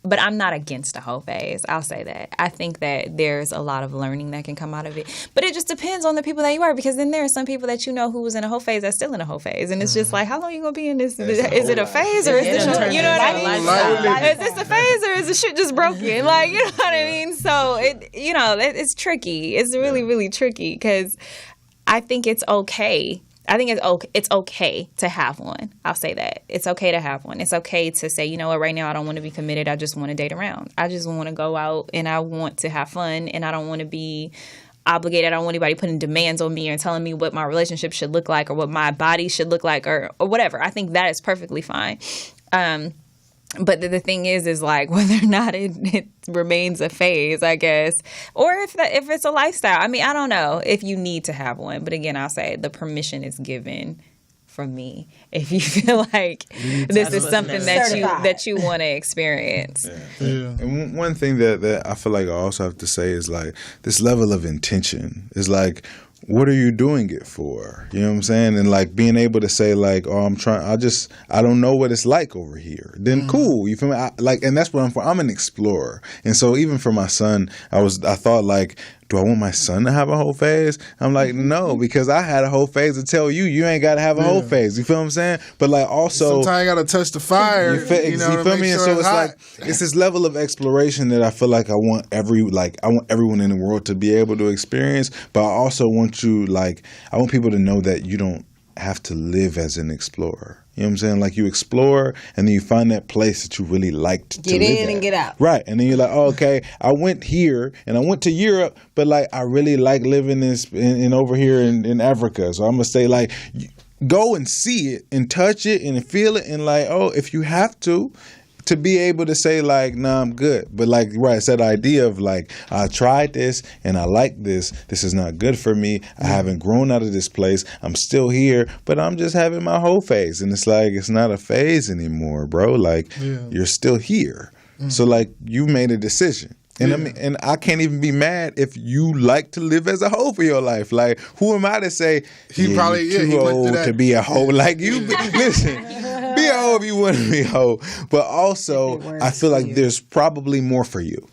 But I'm not against a whole phase. I'll say that. I think that there's a lot of learning that can come out of it. But it just depends on the people that you are, because then there are some people that you know who was in a whole phase that's still in a whole phase. And it's just like, how long are you going to be in this? Is it a phase or is this, you know what I mean? Is this a phase or is the shit just broken? Like, you know what I mean? So, it's tricky. It's really, really tricky, because I think it's okay. I think it's okay to have one. I'll say that. It's okay to have one. It's okay to say, you know what, right now I don't want to be committed. I just want to date around. I just want to go out and I want to have fun, and I don't want to be obligated. I don't want anybody putting demands on me or telling me what my relationship should look like or what my body should look like or whatever. I think that is perfectly fine. But the thing is like whether or not it remains a phase, I guess, or if it's a lifestyle. I mean, I don't know if you need to have one. But again, I'll say the permission is given from me if you feel like this is something that you want to experience. Yeah. And one thing that I feel like I also have to say is like this level of intention is like, what are you doing it for? You know what I'm saying? And like being able to say like, oh, I don't know what it's like over here. Then cool. You feel me? And that's what I'm for. I'm an explorer. And so even for my son, I thought like, do I want my son to have a whole phase? I'm like, no, because I had a whole phase to tell you ain't got to have a whole phase. You feel what I'm saying? But like also, sometimes you got to touch the fire. You feel me? And so it's like it's this level of exploration that I feel like I want everyone in the world to be able to experience. But I also want I want people to know that you don't have to live as an explorer. You know what I'm saying? Like you explore and then you find that place that you really like to get live in and at. get out. Right. And then you're like, oh, okay, I went here and I went to Europe, but like I really like living in over here in Africa. So I'm going to say like go and see it and touch it and feel it and like, oh, if you have to be able to say like, nah, I'm good. But like, right, it's that idea of like, I tried this and I like this. This is not good for me. I haven't grown out of this place. I'm still here, but I'm just having my whole phase. And it's like, it's not a phase anymore, bro. Like, you're still here. So like, you made a decision. And I mean, and I can't even be mad if you like to live as a hoe for your life. Like, who am I to say you're too old to be a hoe? Like, listen, be a hoe if you want to be a hoe. But also, I feel like there's probably more for you.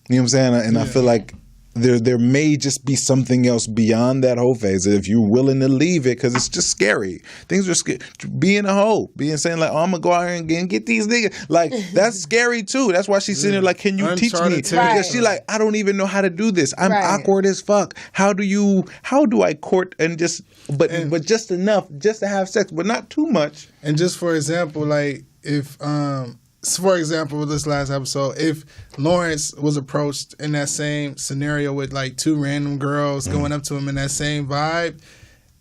You know what I'm saying? And I feel like there may just be something else beyond that hoe phase. If you're willing to leave it, because it's just scary. Things are scary. Being a hoe, saying like, oh, I'm gonna go out here and get these niggas. Like that's scary too. That's why she's sitting there like, can you teach me? Because she like, I don't even know how to do this. I'm awkward as fuck. How do I court and just but just enough just to have sex, but not too much. And just for example, like if for example, with this last episode, if Lawrence was approached in that same scenario with like two random girls going up to him in that same vibe,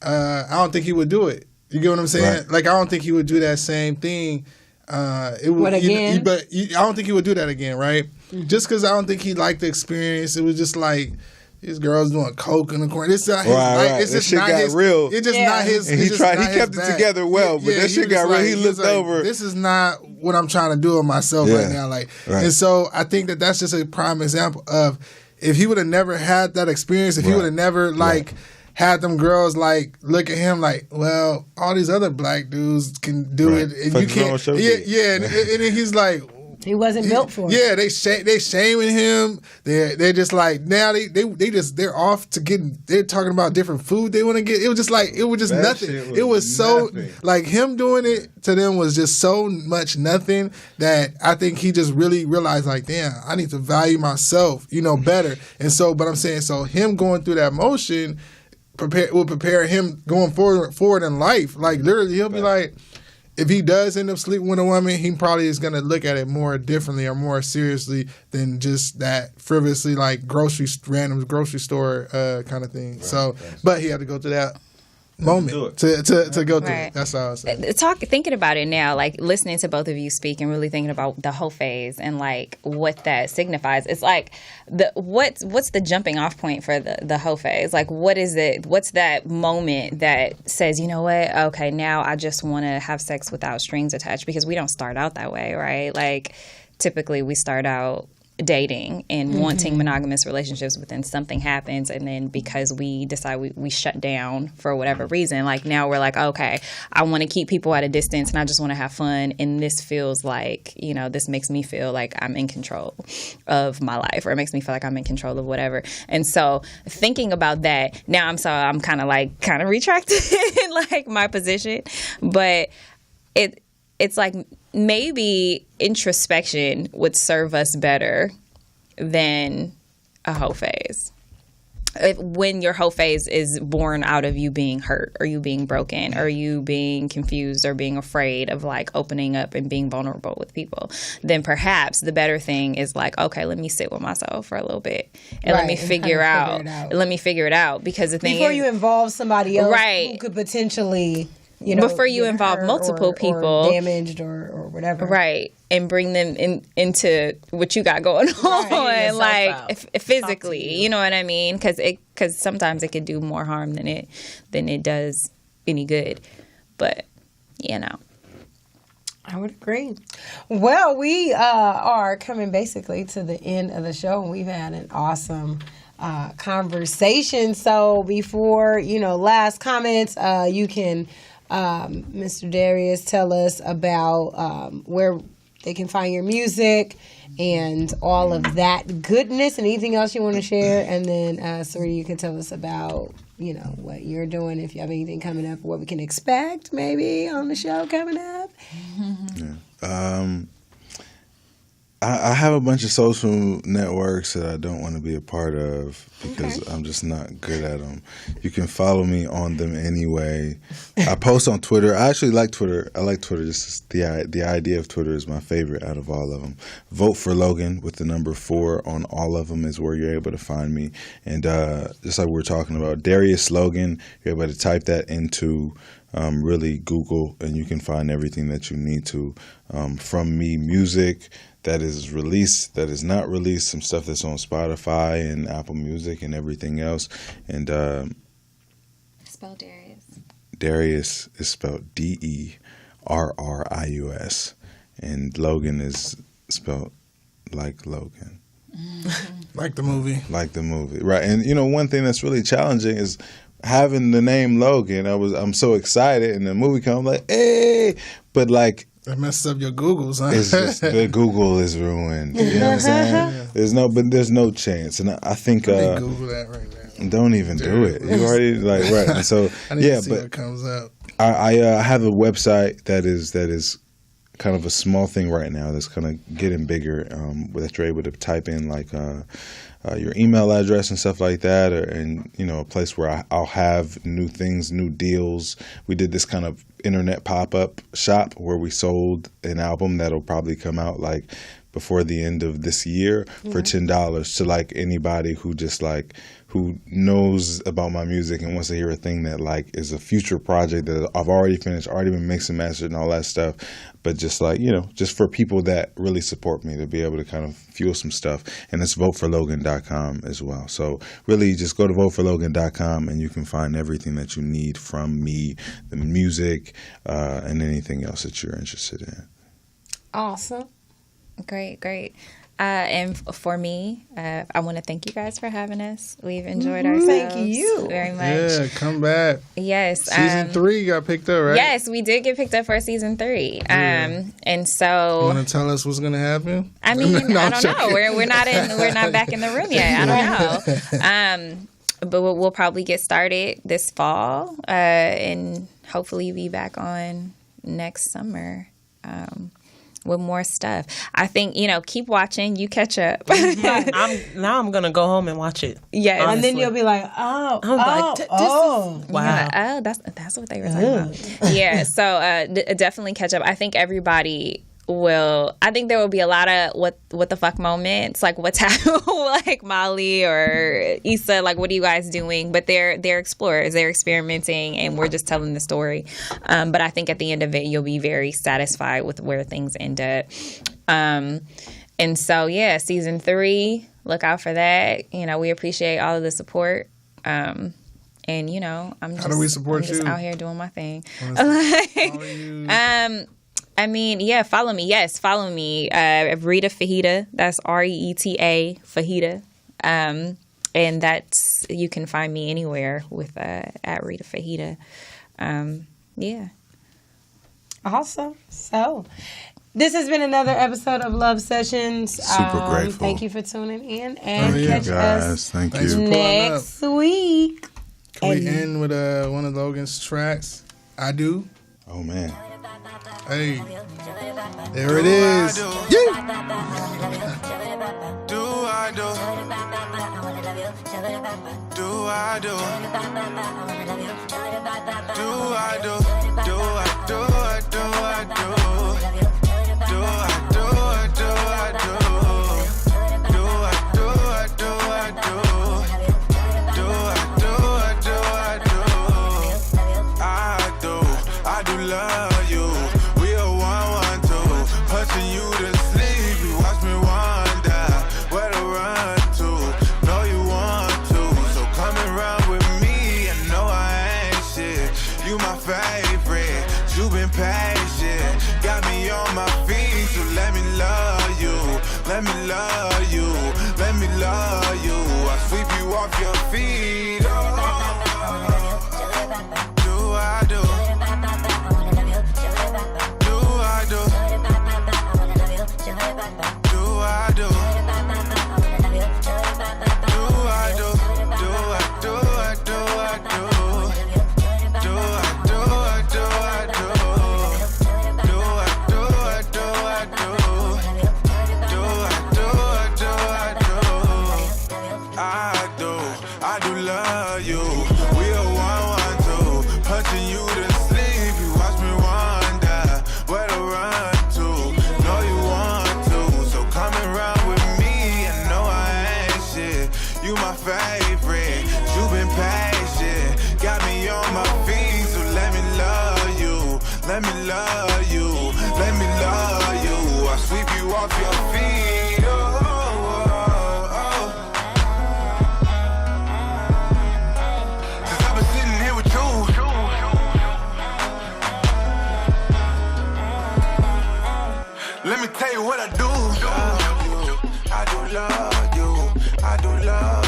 I don't think he would do it. You get what I'm saying? Right. Like I don't think he would do that same thing. It would, what again? I don't think he would do that again, right? Mm-hmm. Just because I don't think he liked the experience. It was just like, these girls doing coke in the corner. It's not his. Right. It's just shit not got his. It's It's just not his. And he kept it together well, but that shit got real. He looked over. This is not what I'm trying to do with myself right now. Like, and so I think that's just a prime example of if he would have never had that experience, if he would have never had them girls like look at him like, well, all these other black dudes can do it, and you can't. And then he's like. He wasn't built for it. Yeah, they shaming him. They're just like now they're off to get. They're talking about different food they want to get. It was just nothing. It was so like him doing it to them was just so much nothing that I think he just really realized like, damn, I need to value myself, better. And so, but I'm saying so him going through that motion will prepare him going forward in life. Like literally, he'll be like. If he does end up sleeping with a woman, he probably is going to look at it more differently or more seriously than just that frivolously, like random grocery store kind of thing. Right, so, but he had to go through that moment to go through it. That's all I was saying. Thinking about it now, like listening to both of you speak and really thinking about the whole phase and like what that signifies. It's like what's the jumping off point for the whole phase? Like what is it? What's that moment that says, you know what? Okay, now I just want to have sex without strings attached, because we don't start out that way, right? Like typically we start out dating and wanting monogamous relationships, but then something happens, and then because we decide we shut down for whatever reason, like now we're like, okay, I want to keep people at a distance and I just want to have fun, and this feels like, this makes me feel like I'm in control of my life, or it makes me feel like I'm in control of whatever. And so thinking about that now, I'm kind of retracting like my position, but it's like maybe introspection would serve us better than a hoe phase. When your hoe phase is born out of you being hurt or you being broken or you being confused or being afraid of like opening up and being vulnerable with people, then perhaps the better thing is like, okay, let me sit with myself for a little bit and let me figure it out. Because the thing before you involve somebody else who could potentially... before you involve multiple people, or damaged or whatever, right, and bring them into what you got going on, like physically, you know what I mean? Because sometimes it could do more harm than it does any good. But I would agree. Well, we are coming basically to the end of the show, and we've had an awesome conversation. So before last comments, you can. Mr. Derrius, tell us about where they can find your music and all of that goodness, and anything else you want to share. And then, Syreeta, you can tell us about, what you're doing, if you have anything coming up, what we can expect maybe on the show coming up. Yeah. I have a bunch of social networks that I don't want to be a part of because I'm just not good at them. You can follow me on them anyway. I post on Twitter. I actually like Twitter. I like Twitter. Just the idea of Twitter is my favorite out of all of them. Vote for Logan with the number 4 on all of them is where you're able to find me. And just like we were talking about, Derrius Logan, you're able to type that into really Google, and you can find everything that you need to from me, music that is released, that is not released, some stuff that's on Spotify and Apple Music and everything else. And Spell Derrius. Derrius is spelled Derrius, and Logan is spelled like Logan. Like the movie. Like the movie, right? And one thing that's really challenging is having the name Logan. I'm so excited, and the movie comes like, hey, but like. That messes up your Googles, huh? It's just the Google is ruined. You know what I'm saying? Yeah. There's no chance, and I think Google that right now. Don't even do it. You already right. And so I need to see what comes up. I have a website that is kind of a small thing right now that's kind of getting bigger. That you're able to type in like your email address and stuff like that, and a place where I'll have new things, new deals. We did this kind of internet pop-up shop where we sold an album that'll probably come out like before the end of this year for $10 to like anybody who just like who knows about my music and wants to hear a thing that like is a future project that I've already finished, already been mixed and mastered and all that stuff, but just like just for people that really support me to be able to kind of fuel some stuff. And it's voteforlogan.com as well. So really just go to voteforlogan.com and you can find everything that you need from me, the music, and anything else that you're interested in. Awesome. Great. And for me, I want to thank you guys for having us. We've enjoyed ourselves. Thank you very much. Yeah, come back. Yes. Season 3 got picked up, right? Yes, we did get picked up for season 3. And so, you want to tell us what's going to happen? I mean, I don't know. We're not back in the room yet. I don't know. But we'll probably get started this fall, and hopefully be back on next summer. With more stuff. I think, keep watching. You catch up. I'm going to go home and watch it. Yeah. Honestly. And then you'll be like, wow. That's what they were talking about. Yeah. So definitely catch up. I think everybody I think there will be a lot of what the fuck moments, like what's happening, like Molly or Issa, like what are you guys doing? But they're explorers, they're experimenting, and we're just telling the story. But I think at the end of it, you'll be very satisfied with where things end up. And so yeah, season 3, look out for that. We appreciate all of the support. And I'm just, how do we support you? Out here doing my thing. Follow you. Follow me. Yes, follow me. Rita Fajita. That's REETA Fajita. And that's, you can find me anywhere with at Rita Fajita. Yeah. Awesome. So, this has been another episode of Love Sessions. Super grateful. Thank you for tuning in, and catch guys. us Thank Thanks you. for next week. Can we end with one of Logan's tracks? I Do. Oh man. Hey, there it is. Do I do? Do I do? Do I do? Do I do? Do I do? Do I do? Do I do? Do I do? Do I do? Do I do? I do love you. We are 112, punching you to sleep. You watch me wonder where to run to. Know you want to, so come around with me. I know I ain't shit. You my favorite. You been patient, got me on my feet. So let me love you, let me love you, let me love you. I sweep you off your feet. Do I do? Do I do? let me love you, let me love you. I sweep you off your feet, oh, oh, oh. Since I've been sitting here with you, let me tell you what I do. I do love you, I do love